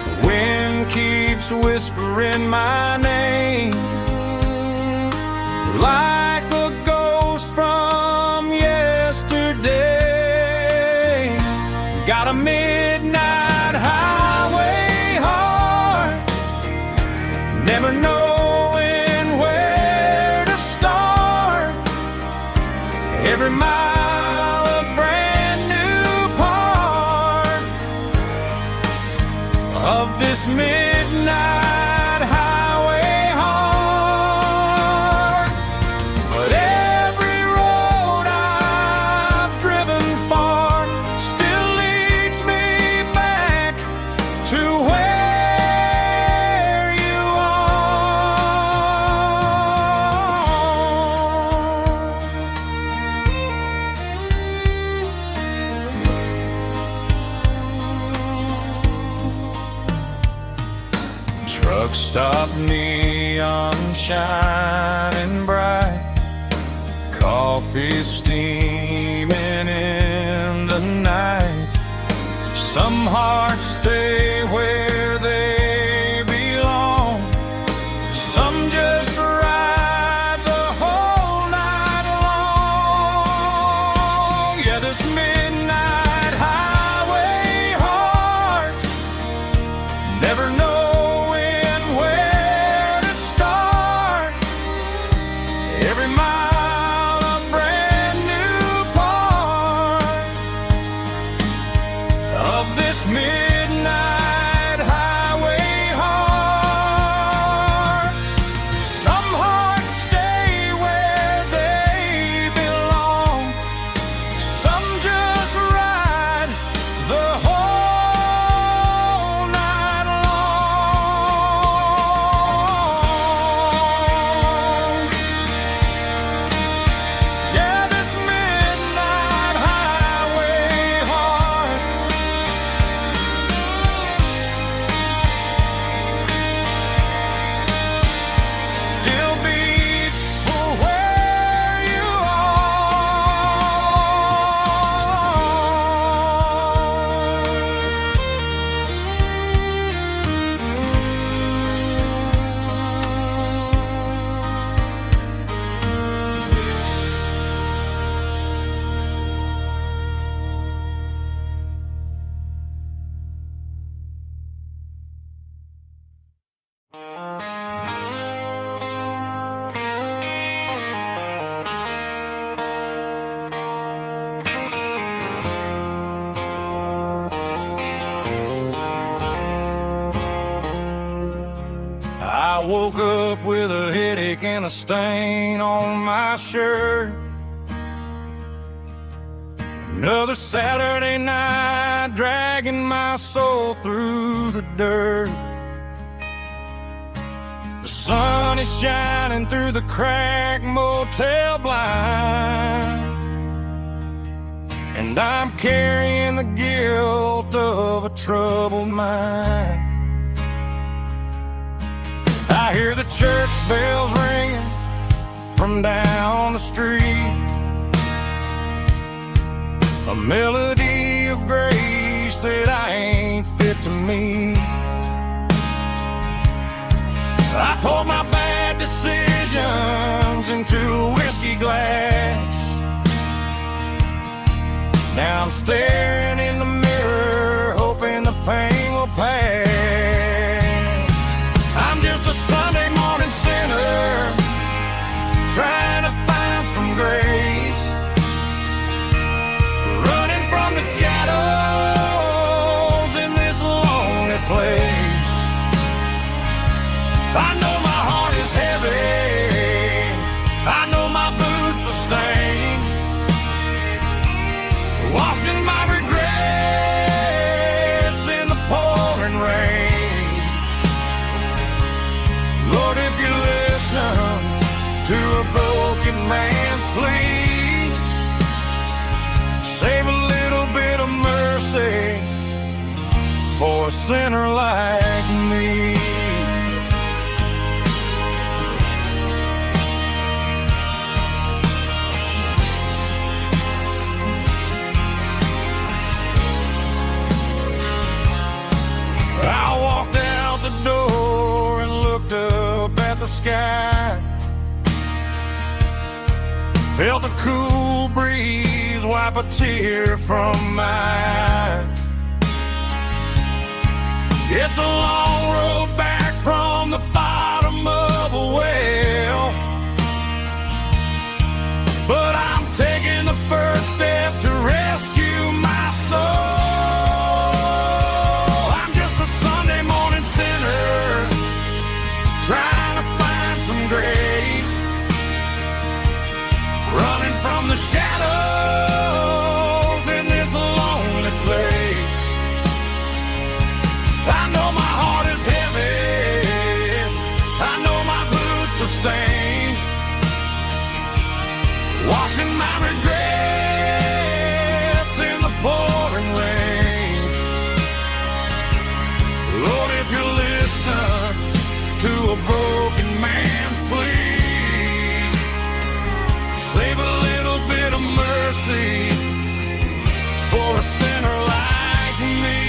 The wind keeps whispering my name like a ghost from yesterday. Got a midnight highway heart, never knowing where to start. Every mile a brand new part of this midnight highway heart. But every road I've driven far still leads me back to where you are. Truck stop, neon shining bright, coffee steaming in the night. Some hearts stay where they belong, some just ride the whole night long. Yeah, this midnight highway heart, never knowing where to start. Every mile a brand new part of this midnight I woke up with a headache and a stain on my shirt. Another Saturday night, dragging my soul through the dirt. The sun is shining through the cracked motel blind, and I'm carrying the guilt of a troubled mind. I hear the church bells ringing from down the street, a melody of grace that I ain't fit to meet. I poured my bad decisions into a whiskey glass. Now I'm staring in the mirror, hoping the pain will pass. I'm just a Sunday morning sinner, trying to find some grace, running from the shadows in this lonely place. I know my heart is heavy, I know my boots are stained, washing my regrets in the pouring rain. Lord, if you listen to a broken man's plea, save a little bit of mercy for a sinner like me. I walked out the door and looked up at the sky, felt the cool breeze wipe a tear from my eye. It's a long road back from the bottom of a well, but I'm taking the first step to rescue my soul. Trying to find some grace, running from the shadows in this lonely place. I know my heart is heavy, I know my boots are stained, washing my regrets in the pouring rain. Lord, if you listen to a broken man's plea, save a little bit of mercy for a sinner like me.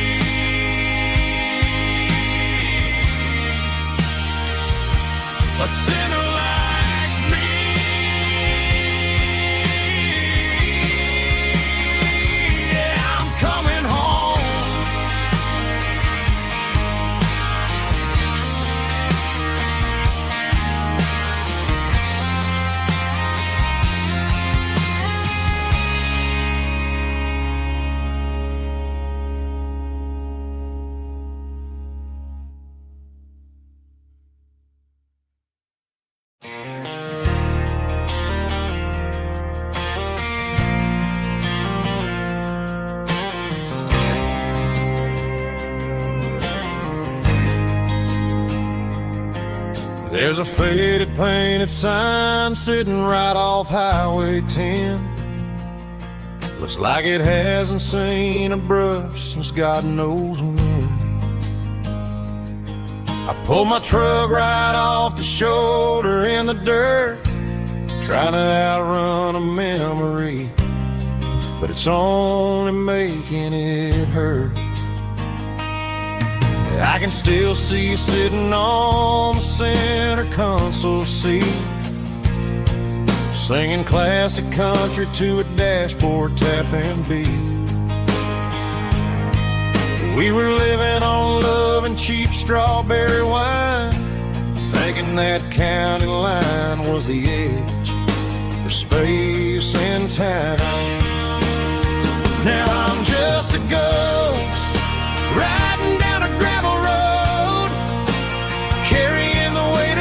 A sinner like me. Yeah, I'm coming home. There's a faded painted sign sitting right off Highway 10. Looks like it hasn't seen a brush since God knows when. I pulled my truck right off the shoulder in the dirt, trying to outrun a memory, but it's only making it hurt. I can still see you sitting on the center console seat, singing classic country to a dashboard tapping beat. We were living on love and cheap strawberry wine, thinking that county line was the edge for space and time. Now I'm just a ghost riding down a gravel road, carrying the weight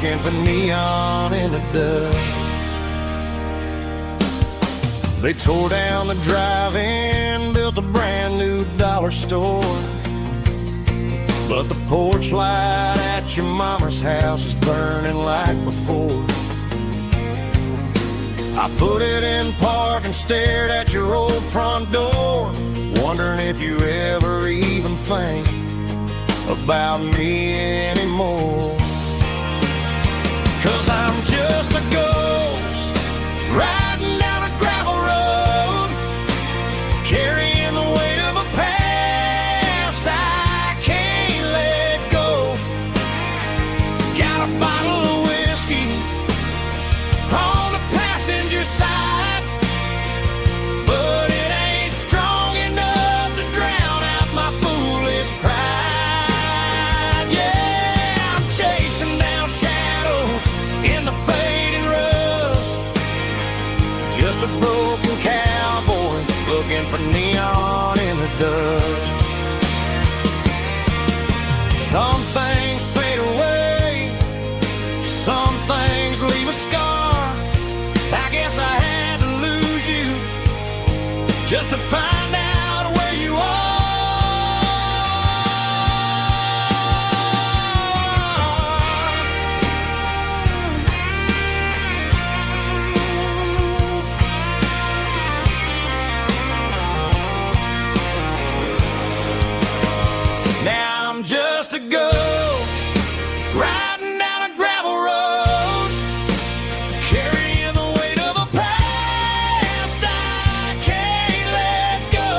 looking for neon in the dust. They tore down the drive-in, built a brand new dollar store, but the porch light at your mama's house is burning like before. I put it in park and stared at your old front door, wondering if you ever even think about me anymore. 'Cause I'm just a ghost riding down a gravel road, carrying the weight of a past I can't let go. Got a bottle of whiskey on the passenger side, but it ain't strong enough to drown out my foolish pride. Yeah, I'm chasing down shadows in the fading rust, just a broken cowboy looking for neon in the dust. Some things fade away, some things leave a scar. I guess I had to lose you just to find out where you are. Now I'm just a ghost riding down a gravel road, carrying the weight of a past I can't let go.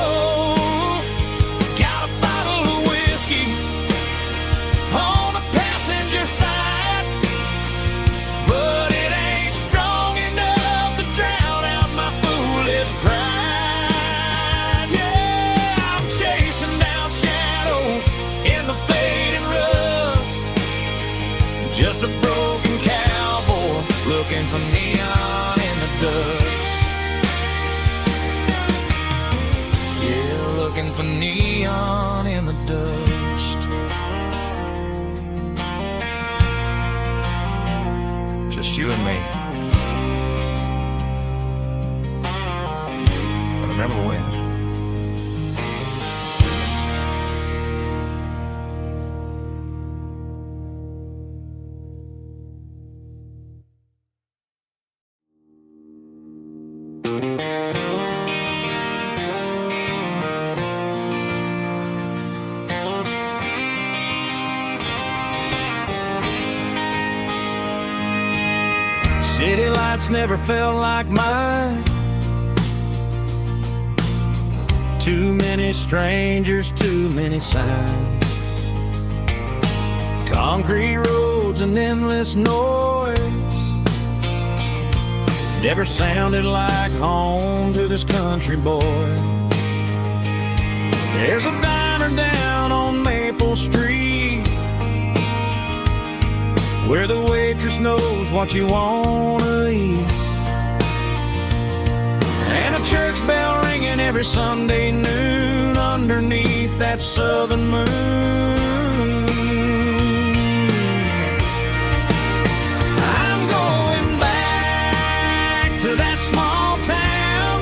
Got a bottle of whiskey on the passenger side, but it ain't strong enough to drown out my foolish pride. Yeah, I'm chasing down shadows in the fading rust, just a broken cowboy looking for neon in the dust. Yeah, looking for neon in the dust. Just you and me. I remember when. City lights never felt like mine. Too many strangers, too many signs. Concrete roads and endless noise never sounded like home to this country boy. There's a diner down on Maple Street where the waitress knows what you wanna eat, and a church bell ringing every Sunday noon underneath that southern moon. I'm going back to that small town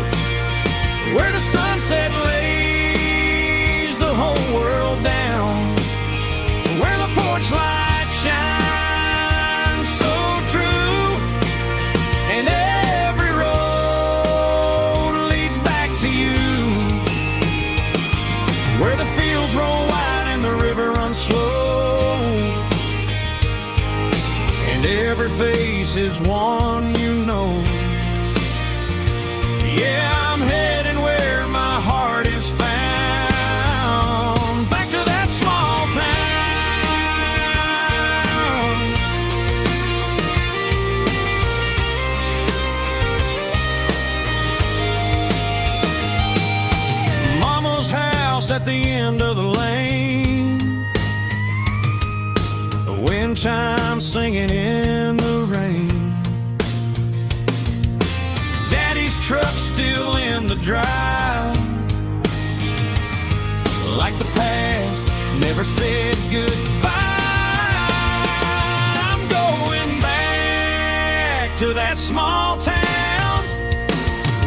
where the sunset lays the whole world down, where the porch lights shine slow, and every face is one you know. Yeah, I'm heading where my heart is found, back to that small town. Mama's house at the end of the lane, wind chimes singing in the rain. Daddy's truck still in the drive, like the past never said goodbye. I'm going to that small town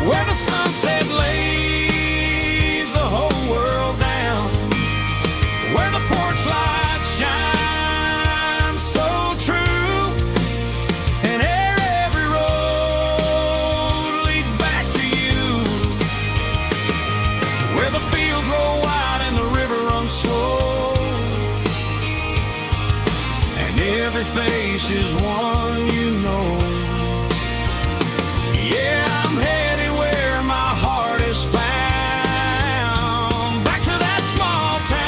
where the sunset lays the whole world down, where the porch light shines so true, and every road leads back to you, where the fields roll wide and the river runs slow, and every face is one you know. Yeah, I'm headed where my heart is found, back to that small town.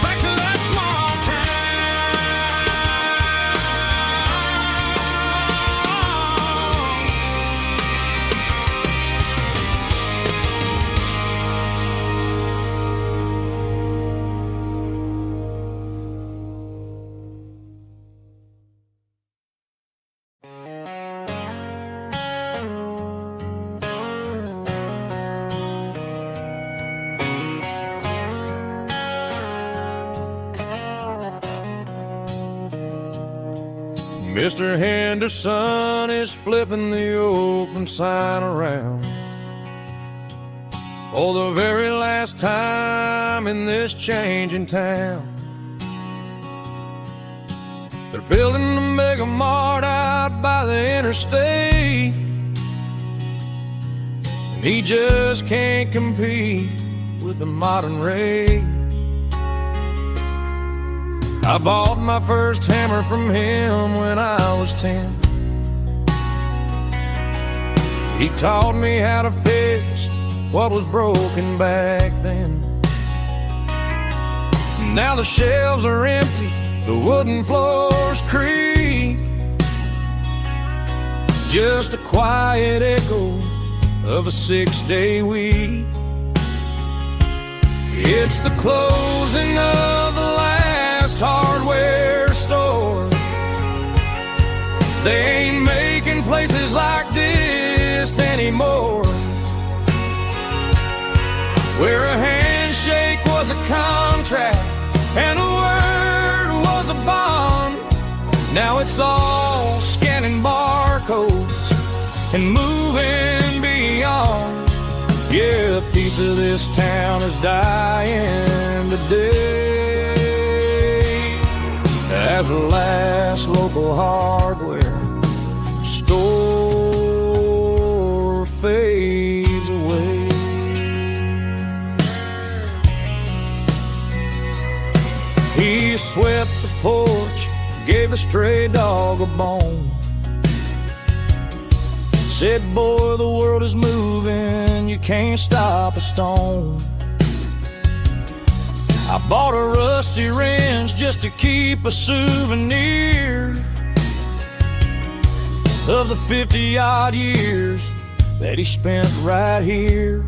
Back to that small Mr. Henderson is flipping the open sign around for the very last time in this changing town. They're building a mega mart out by the interstate, and he just can't compete with the modern rate. I bought my first hammer from him when I was 10. He taught me how to fix what was broken back then. Now the shelves are empty, the wooden floors creak, just a quiet echo of a 6-day week. It's the closing of the last hardware store. They ain't making places like this anymore, where a handshake was a contract and a word was a bond. Now it's all scanning barcodes and moving beyond. Yeah, a piece of this town is dying today as the last local hardware store fades away. He swept the porch, gave a stray dog a bone, said, boy, the world is moving, you can't stop a stone. I bought a rusty wrench just to keep a souvenir of the 50-odd years that he spent right here.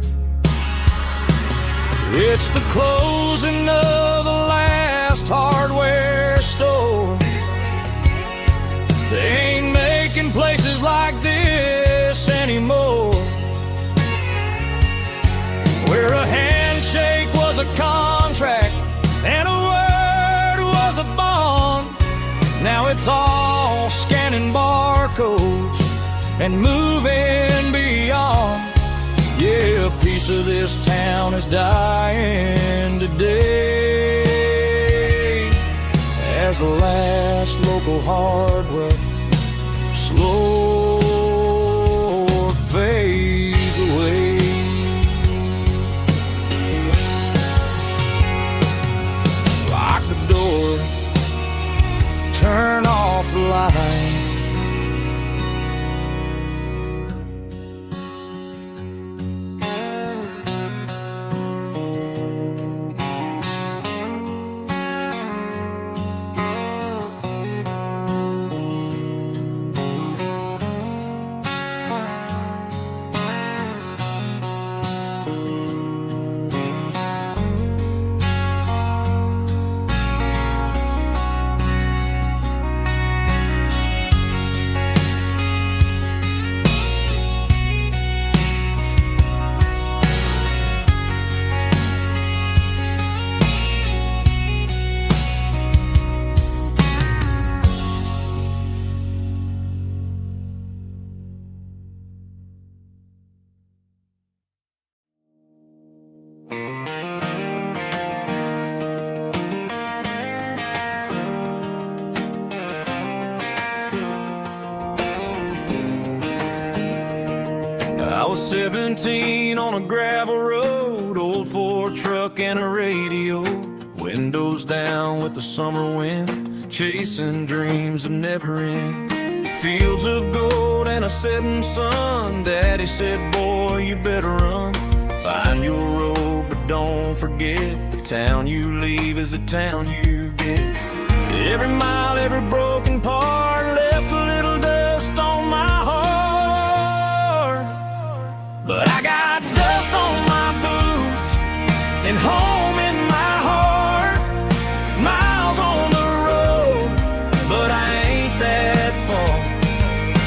It's the closing of the last hardware store. They ain't making places like this anymore, where a handshake was a contract and a word was a bond. Now it's all scanning barcodes and moving beyond. Yeah, a piece of this town is dying today as the last local hardware slow fades away. Lock the door, turn off the light. was 17 on a gravel road, old Ford truck and a radio, windows down with the summer wind, chasing dreams that never end. Fields of gold and a setting sun. Daddy said, boy, you better run. Find your road, but don't forget, the town you leave is the town you get. Every mile, every broken part left a little dust on my heart. But I got dust on my boots and home in my heart. Miles on the road, but I ain't that far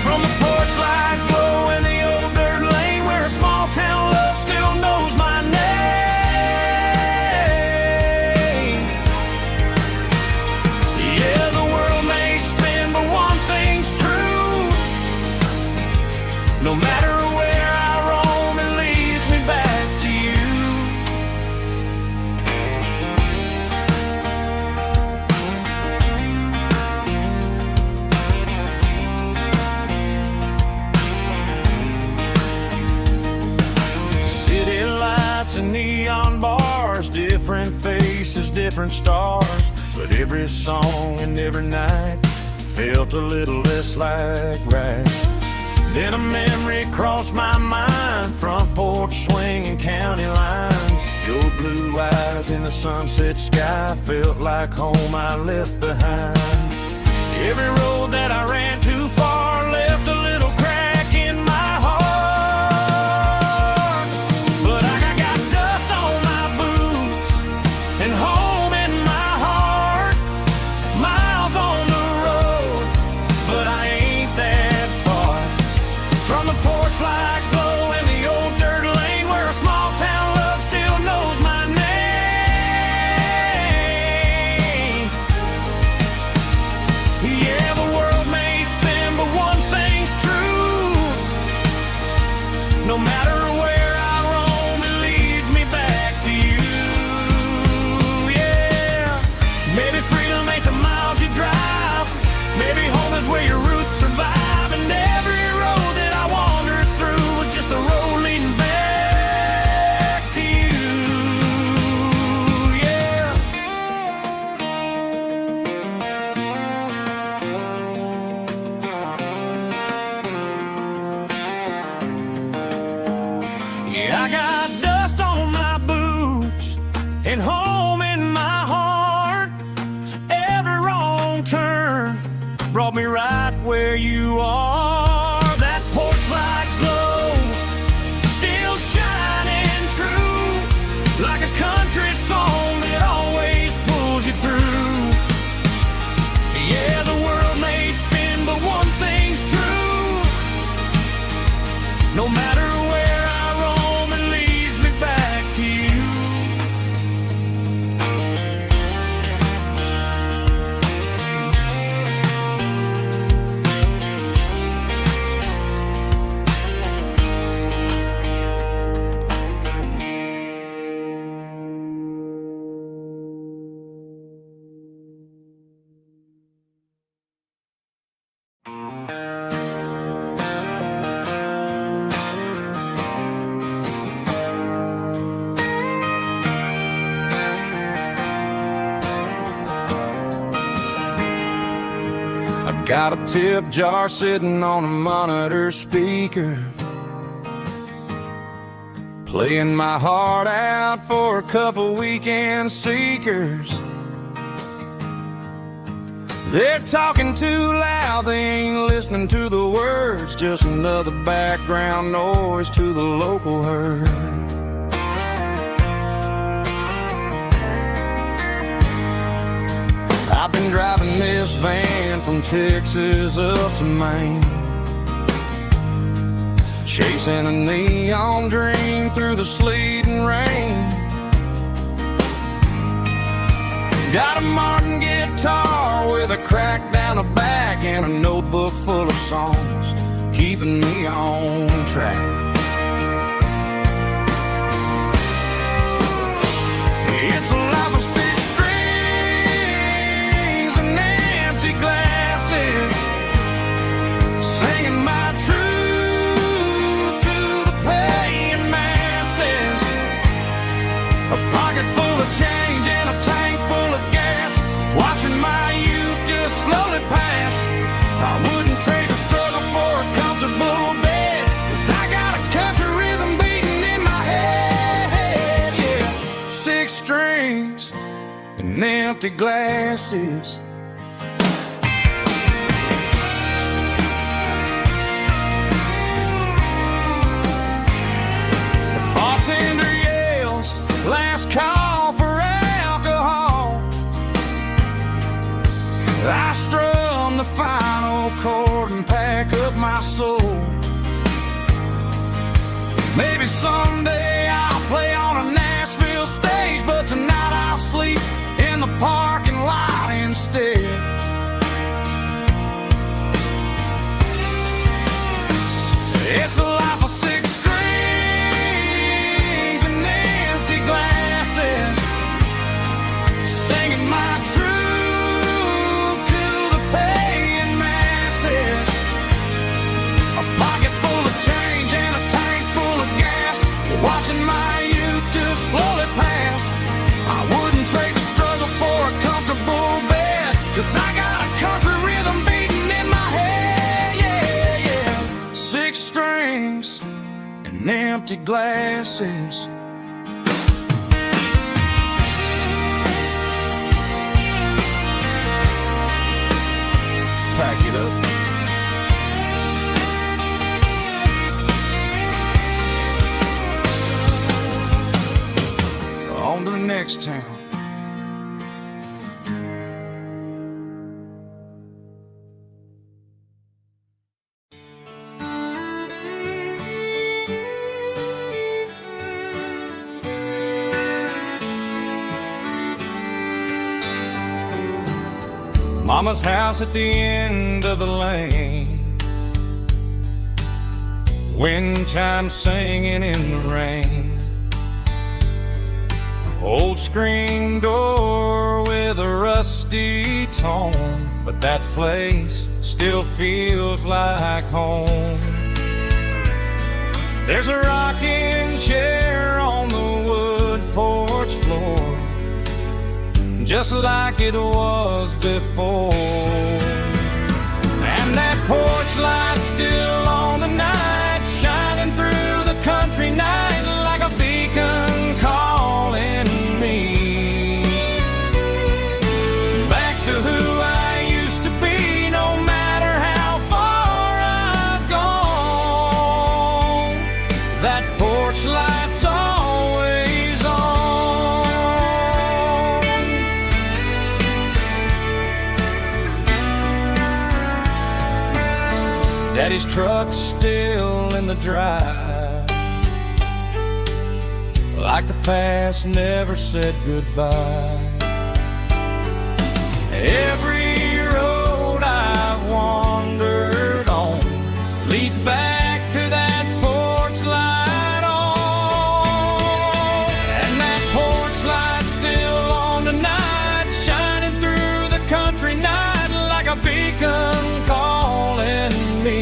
from the porch light glow in the old dirt lane where a small town love still knows my name. Yeah, the world may spin, but one thing's true. No matter where I roam, it leads me back to you. City lights and neon bars, different faces, different stars, but every song and every night felt a little less like right. Then a memory crossed my mind, front porch swinging county lines. Your blue eyes in the sunset sky felt like home I left behind. Every road that I ran too far left a little crack in my heart. But I got dust on my boots and home in my heart. Miles on the road, but I ain't that far from the porch light glow in the old dirt lane where a small town love still knows my name. Yeah, the world may spin, but one thing's true. No matter where I roam, it leads me back to you. Yeah, maybe freedom ain't the miles you drive. Maybe home is where your roots survive. And every road that I wandered through was just a road leading back to you. Yeah. Yeah, I got dust on my boots and home in my heart. Every wrong turn brought me right where you are. That porch light glow still shining true, like a country song that always pulls you through. Yeah, the world may spin, but one thing's true. No matter where I roam, it leads me back to you. Got a tip jar sitting on a monitor speaker, playing my heart out for a couple weekend seekers. They're talking too loud, they ain't listening to the words, just another background noise to the local herd. I've been driving this van from Texas up to Maine, chasing a neon dream through the sleet and rain. Got a Martin guitar with a crack down the back and a notebook full of songs, keeping me on track. It's a life of six strings and empty glasses, singing my truth to the past. empty glasses. The bartender yells, last call for alcohol. I strum the final chord and pack up my soul. Maybe someday I'll play on a Nashville stage, but tonight I'll sleep in the parking lot instead. It's a life of 6 strings and empty glasses, singing my truth to the paying masses. A pocket full of change and a tank full of gas, watching my youth just slowly pass. I wouldn't trade the struggle for a comfortable bed, 'cause I got a country rhythm beating in my head, yeah, yeah. 6 strings and empty glasses. Pack it up. On to the next town. Mama's house at the end of the lane, wind chimes singing in the rain. Old screen door with a rusty tone, but that place still feels like home. There's a rocking chair on the wood porch floor, just like it was before. And that porch light's still on the night, shining through the country night like a beacon calling me back to who I used to be, no matter how far I've gone. That porch light's always on. Daddy's truck's still in the drive, like the past never said goodbye. Every road I've wandered on leads back to that porch light on. And that porch light's still on tonight, shining through the country night like a beacon calling me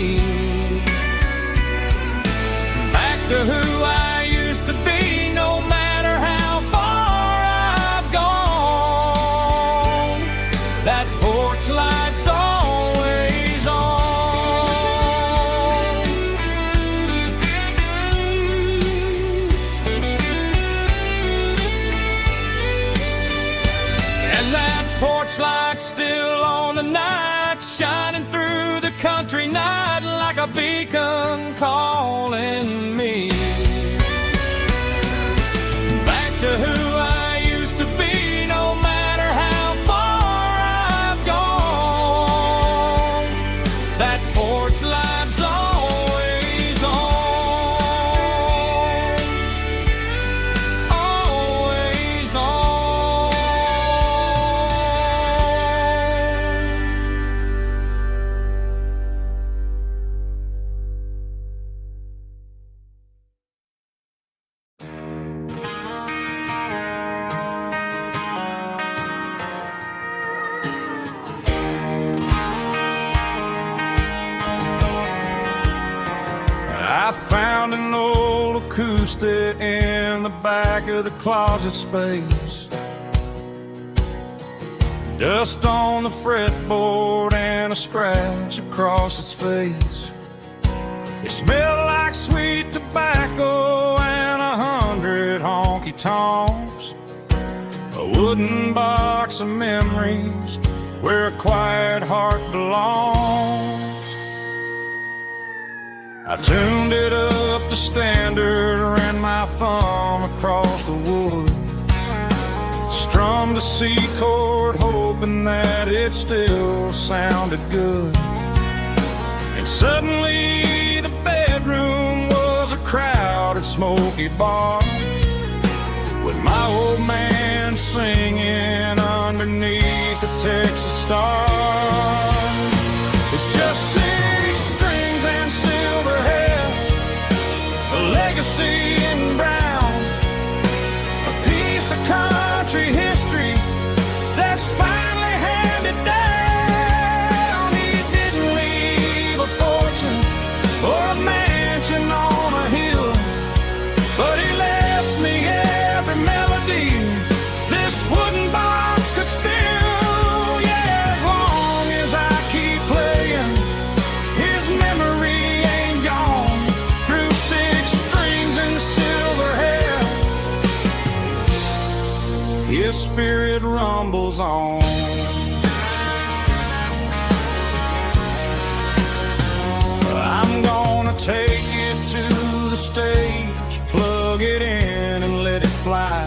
back to who I used to be, no matter how far I've gone. That porch light's always on. And that porch light's still on tonight, shining through the country night like a beacon calling me back to who I used to be, no matter how far I've gone. That porch light's always on, always on. I found an old acoustic in the back of the closet space, dust on the fretboard and a scratch across its face. It smelled like sweet tobacco and 100 honky-tonks. wooden box of memories where a quiet heart belongs. I tuned it up to standard, ran my thumb across the wood, strummed a C chord hoping that it still sounded good. And suddenly the bedroom was a crowded smoky bar, with my old man singing underneath the Texas stars. It's just 6 strings and silver hair, a legacy in brown, a piece of country history that's finally handed down. He didn't leave a fortune or a mansion on a hill, but he left me every melody this wooden box could spill. Yeah, as long as I keep playing, his memory ain't gone. Through 6 strings and silver hair, his spirit rumbles on. I'm gonna take it to the stage, plug it in and let it fly,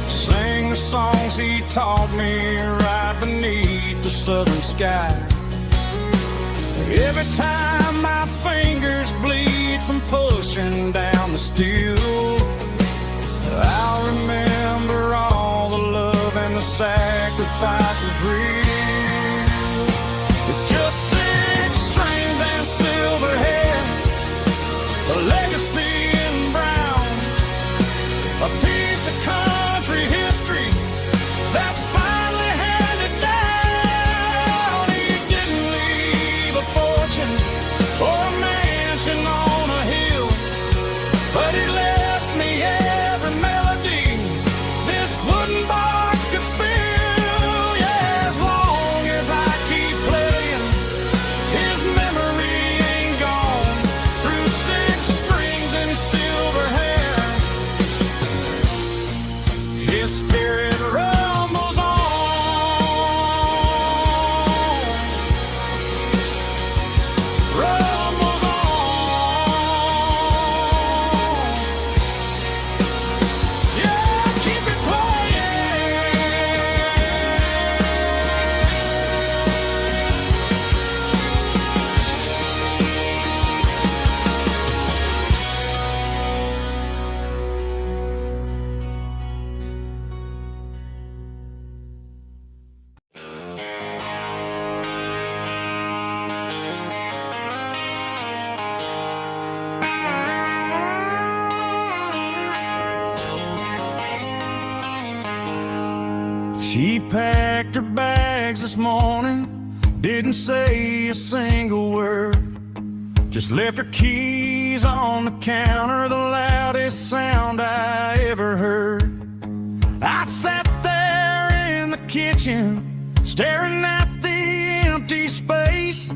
sing the songs he taught me right beneath the southern sky. Every time my fingers bleed from pushing down the steel, I'll remember all the love and the sacrifices real. It's just 6 strings and silver hair, a legacy in brown, a piece of country history that's finally handed down. He didn't leave a fortune or a mansion on a hill, but he left me every melody this wooden box could spill. Yeah, as long as I keep playing, his memory ain't gone. Through 6 strings and silver hair, his spirit rumbles on. Rumbles on. Yeah, keep it playing. She packed her bags this morning, didn't say a single word, just left her keys on the counter, the loudest sound I ever heard. I sat there in the kitchen, staring at the empty space,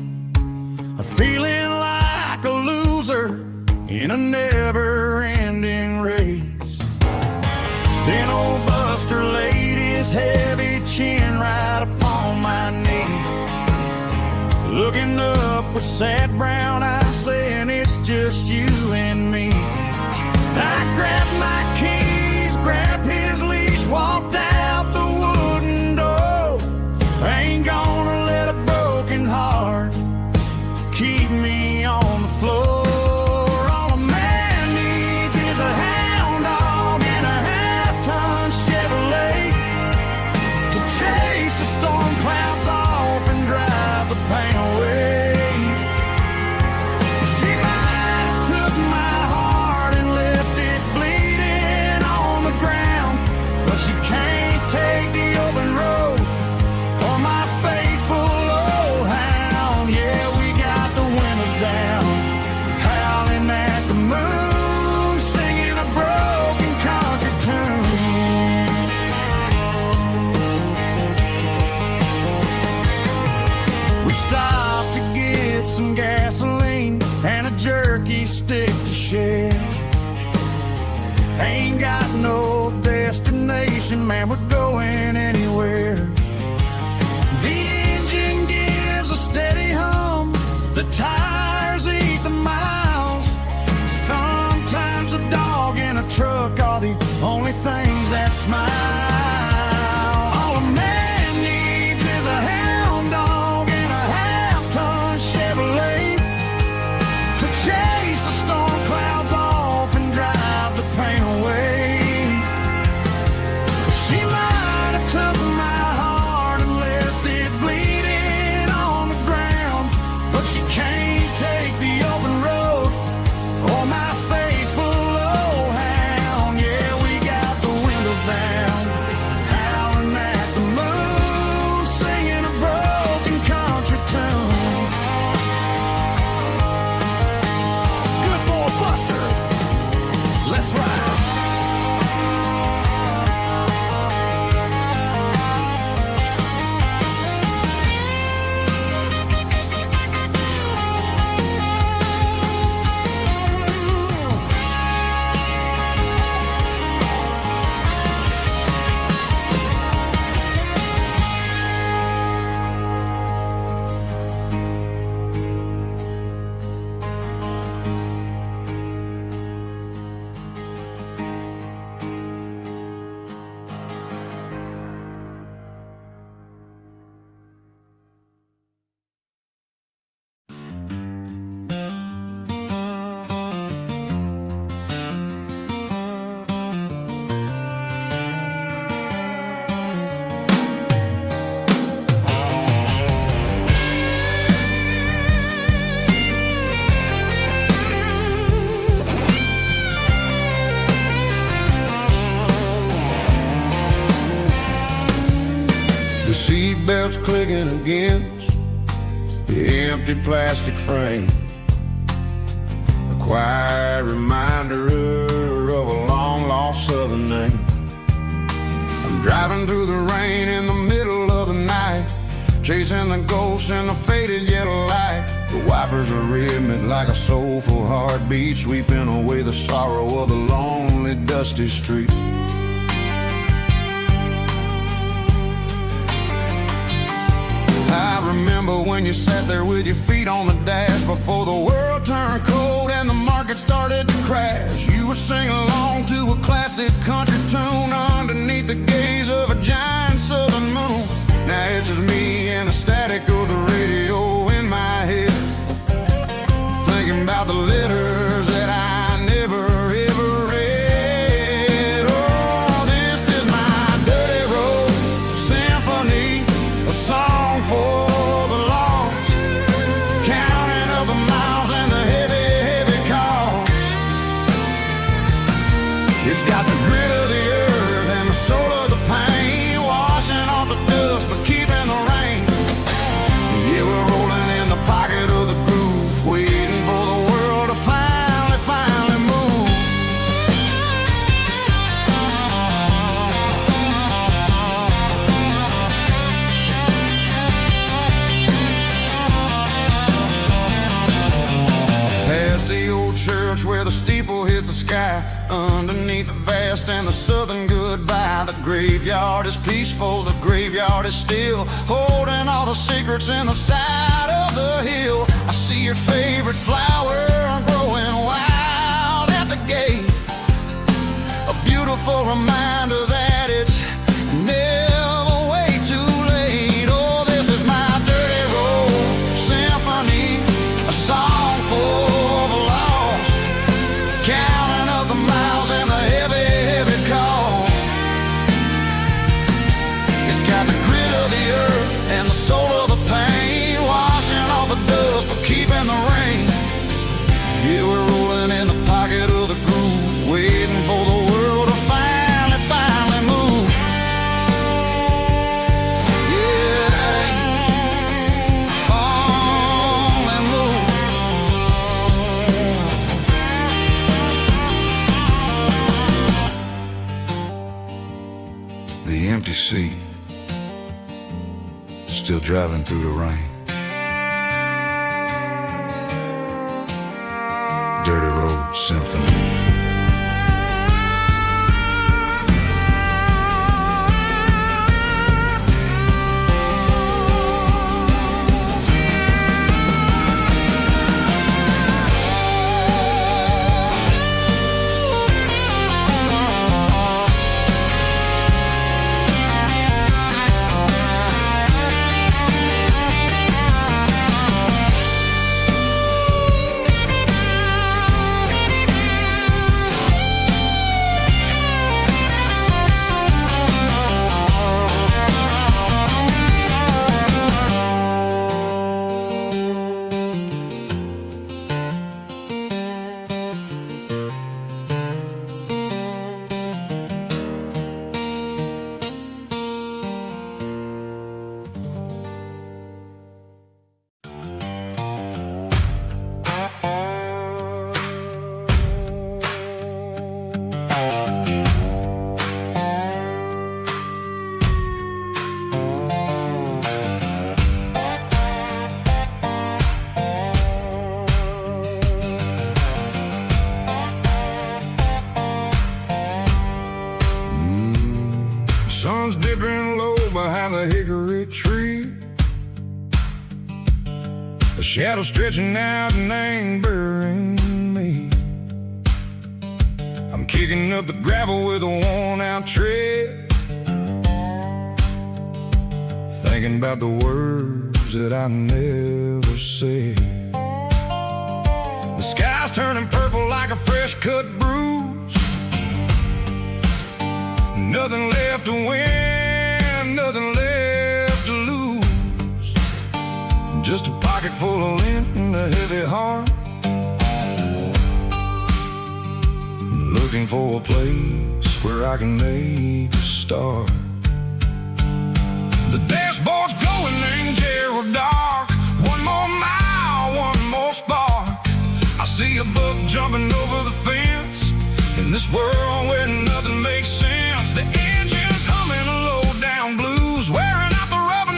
feeling like a loser in a never-ending race. Then old Buster laid his heavy chin right upon my knee, looking up with sad brown eyes, saying it's just you and me. I grabbed my keys, grabbed his leash, walked out the wooden door. I ain't gonna let a broken heart keep me on the floor. All a man needs is a hound dog and a half-ton Chevrolet to chase the storm clouds off and drive the pain away. She might have took my heart and left it bleeding on the ground, but she can't take the open road for my faithful old hound. Yeah, we got the windows down, howling at the moon, singing a broken country tune. We stopped to get some gasoline and a jerky stick to share. Ain't got no destination pushing, man, we're going anywhere. The engine gives a steady hum, the tires eat the miles. Sometimes a dog in a truck are the only things that smile. All a man needs is a hound dog and a half-ton Chevrolet to chase the storm clouds off and drive the pain away. She might have took my heart and left it bleeding on the ground, but she can't take the open road or my faithful old hound. Yeah, we got the windows down, howling at the moon, singing a broken country tune. Good boy Buster, let's ride. The seatbelt's clicking against the empty plastic frame, a quiet reminder of a long-lost southern name. I'm driving through the rain in the middle of the night, chasing the ghosts in the faded yellow light. The wipers are rhythmic like a soulful heartbeat, sweeping away the sorrow of the lonely, dusty street. I remember when you sat there with your feet on the dash before the world turned cold and the market started to crash. You were singing along to a classic country tune underneath the gaze of a giant southern moon. Now it's just me and the static of the radio in my head, thinking about the letters that I never ever read. Oh, this is my dirty road symphony, a song for the lost, counting up the miles and the heavy, heavy cost. It's got the grit of the earth and the soul of the pain, washing off the dust but keeping the rain. Yeah, we're rolling in the pocket of the groove, waiting for the world to finally move. Past the old church where the steeple hits the sky, underneath the vast and the southern goodbye. The graveyard is peaceful, the graveyard is still, holding all the secrets in the side of the hill. I see your favorite flower growing wild at the gate, a beautiful reminder that it's never way too late. Oh, this is my dirty road symphony, a song for the lost, counting up the miles and the heavy, heavy call. It's got the grit of the earth and the soul of the pain, washing off the dust but keeping the rain. Yeah, we're rolling in the pocket of the groove, waiting for the world to finally move. Yeah, fall and move. The empty seat, still driving through the rain. Dirty Road Symphony. a shadow stretching out and angering me. I'm kicking up the gravel with a worn-out tread, thinking about the words that I never said. The sky's turning purple like a fresh-cut bruise. Nothing left to win, nothing left to lose. Just a pocket full of lint and a heavy heart, looking for a place where I can make a start. The dashboard's glowing in Gerald dark. One more mile, one more spark. I see a buck jumping over the fence in this world where nothing makes sense. The engine's humming a low-down blues, wearing out the rubber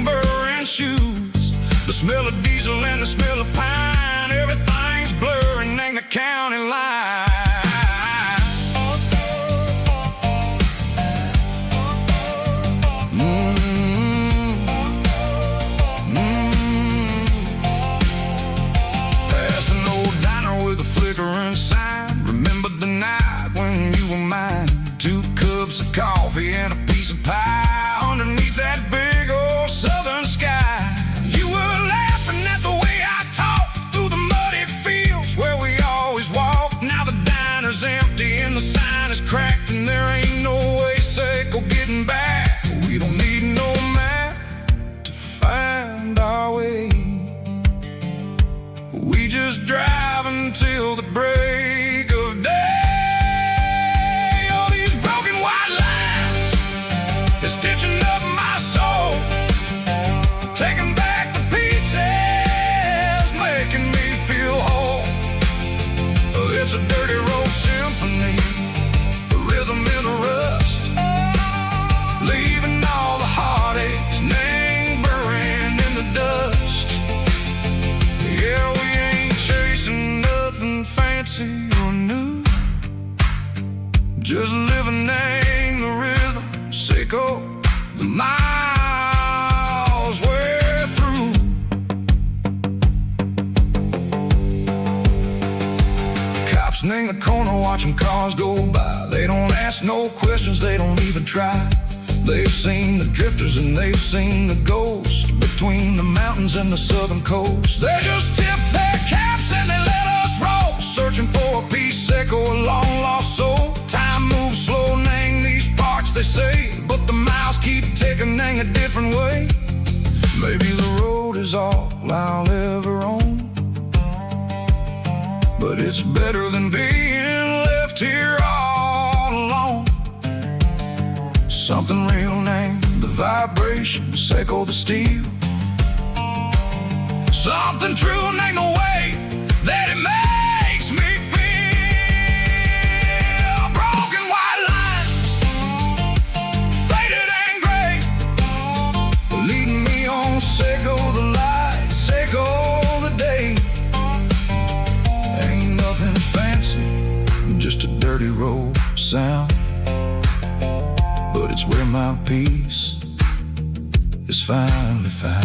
burring shoes. The smell of diesel and the smell of pine, everything's blurring in the county line. Coffee and a piece of pie underneath that big old southern sky. You were laughing at the way I talked through the muddy fields where we always walked. Now the diner's empty and the sign is cracked, and there ain't no way safe or getting back. We don't need no map to find our way. We just drive until the break of day. Stitching up my soul, taking back the pieces, making me feel whole. It's a dirty road symphony, the rhythm in the rust, leaving all the heartaches lingering in the dust. Yeah, we ain't chasing nothing fancy or new, just living in the rhythm. Sickle the miles we're through. Cops in the corner watching cars go by. They don't ask no questions, they don't even try. They've seen the drifters and they've seen the ghosts between the mountains and the southern coast. They just tip their caps and they let us roll, searching for a piece sick or a long lost soul. Time moves slow, nang these parts they say, but the miles keep ticking a different way. Maybe the road is all I'll ever own, but it's better than being left here all alone. Something real named the vibration, echo the steel. Something true named the way that it makes me feel. Broken white lines, faded and gray, leading me on, Seco the light, Seco the day. Ain't nothing fancy, just a dirty road sound, but it's where my peace is finally found.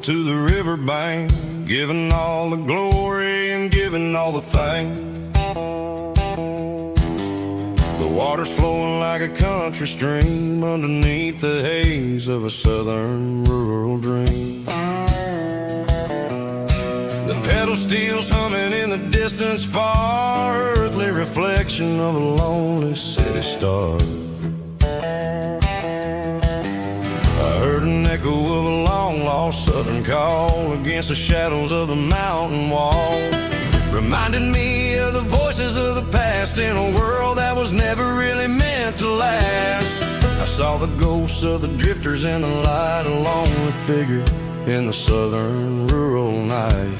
To the riverbank, giving all the glory and giving all the thanks. The water's flowing like a country stream underneath the haze of a southern rural dream. The pedal steel's humming in the distance far, earthly reflection of a lonely city star. I heard an echo of a long lost southern call against the shadows of the mountain wall. Reminded me of the voices of the past in a world that was never really meant to last. I saw the ghosts of the drifters in the light, a lonely figure in the southern rural night.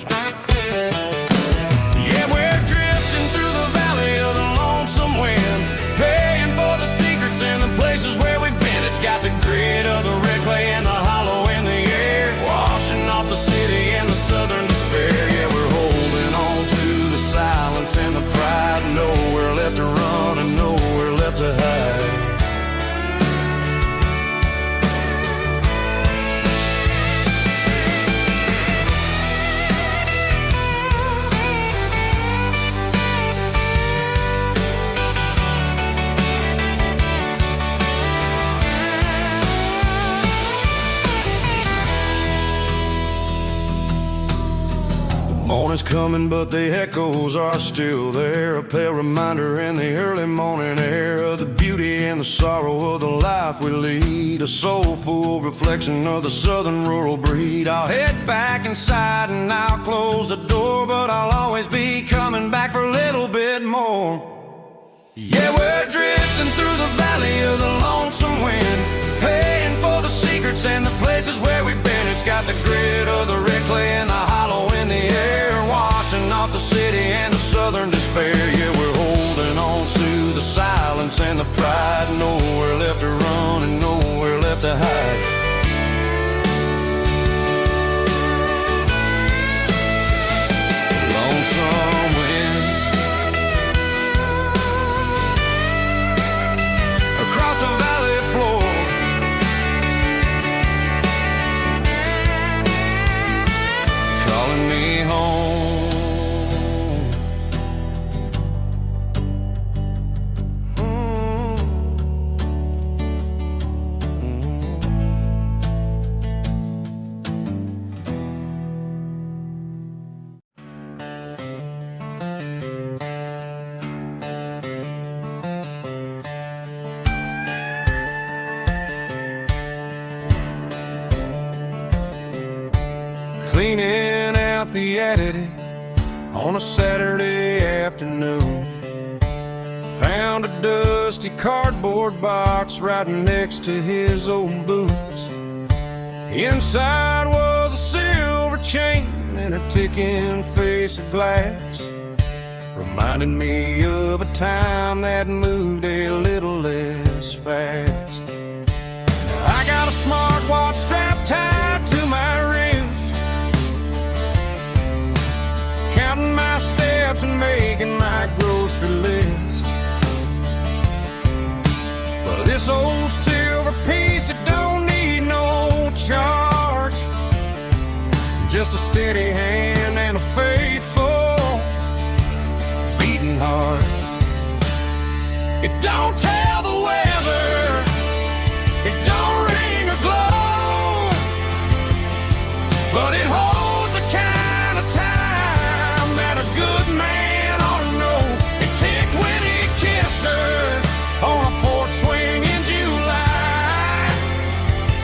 Yeah, we're drifting through the valley of the lonesome wind, paying for the secrets and the places where we've been. It's got the grit of the red clay and the hollow in the air, washing off the city and the southern despair. Yeah, we're holding on to the silence and the pride, nowhere left to run and nowhere left to hide. Morning's coming, but the echoes are still there, a pale reminder in the early morning air of the beauty and the sorrow of the life we lead, a soulful reflection of the southern rural breed. I'll head back inside and I'll close the door, but I'll always be coming back for a little bit more. Yeah, we're drifting through the valley of the lonesome wind, paying for the secrets and the places where we've been. It's got the grit of the red clay and the hollow in the air, washing off the city and the southern despair. Yeah, we're holding on to the silence and the pride, nowhere left to run and nowhere left to hide. Lonesome wind across the valley floor, calling me home. Cleaning out the attic on a Saturday afternoon, found a dusty cardboard box right next to his old boots. Inside was a silver chain and a ticking face of glass, reminded me of a time that moved a little less fast. Now I got a smartwatch strapped tied to my wrist, counting my steps and making my grocery list. But this old silver piece, it don't need no charge, just a steady hand and a faithful beating heart. It don't tell the weather, it don't ring or glow, but it holds the kind of time that a good man ought to know. It ticked when he kissed her on a porch swing in July.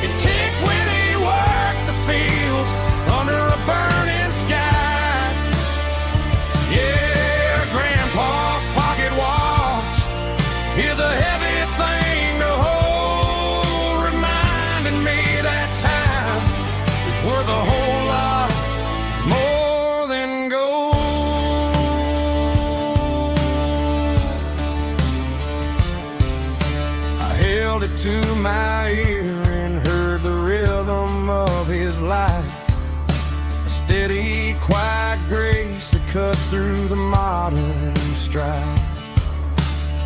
It ticked when he worked the fields under a burning sky. Yeah, Grandpa's pocket watch is a heavy thing to hold, reminding me that time is worth a whole lot more than gold. I held it to my ear and heard the rhythm of his life, a steady, quiet grace that cut through the modern strife.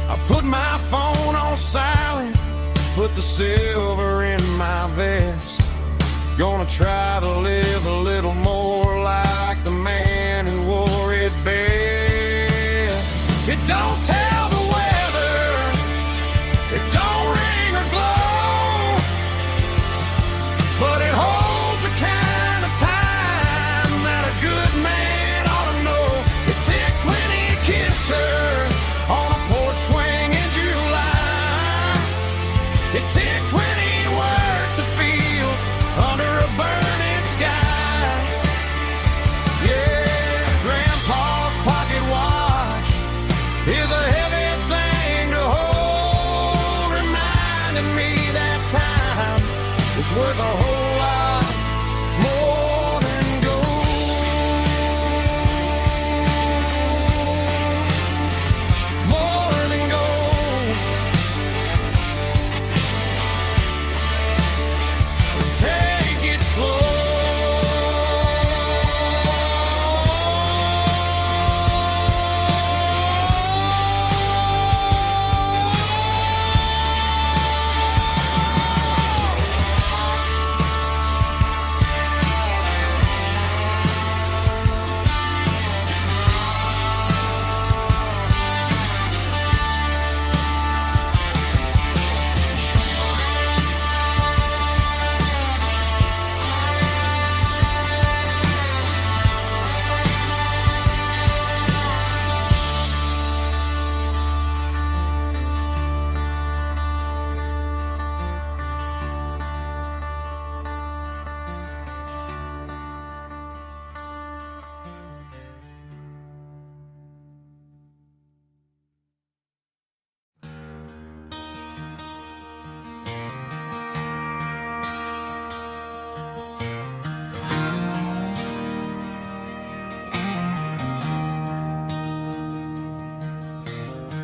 I put my phone on silent, put the silver in my vest, gonna try to live a little more like the man who wore it best. It don't tell the weather, it don't ring or glow, but it holds the kind of time that a good man ought to know. It ticked when he kissed her on a porch swing in July. It ticked when he worked the fields under a burning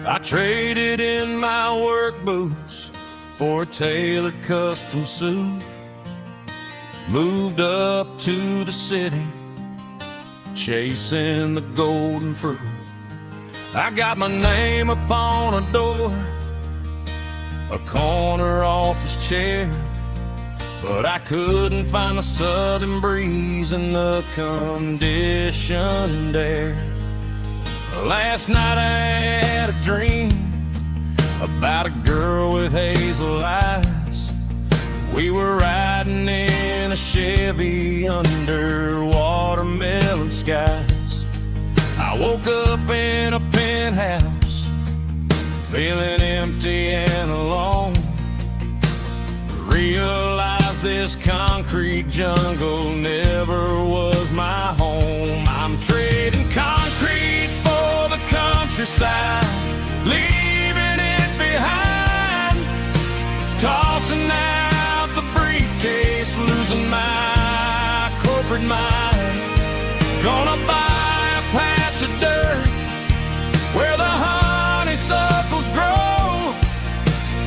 I traded in my work boots for a tailored custom suit. Moved up to the city, chasing the golden fruit. I got my name upon a door, a corner office chair, but I couldn't find the southern breeze in the conditioned air. Last night I had a dream about a girl with hazel eyes. We were riding in a Chevy under watermelon skies. I woke up in a penthouse, feeling empty and alone. Realized this concrete jungle never was my home. I'm trading concrete for the countryside, leaving it behind, tossing out the briefcase, losing my corporate mind. Gonna buy a patch of dirt where the honeysuckles grow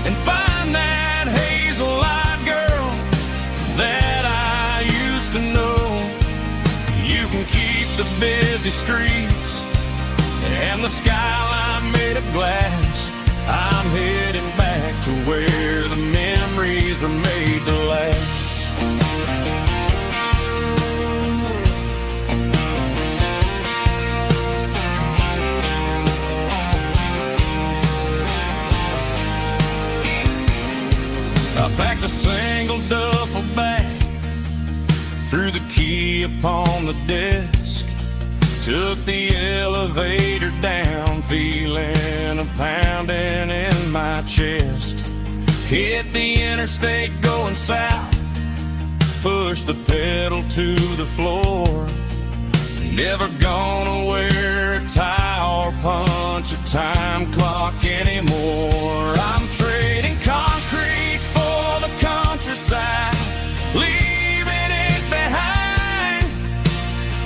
and find that hazel-eyed girl that I used to know. You can keep the busy streets and the skyline made of glass. I'm heading back to where the memories are made to last. I packed a single duffel bag, threw the key upon the desk, took the elevator down, feeling a pounding in my chest. Hit the interstate going south, pushed the pedal to the floor. Never gonna wear a tie or punch a time clock anymore. I'm trading concrete for the countryside, leaving it behind,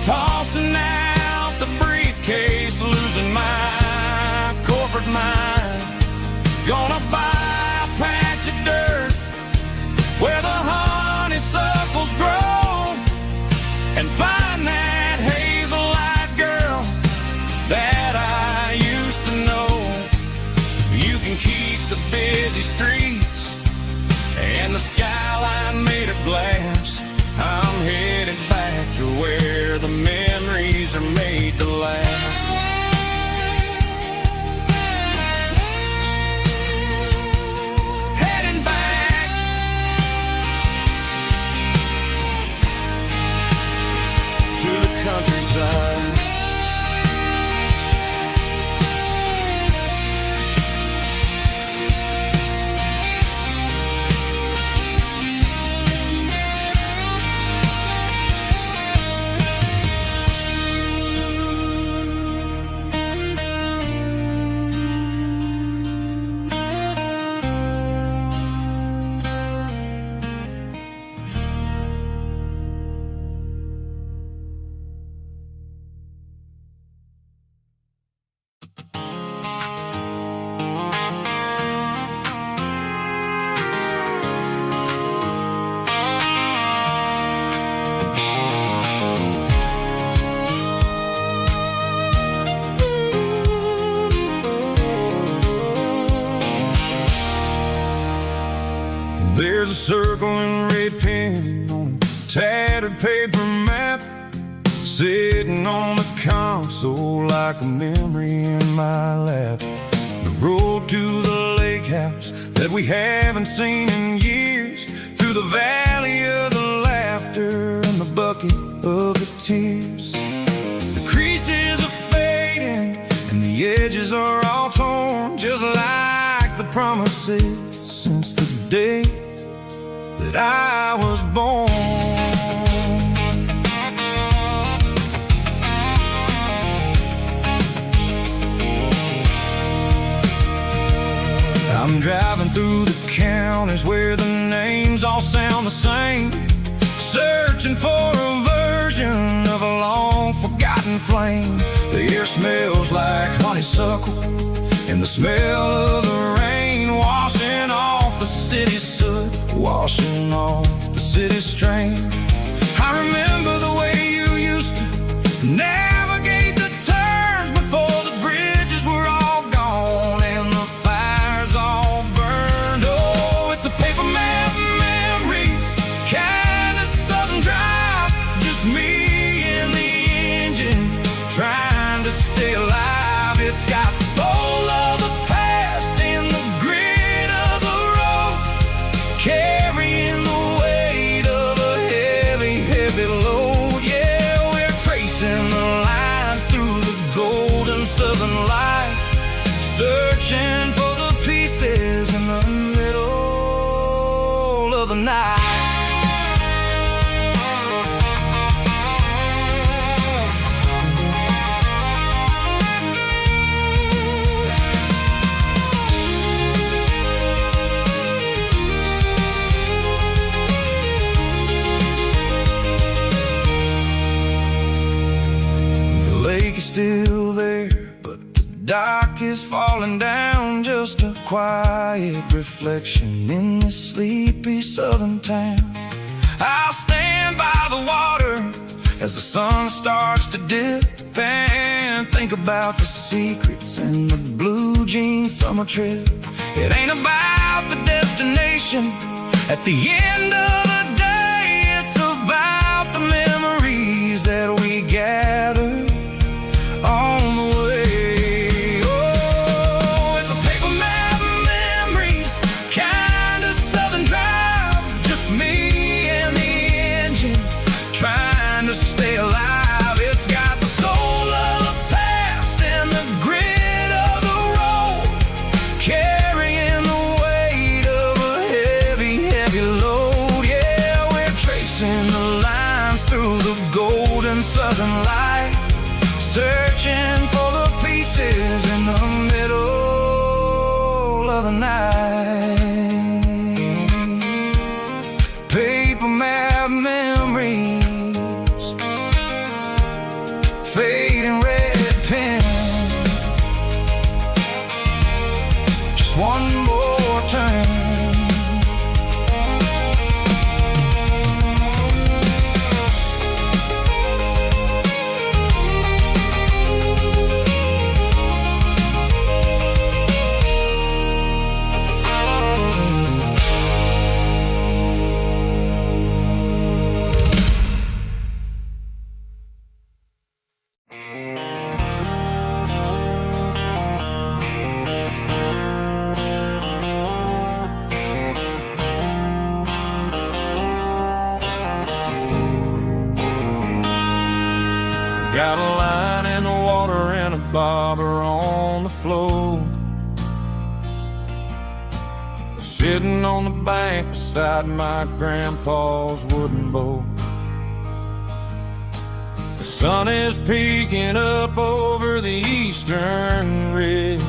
tossing out the briefcase, losing my corporate mind. Gonna buy a patch of dirt where the honeysuckles grow and find that hazel-eyed girl that I used to know. You can keep the busy streets and the skyline made of glass. I'm headed back to where the memories are made to last. Heading back to the countryside. There's a circle and red pen on a tattered paper map, sitting on the console like a memory in my lap. The road to the lake house that we haven't seen in years, through the valley of the laughter and the bucket of the tears. The creases are fading and the edges are all torn, just like the promises since the day that I was born. I'm driving through the counties where the names all sound the same, searching for a version of a long forgotten flame. The air smells like honeysuckle and the smell of the rain washing off the city soot, washing off the city strain. I remember the way you used to navigate the turns before the bridges were all gone and the fires all burned. Oh, it's a paper map memories, kind of southern drive, just me and the engine trying to stay alive. It's got the soul of the past and the grit of the road, carrying the weight of a heavy, heavy load. Yeah, we're tracing the lines through the golden southern light, searching for the pieces in the middle of the night. The lake is still there, but the dock is falling down, just a quiet reflection in this sleepy southern town. I'll stand by the water as the sun starts to dip and think about the secrets in the blue jean summer trip. It ain't about the destination at the end of the day, it's about the memories that we gather on the way. Oh, it's a paper map memories, kind of southern drive, just me and the engine trying to stay alive. It's got the soul of the past and the grit of the road, carrying the weight of a heavy, heavy load. Yeah, we're tracing the lines through the golden southern light, searching for the pieces in the middle of the night. Paper map memories, fading red pen, just one more turn. Got a line in the water and a bobber on the floor, sitting on the bank beside my grandpa's wooden boat. The sun is peeking up over the eastern ridge,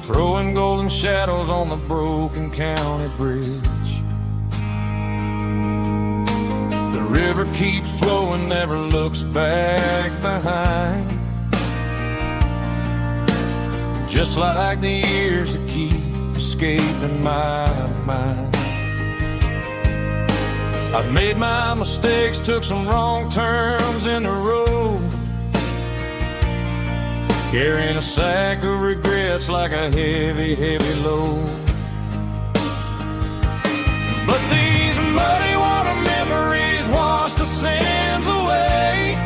throwing golden shadows on the broken county bridge. The river keeps flowing, never looks back behind, just like the years that keep escaping my mind. I've made my mistakes, took some wrong turns in the road, carrying a sack of regrets like a heavy, heavy load. But these muddy water memories wash the sins away.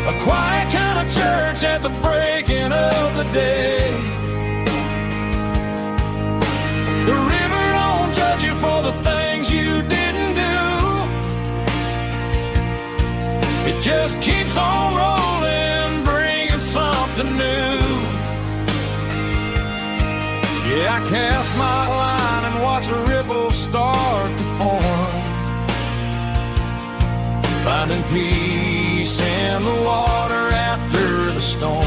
A quiet kind of church at the breaking of the day. The river don't judge you for the things you didn't do. It just keeps on rolling, bringing something new. Yeah, I cast my line and watch the ripples start to form, finding peace in the water after the storm.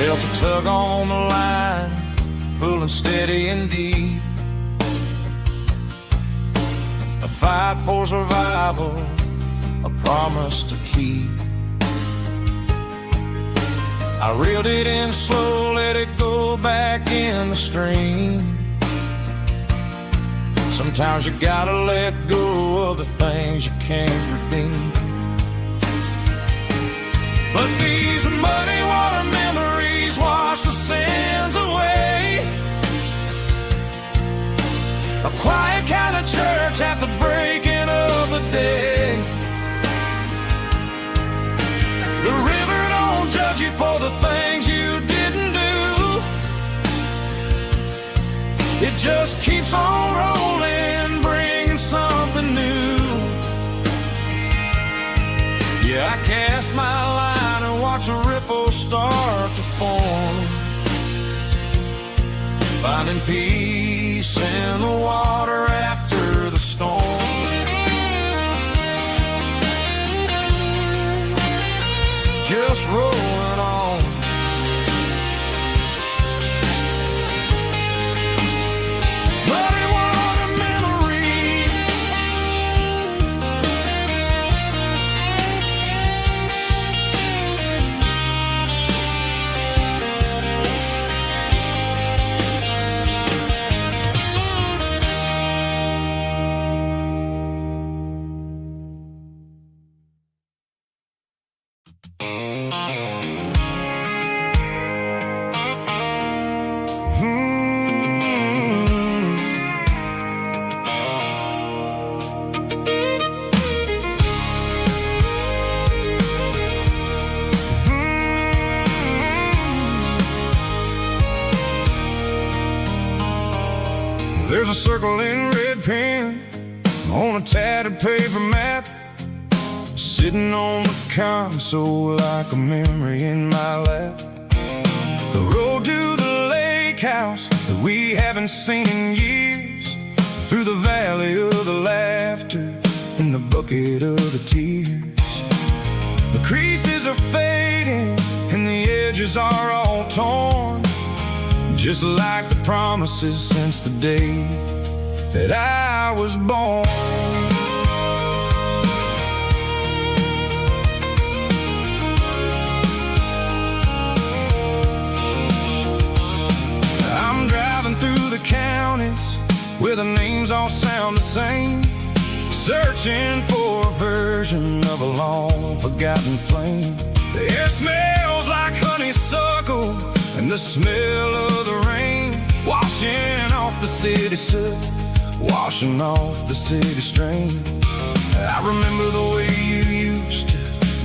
Felt a tug on the line, pulling steady and deep. A fight for survival, a promise to keep. I reeled it in slow, let it go back in the stream. Sometimes you gotta let go of the things you can't redeem. But these muddy water memories wash the sins away. A quiet kind of church at the breaking of the day. The river don't judge you for the things you didn't do. It just keeps on rolling, bringing something new. Yeah, I cast my line and watch a ripple start to form, finding peace in the water after the storm. Just rolling on. Muddy water memory. There's a circle in red pen on a tattered paper map, sitting on the console like a memory in my lap. The road to the lake house that we haven't seen in years, through the valley of the laughter and the bucket of the tears. The creases are fading and the edges are all torn, just like the promises since the day that I was born. I'm driving through the counties where the names all sound the same, searching for a version of a long forgotten flame. The air smells like honeysuckle and the smell of the rain, washing off the city soot, washing off the city strain. I remember the way you used to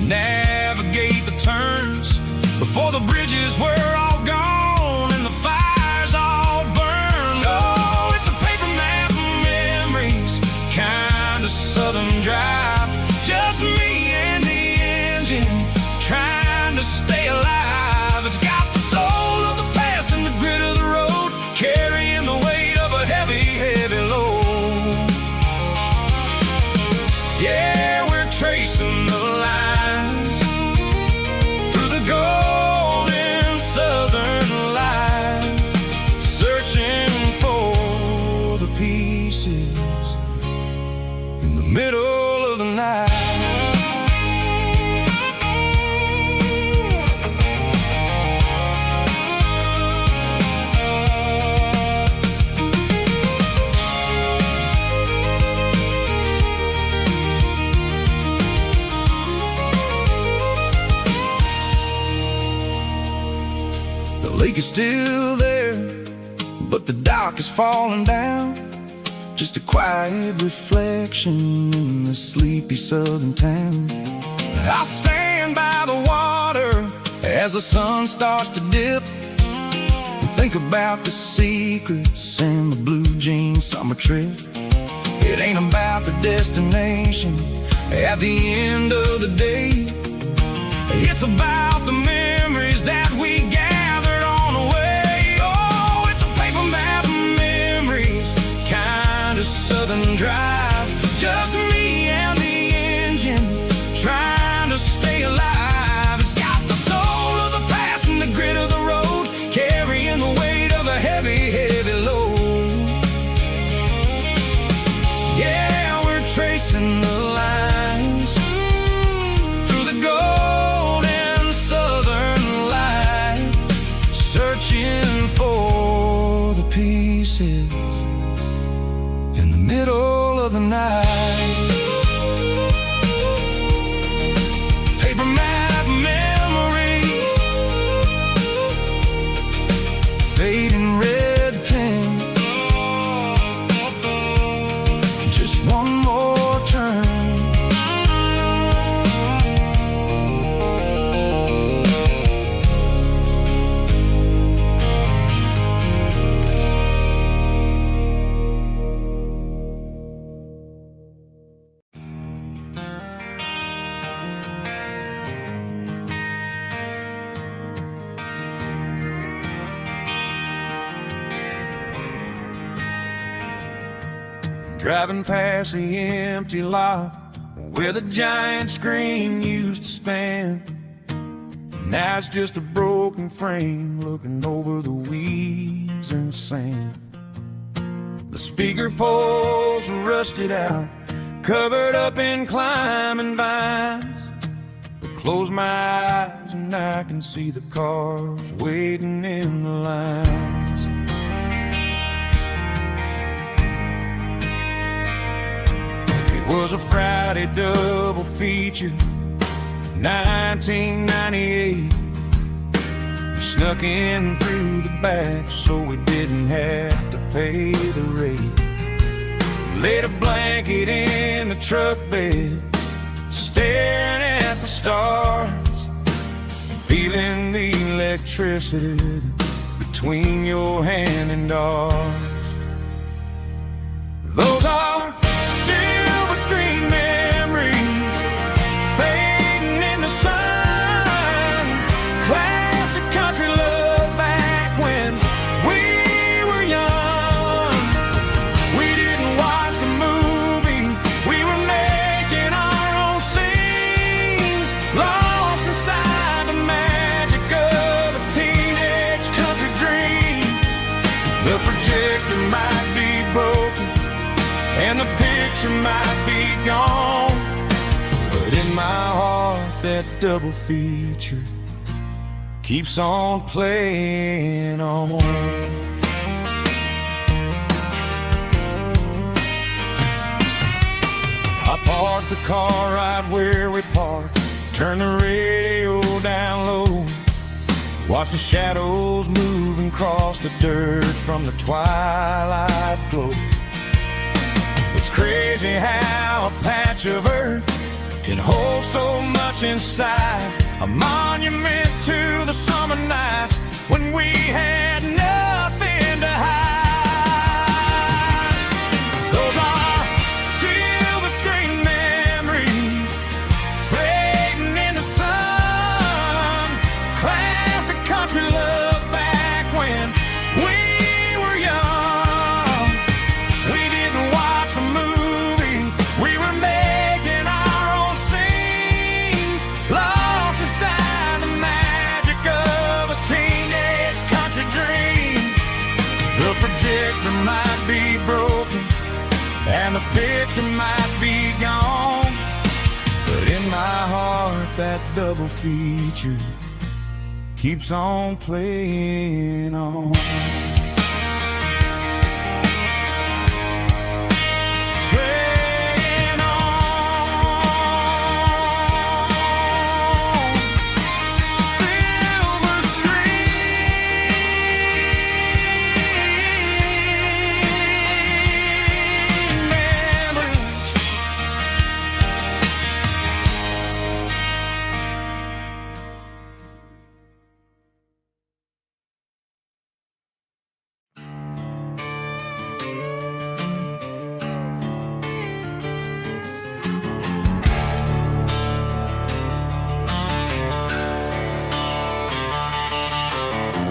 navigate the turns before the bridges were all gone and the fires all burned. Oh, it's a paper map of memories, kind of southern drive, just me and the engine trying to stay alive. It's got the soul of the past and the grit of the road, carrying the weight of a heavy, heavy load. Yeah, we're tracing the lines through the golden southern light, searching for the pieces in the middle of the night. The lake is still there, but the dock is falling down, just a quiet reflection in the sleepy southern town. I stand by the water as the sun starts to dip, and think about the secrets and the blue jean summer trip. It ain't about the destination at the end of the day, it's about the memories that we gathered on the way. Oh, it's a paper map of memories, kind of southern drive, just me and the engine trying to stay alive. It's got the soul of the past and the grit of the road, driving past the empty lot where the giant screen used to stand. Now it's just a broken frame looking over the weeds and sand. The speaker poles are rusted out, covered up in climbing vines. I close my eyes and I can see the cars waiting in the lines. It was a Friday double feature, 1998. We snuck in through the back so we didn't have to pay the rate. Laid a blanket in the truck bed, staring at the stars, feeling the electricity between your hand and ours. Those are silver screen memories fading in the sun. Classic country love back when we were young. We didn't watch the movie, we were making our own scenes, lost inside the magic of a teenage country dream. The projector might be broken and the picture might be gone, but in my heart that double feature keeps on playing on. I parked the car right where we parked, turned the radio down low, watched the shadows moving across the dirt from the twilight glow. It's crazy how a patch of earth can hold so much inside, a monument to the summer nights when we had nothing to hide. Those are silver screen memories fading in the sun. Classic country love back when we were young. We didn't watch the movie, we were making our own scenes, lost inside the magic of a teenage country dream. The projector might be broken and the picture might be gone, but in my heart that double feature keeps on playing on. Playing on. Silver screen memories.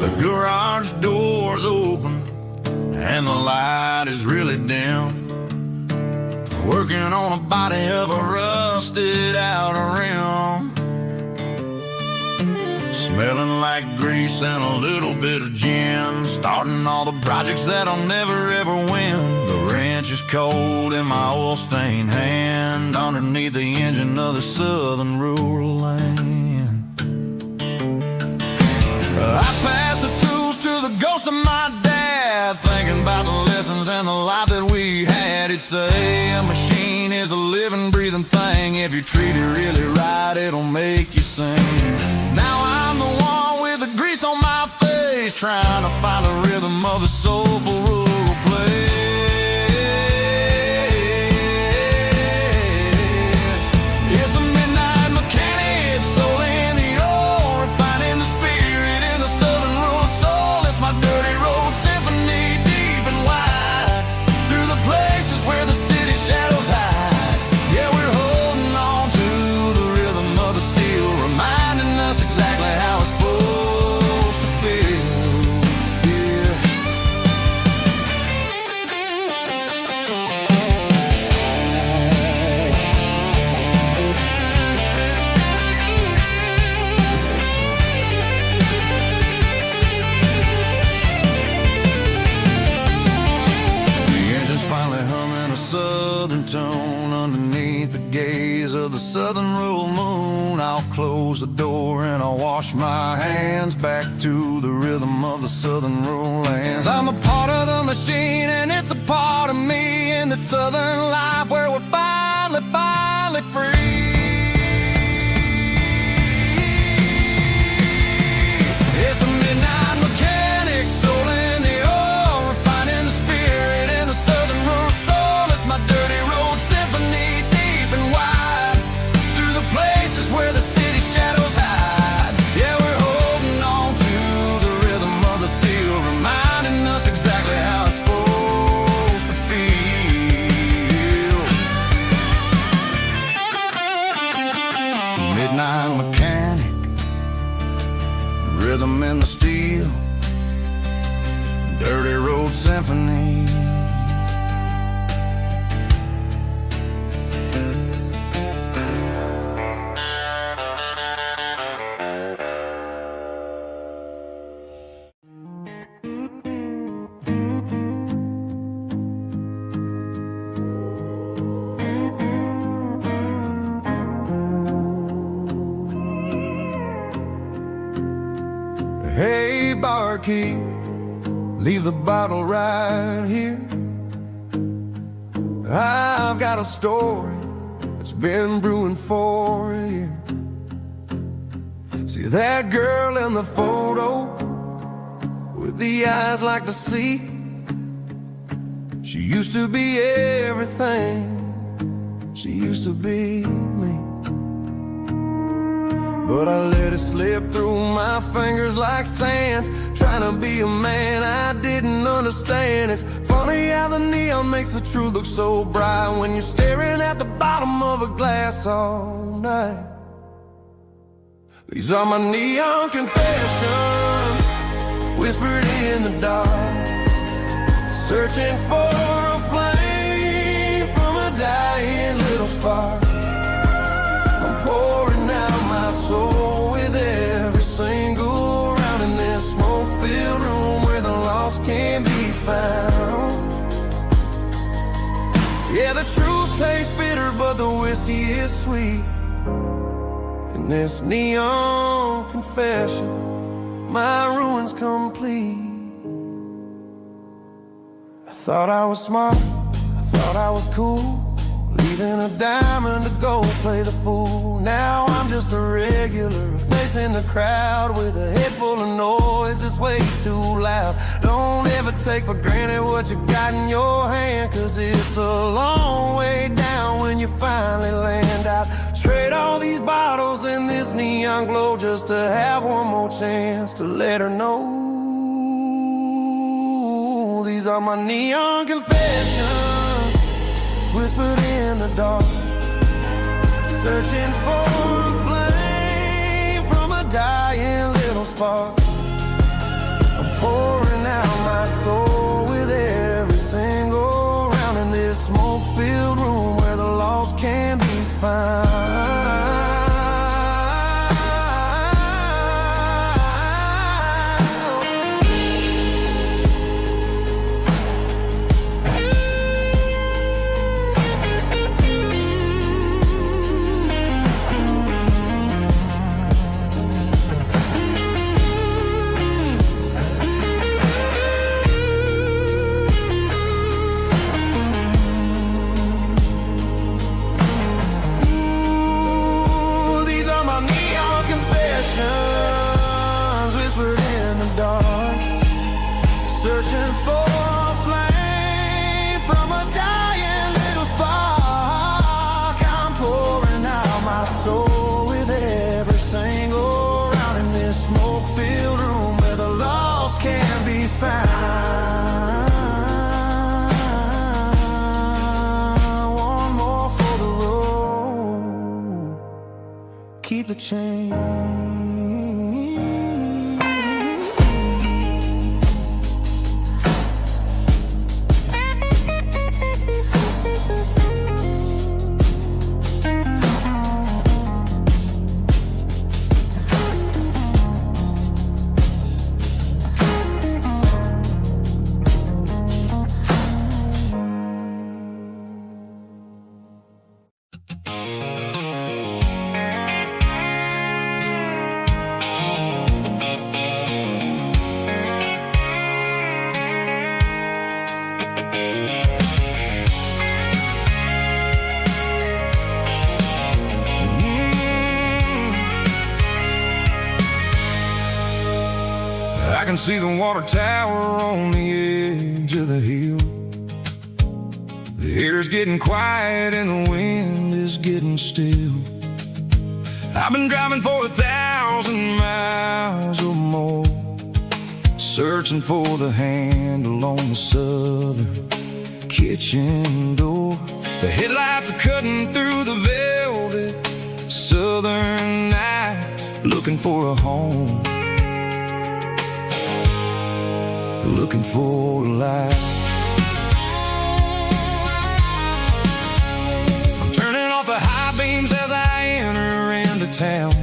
The garage door's open and the light is really dim. Working on a body of a rusted out rim, smelling like grease and a little bit of gin. Starting all the projects that I'll never ever win. The wrench is cold in my oil stained hand, underneath the engine of the southern rural land. I pass the tools to the ghost of my dad, thinking about the lessons and the life that we had. He'd say a machine is a living, breathing thing. If you treat it really right, it'll make you sing. Now I'm the one with the grease on my face, trying to find the rhythm of the soulful rural place. It's a midnight mechanic, soul in the ore, refining the spirit in the southern rural soul. It's my dirty road symphony, deep and wide, through the places where the city shadows hide. Yeah, we're holding on to the rhythm of the steel, reminding us exactly how it's supposed to feel. Yeah. close the door and I wash my hands back to the rhythm of the southern rural lands. I'm a part of the machine and it's a part of me in the southern life where we're finally free. It's a midnight mechanic, soul in the oil, refining the spirit in the southern rural soul. It's my dirty road symphony, deep and wide, through the places where the city shadows hide. Yeah, we're holding on to the rhythm of the steel, reminding us exactly how it's supposed to feel. Midnight mechanic, rhythm in the steel, dirty road symphony. Hey, barkeep, leave the bottle right here. I've got a story that's been brewing for a year. See that girl in the photo with the eyes like the sea? She used to be everything, she used to be me. But I let it slip through my fingers like sand, trying to be a man I didn't understand. It's funny how the neon makes the truth look so bright when you're staring at the bottom of a glass all night. These are my neon confessions, whispered in the dark, searching for a flame from a dying little spark. I'm pouring out my soul with every single round in this smoke-filled room where the lost can be found. Yeah, the truth tastes bitter, but the whiskey is sweet. In this neon confession, my ruin's complete. I thought I was smart, I thought I was cool, leaving a diamond to go play the fool. Now I'm just a regular, facing the crowd with a head full of noise that's way too loud. Don't ever take for granted what you got in your hand, cause it's a long way down when you finally land out. Trade all these bottles and this neon glow just to have one more chance to let her know. These are my neon confessions, whispered in the dark, searching for a flame from a dying little spark. I'm pouring out my soul with every single round in this smoke-filled room where the lost can be found. Whispered in the dark, searching for a flame from a dying little spark. I'm pouring out my soul with every single round in this smoke-filled room where the lost can be found. One more for the road, keep the change. can see the water tower on the edge of the hill. The air's getting quiet and the wind is getting still. I've been driving for 1,000 miles or more, searching for the handle on the southern kitchen door. The headlights are cutting through the velvet southern night, looking for a home, looking for a life. I'm turning off the high beams as I enter into town,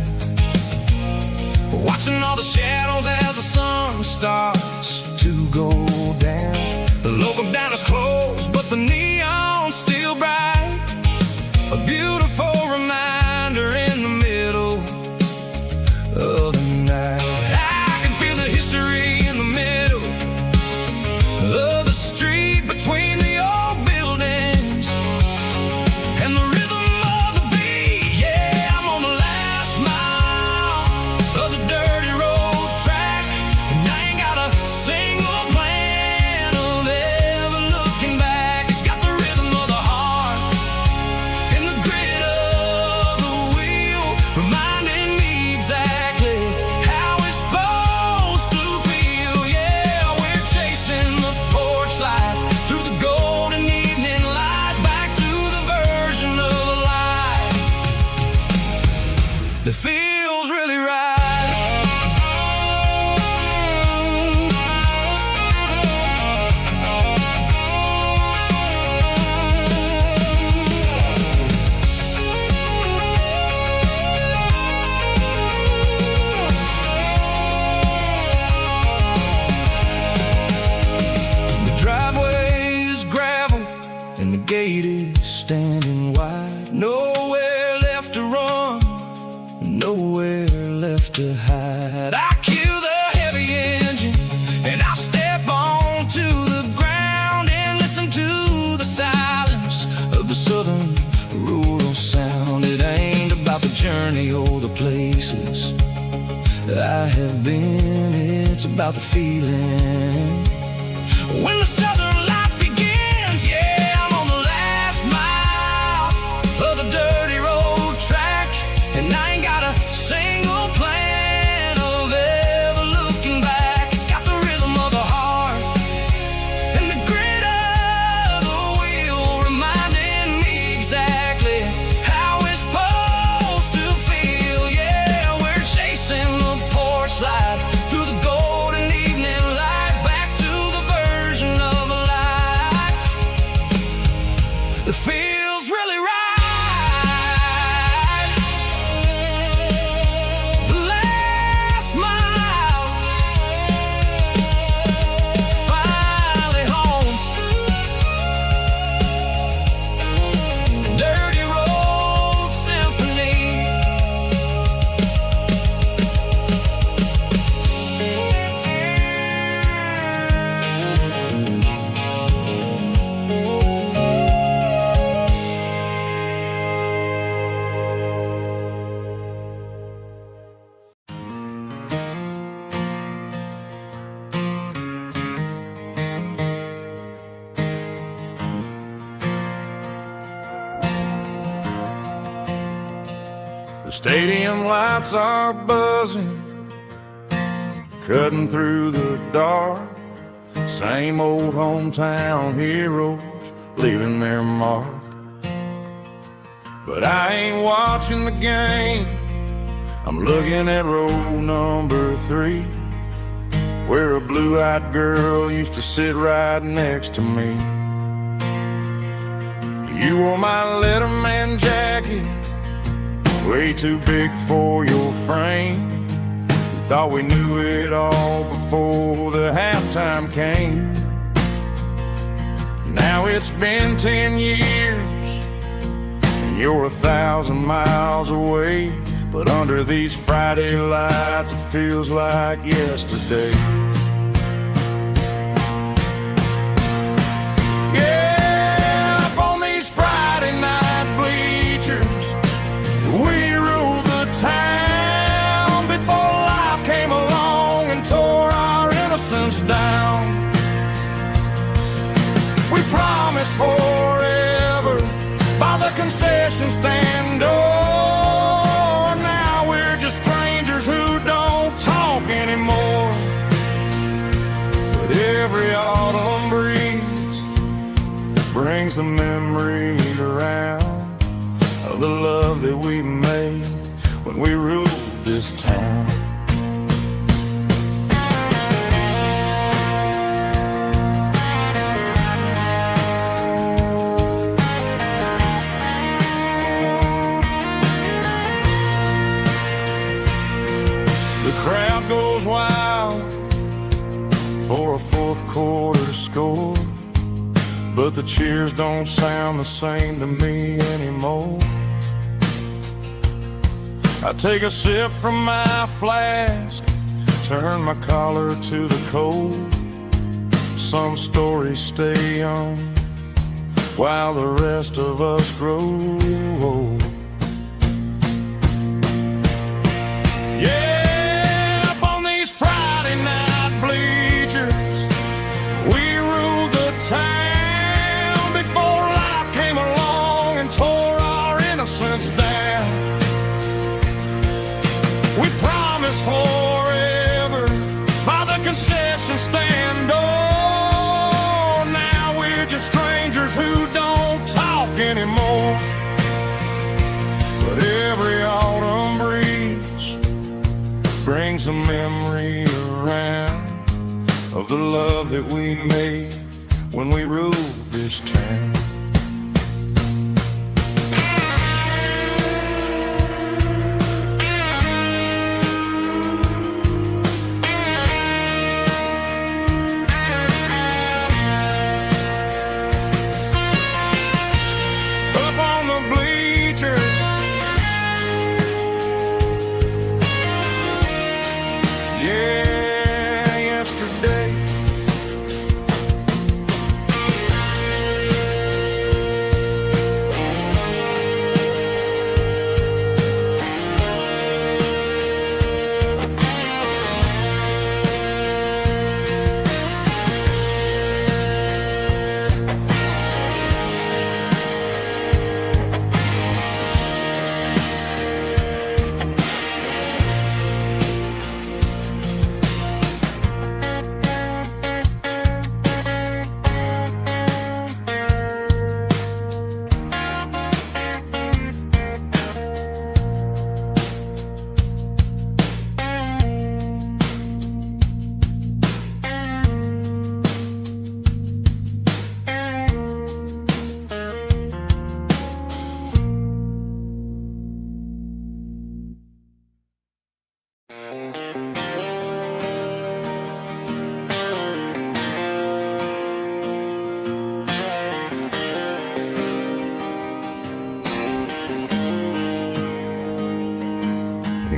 watching all the shadows as the sun starts to go down. The local diner's closed, but the neon's still bright, a beautiful reminder in the middle of the night. I can feel the history in the middle of the street between the old buildings and the rhythm of the beat. Yeah, I'm on the last mile of the dirty road track, and I ain't got a single plan of ever looking back. It's got the rhythm of the heart and the grit of the wheel, reminding me exactly how it's supposed to feel. Yeah, we're chasing the porch light through the golden evening light, back to the version of life that feels really right. The driveway is gravel and the gate is standing wide. Nowhere left to run, nowhere left to hide. I kill the heavy engine and I step onto the ground and listen to the silence of the southern rural sound. It ain't about the journey or the places I have been, it's about the feeling when the southern life begins. Yeah, I'm on the last mile of the dirty road track, and I ain't got a single plan of ever looking back. It's got the rhythm of the heart and the grit of the wheel, reminding me exactly how it's supposed to feel. Yeah, we're chasing the porch light through the golden evening light, back to the version of life that feels really right. The last mile, finally home. Dirty road symphony. The stadium lights are buzzing, cutting through the dark. Same old hometown heroes leaving their mark. But I ain't watching the game, I'm looking at row number 3, where a blue-eyed girl used to sit right next to me. You wore my Letterman jacket, way too big for your frame. We thought we knew it all before the halftime came. Now it's been 10 years and you're 1,000 miles away, but under these Friday lights it feels like yesterday. Yeah, up on these Friday night bleachers, we ruled the town before life came along and tore our concession stand door. Now we're just strangers who don't talk anymore. But every autumn breeze brings the memories around of the love that we made when we ruled this town. The crowd goes wild for a fourth quarter score, but the cheers don't sound the same to me anymore. I take a sip from my flask, turn my collar to the cold. Some stories stay young while the rest of us grow old. Yeah, up on these Friday night bleachers, we ruled the town before life came along and tore our innocence down. We promised forever by the concession stand door. Now we're just strangers who don't talk anymore. But every autumn breeze brings a memory around of the love that we made when we ruled this town.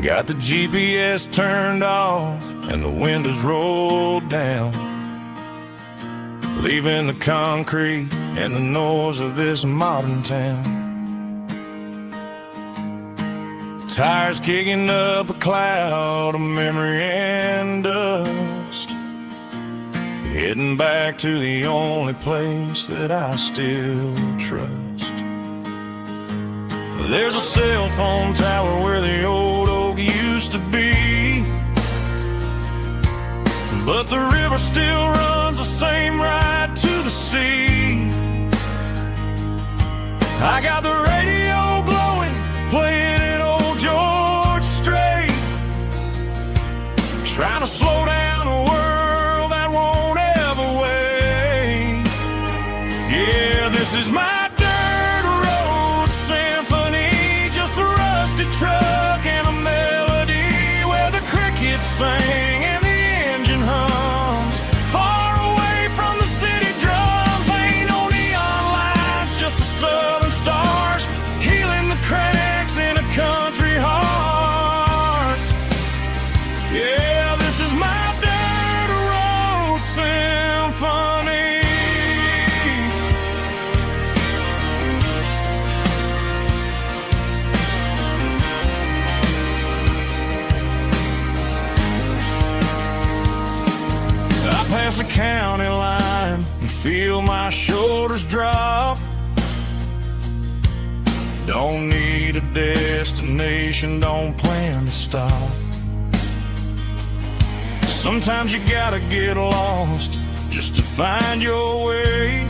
Got the GPS turned off and the windows rolled down, leaving the concrete and the noise of this modern town. Tires kicking up a cloud of memory and dust, heading back to the only place that I still trust. There's a cell phone tower where the old oak used to be, but the river still runs the same right to the sea. I got the radio glowing, playing an old George Strait, trying to slow down a world that won't ever wait. Yeah, this is my truck and a melody where the crickets sing and the engine hums, far away from the city drums. Ain't no neon lights, just the southern stars healing the cracks in a country heart. Yeah, this is my dirt road symphony. Past the county line and feel my shoulders drop. Don't need a destination, don't plan to stop. Sometimes you gotta get lost just to find your way,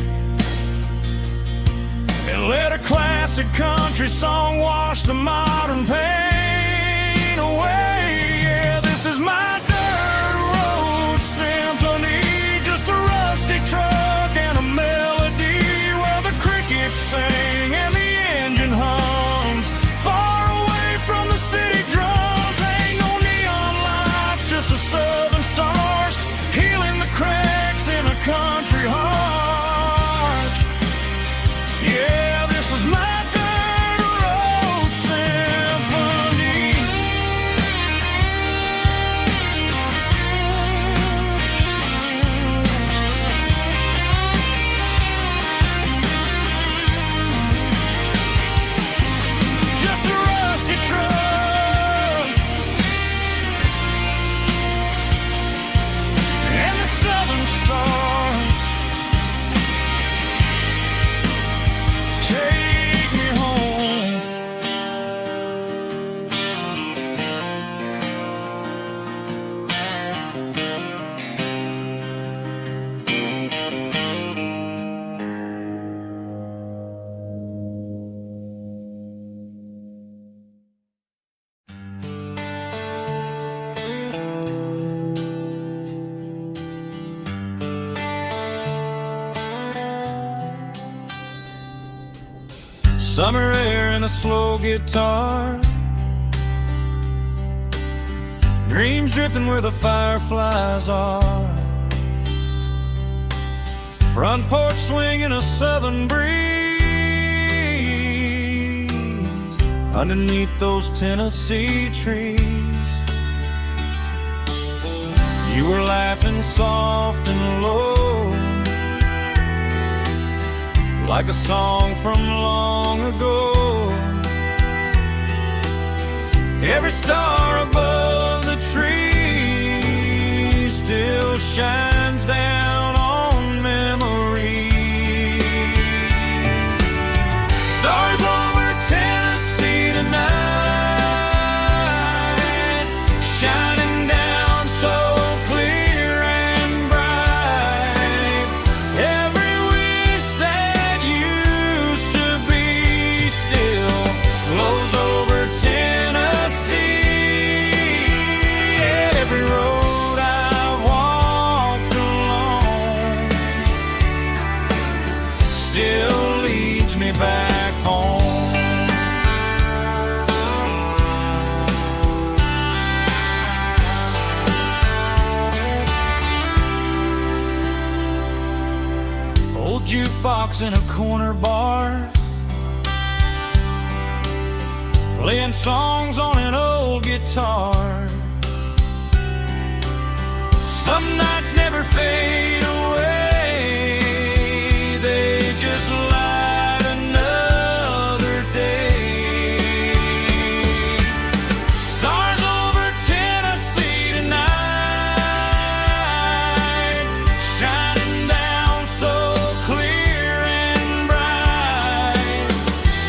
and let a classic country song wash the modern pain away. Yeah, this is my dirt road symphony, just a rusty truck and a melody where the crickets sing and the engine hums far away from the city drums. Ain't no neon lights, just the southern stars healing the cracks in a country heart. Yeah, this is my dirt road symphony. Just a rusty truck and the southern stars take me home. Summer air and a slow guitar, dreams drifting where the fireflies are, front porch swinging a southern breeze underneath those Tennessee trees. You were laughing soft and low, like a song from long ago. Every star above the tree still shines down on memories. Stars over Tennessee tonight, shining down so clear and bright. Every wish that used to be still flows over Tennessee. Every road I walked along still leads me back home. Old jukebox in a corner bar, playing songs on an old guitar. Some nights never fade away, they just light another day. Stars over Tennessee tonight, shining down so clear and bright.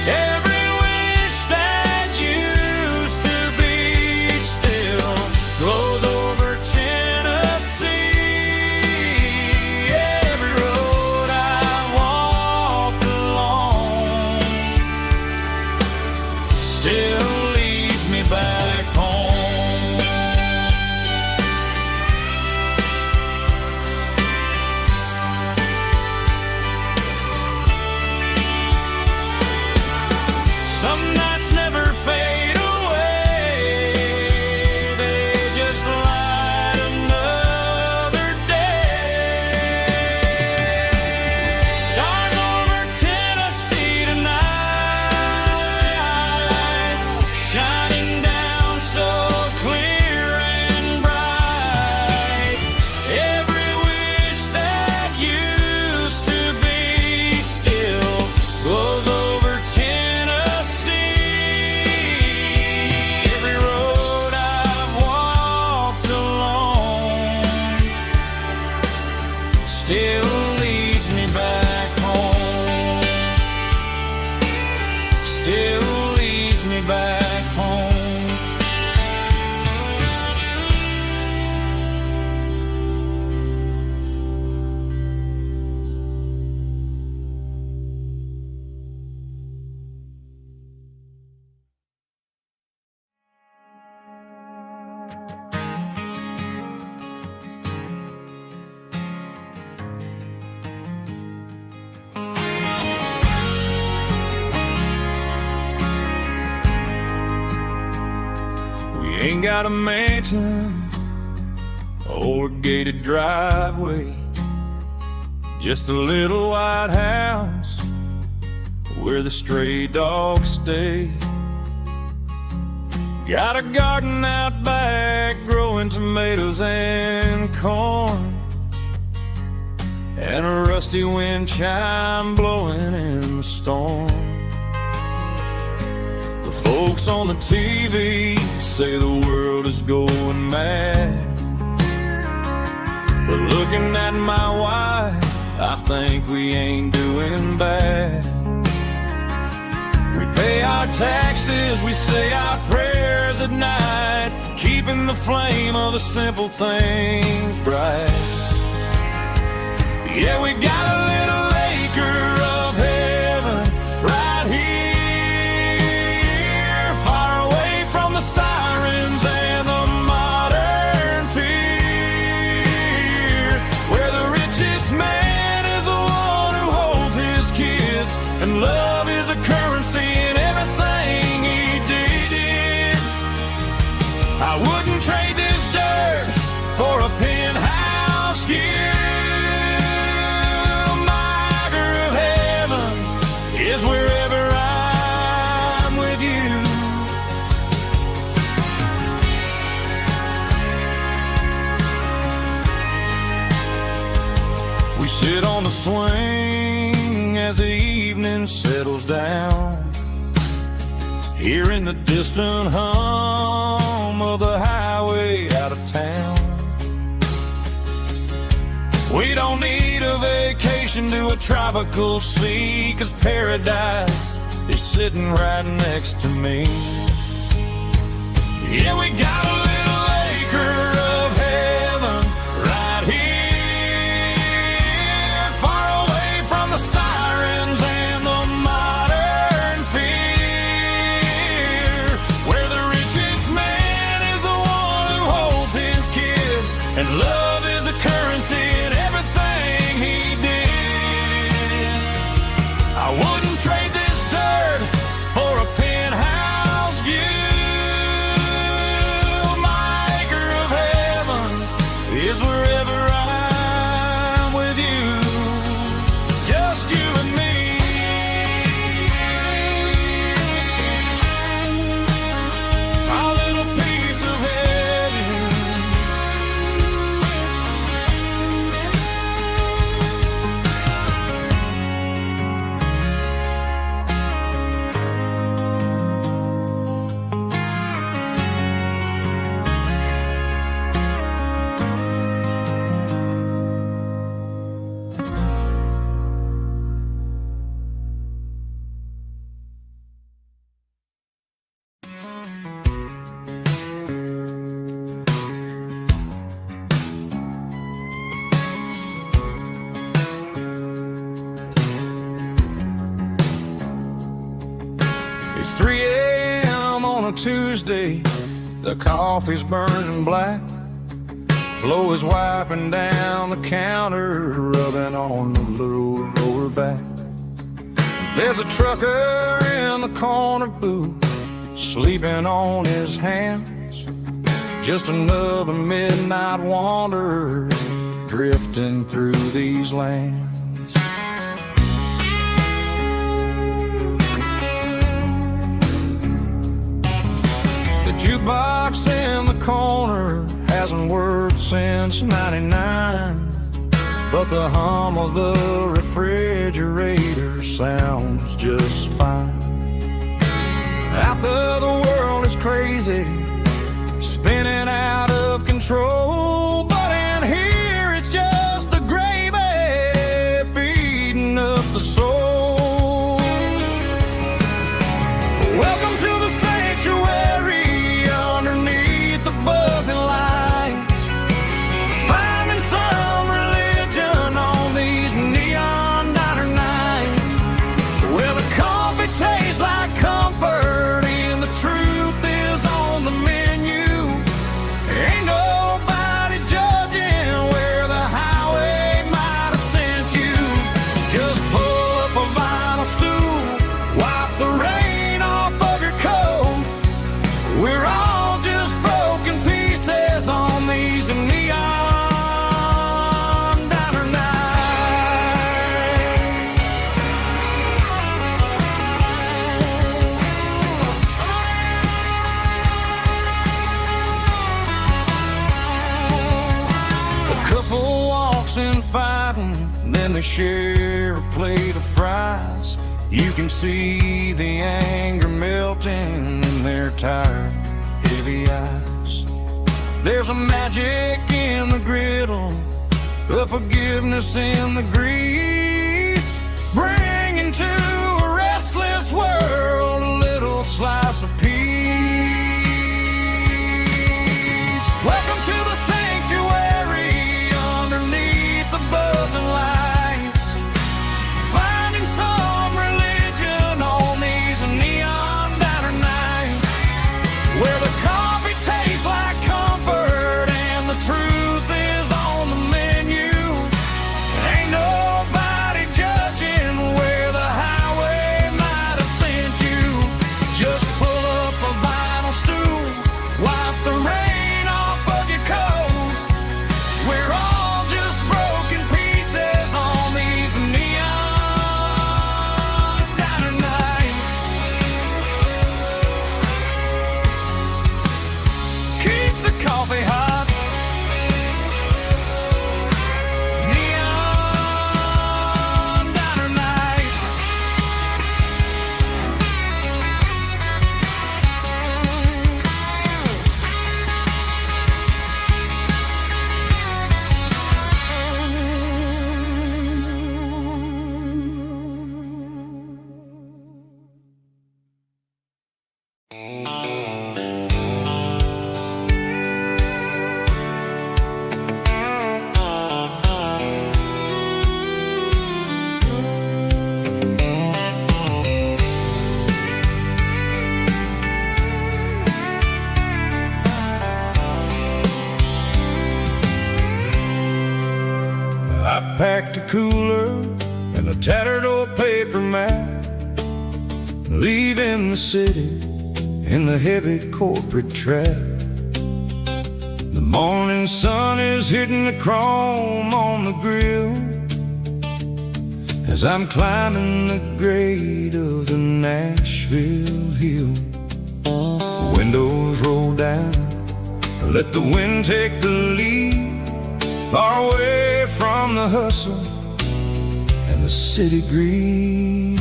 Every wish that used to be still glows over Tennessee. Every road I walked along still leads me back home. Some nights never fade away, they just light another day. Stars over Tennessee tonight, shining down so clear and bright. Every wish that used to be still glows over Tennessee. Every road I've walked along still leads me back home. Still Ain't got a mansion or a gated driveway, just a little white house where the stray dogs stay. Got a garden out back growing tomatoes and corn, and a rusty wind chime blowing in the storm. The folks on the TV say the world is going mad, but looking at my wife, I think we ain't doing bad. We pay our taxes, we say our prayers at night, keeping the flame of the simple things bright. Yeah, we got a little acre of heaven right here, far away from the sirens and the modern fear, where the richest man is the one who holds his kids, and love is a currency in everything he did. I wouldn't trade this dirt for a penthouse view. Is wherever I'm with you. We sit on the swing as the evening settles down, hearing the distant hum of the highway out of town. We don't need a vacation to a tropical sea, 'cause paradise is sitting right next to me. Yeah, we got a little acre of heaven right here, far away from the sirens and the modern fear, where the richest man is the one who holds his kids, and love is the currency in everything he did. I wouldn't trade this dirt for a penthouse view. My acre of heaven is wherever I'm with you, just you and me. Our little piece of heaven. It's 3 a.m. on a Tuesday, the coffee's burning black, Flo is wiping down the counter, rubbing on the lower back. There's a trucker in the corner booth, sleeping on his hands, just another midnight wanderer drifting through these lands. The jukebox in the corner hasn't worked since '99, but the hum of the refrigerator sounds just fine. Out there the world is crazy, spinning out of control, but in here it's just the gravy feeding up the soul. Welcome to the sanctuary underneath the buzzing lights, finding some religion on these neon diner nights, where the coffee tastes like comfort and the truth is on the menu, and then they share a plate of fries. You can see the anger melting in their tired, heavy eyes. There's a magic in the griddle, a forgiveness in the grease, bringing to a restless world a little slice of peace. Welcome to the sanctuary underneath the buzzing lights, finding some religion on these neon diner nights, where the coffee tastes like comfort and the truth is on the menu. Ain't nobody judging where the highway might have sent you. Just pull up a vinyl stool, wipe the rain off of your coat. We're all just broken pieces on these neon diner nights. Keep the coffee hot. Neon diner nights. I packed a cooler and a tattered old paper map, leaving the city in the heavy corporate trap. The morning sun is hitting the chrome on the grill as I'm climbing the grade of the Nashville hill. Windows roll down, let the wind take the lead, far away from the hustle and the city greed.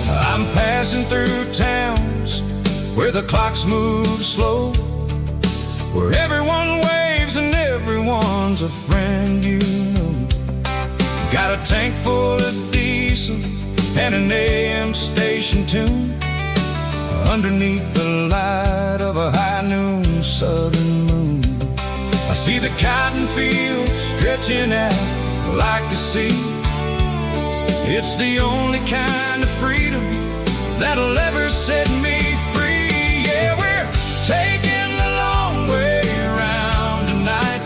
I'm passing through towns where the clocks move slow, where everyone waves and everyone's a friend you know. Got a tank full of diesel and an AM station tune underneath the light of a high noon southern moon. I see the cotton fields stretching out like a sea. It's the only kind of freedom that'll ever set me free. Yeah, we're taking the long way around tonight,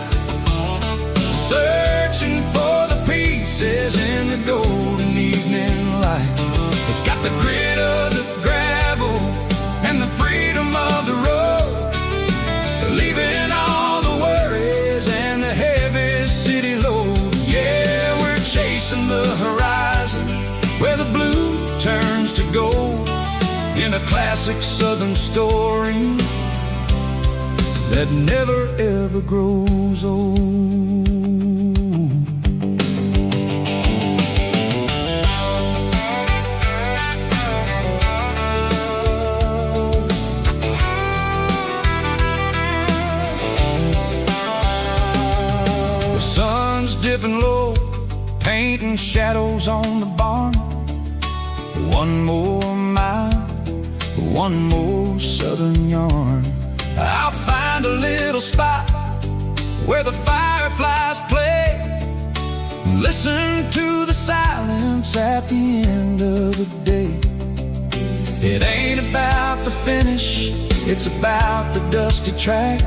searching for the pieces in the golden evening light. It's got the grit of the gravel and the freedom of the road, leaving all the worries and the heavy city load. Yeah, we're chasing the horizon where the blue turns to gold, in a classic southern story that never ever grows old. The sun's dipping low, painting shadows on the barn. One more mile, one more southern yarn. I'll find a little spot where the fireflies play, listen to the silence at the end of the day. It ain't about the finish, it's about the dusty track,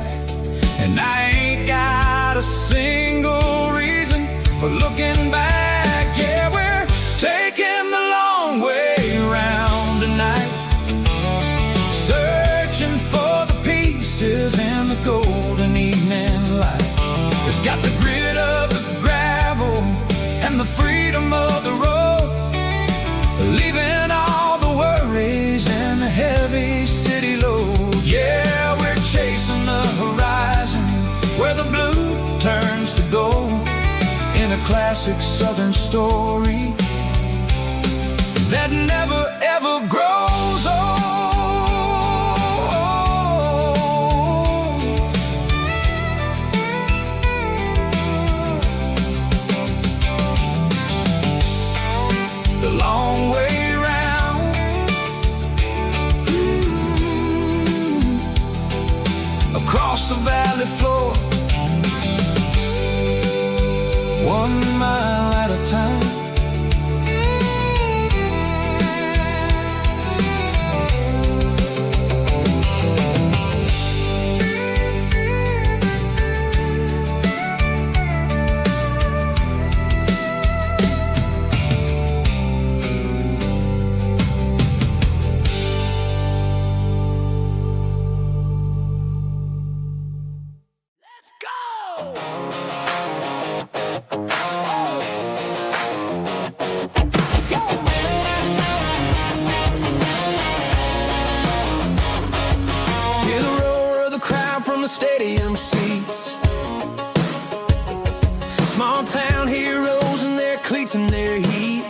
and I ain't got a single reason for looking back. Yeah, we're taking the long way around tonight, searching for the pieces in the golden evening light. It's got the grit of the gravel and the freedom of the road, leaving all the worries heavy city load. Yeah, we're chasing the horizon classic Southern story that never ever grows old. The long way round, across the valley floor, 1 mile at a time. Stadium seats, small town heroes in their cleats and their heat.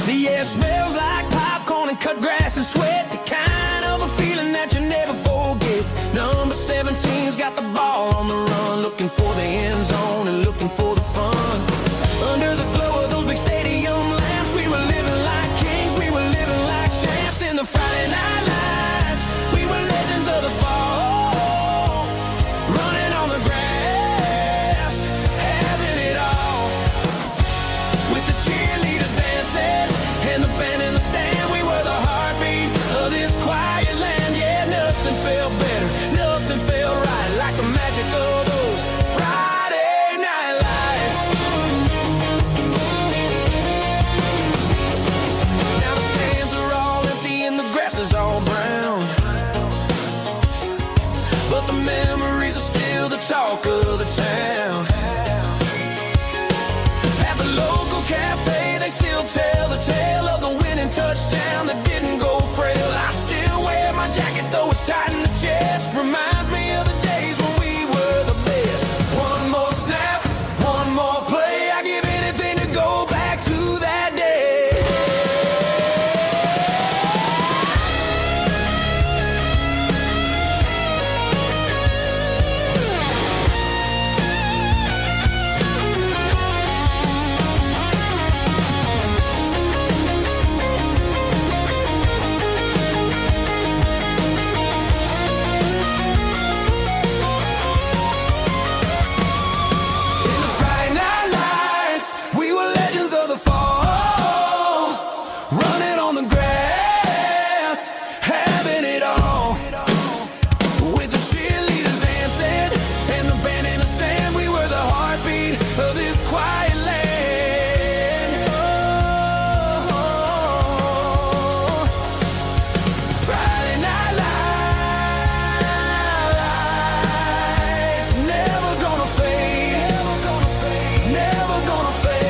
The air smells like popcorn and cut grass and sweat, the kind of a feeling that you never forget. Number 17's got the ball on the run, looking for the end zone and looking for the fun. Under the glow of those big stadium lamps, we were living like kings, we were living like champs in the Friday night lights. We were legends of the fall, running on the grass, having it all. With the cheerleaders dancing and the band in the stand, we were the heartbeat of this quiet land. Yeah, nothing felt better, nothing felt right like the magic of those Friday night lights. Now the stands are all empty and the grass is all brown, but the memories are still the talk of the town. At the local cafe, they still tell the tale of the winning touchdown that didn't go frail. I still wear my jacket, though it's tight in the chest. Reminds me of the days when we were the best. One more snap, one more play, I give anything to go back to that day. In the Friday night lights, we were legends of the fall, running on the grass, having it all. With the cheerleaders dancing and the band in the stand, we were the heartbeat of this quiet land. Oh, Friday night lights, never gonna fade, never gonna fade.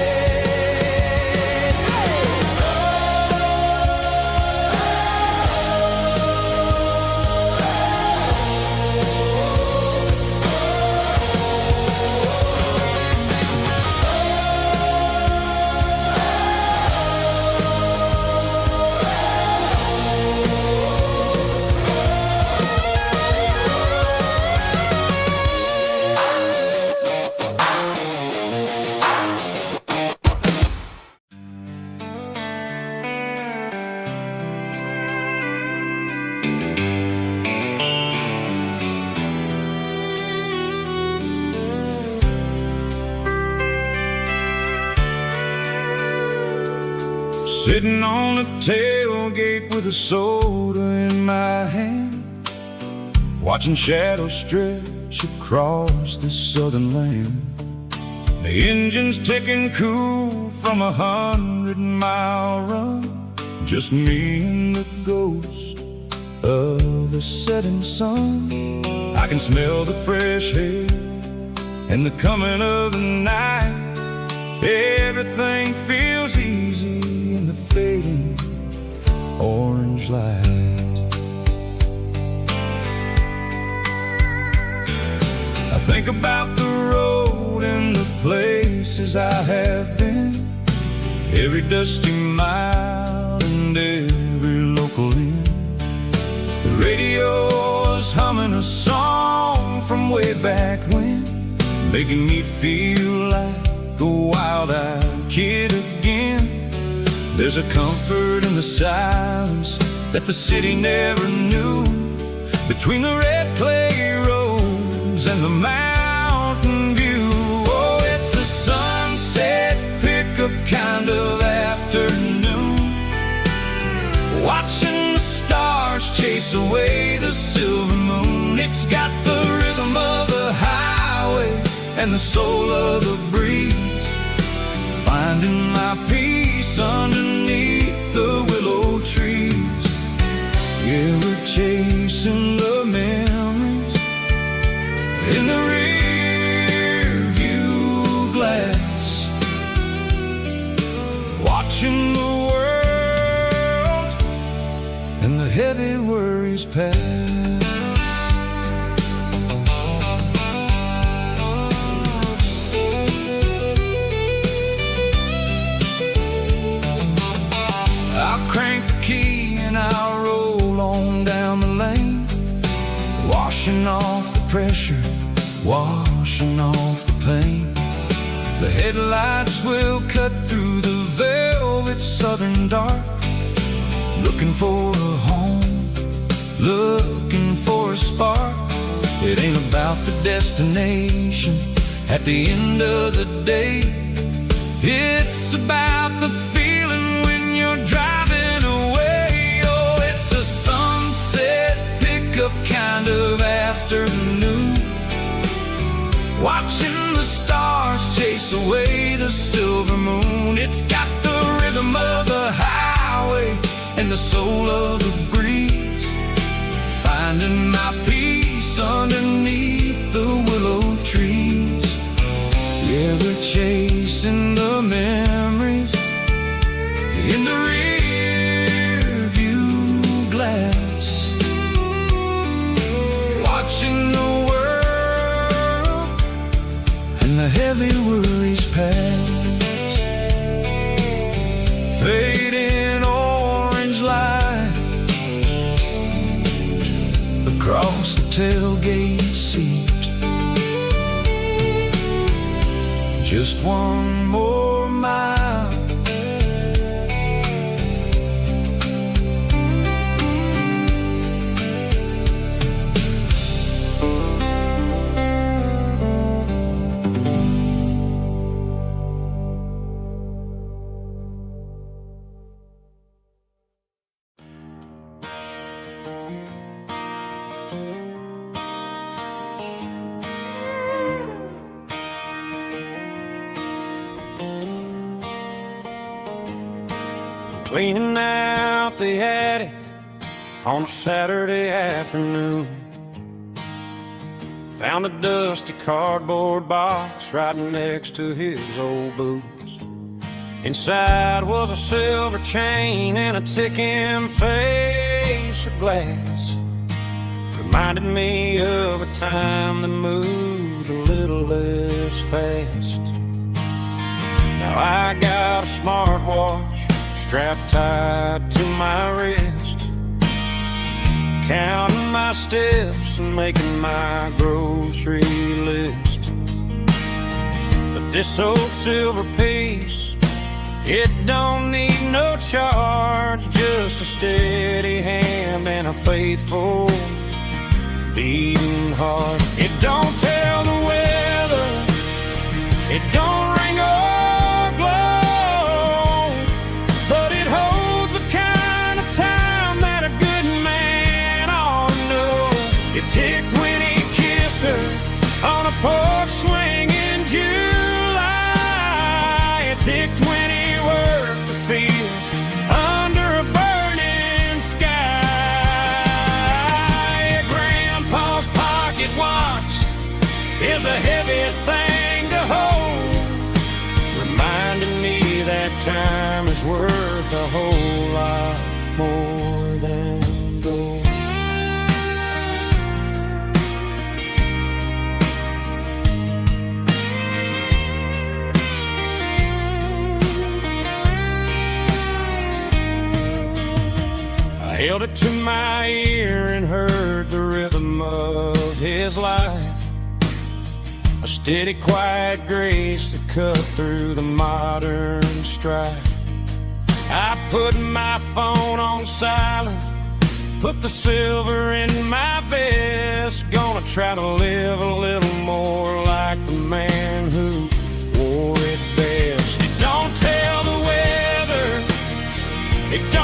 Sitting on the tailgate with a soda in my hand, watching shadows stretch across this southern land. The engine's ticking cool from 100-mile run, just me and the ghost of the setting sun. I can smell the fresh air and the coming of the night. Everything feels easy in the fading orange light. I think about the road and the places I have been, every dusty mile and every local inn. The radio is humming a song from way back when, making me feel like a wild-eyed kid again. There's a comfort in the silence that the city never knew, between the red clay roads and the mountain view. Oh, it's a sunset pickup kind of afternoon, watching the stars chase away the silver moon. It's got the rhythm of the highway and the soul of the breeze, finding my peace underneath the willow trees. Yeah, we're chasing the memories in the rear view glass, watching the world and the heavy worries pass. I'll crank the key and I'll roll on down the lane, washing off the pressure, washing off the pain. The headlights will cut through the velvet southern dark, looking for a home, looking for a spark. It ain't about the destination at the end of the day, it's about the feeling when you're driving away. Oh, it's a sunset pickup kind of afternoon, watching the stars chase away the silver moon. It's got the rhythm of the highway and the soul of the breeze, finding my peace underneath the willow trees. Yeah, we're chasing the memories in the rear view glass, watching the world and the heavy worries pass. Fading orange light across the tailgate seat, just one more mile. Cleaning out the attic on a Saturday afternoon, found a dusty cardboard box right next to his old boots. Inside was a silver chain and a ticking face of glass, reminded me of a time that moved a little less fast. Now I got a smartwatch strapped tight to my wrist, counting my steps and making my grocery list. But this old silver piece, it don't need no charge, just a steady hand and a faithful beating heart. It don't tell the weather, it don't ring or glow, but it holds the kind of time that a good man ought to know. It ticked when he kissed her on a porch swing in July. It ticked when he worked the fields under a burning sky. Grandpa's pocket watch held it to my ear and heard the rhythm of his life. A steady, quiet grace to cut through the modern strife. I put my phone on silent, put the silver in my vest. Gonna try to live a little more like the man who wore it best. It don't tell the weather, it don't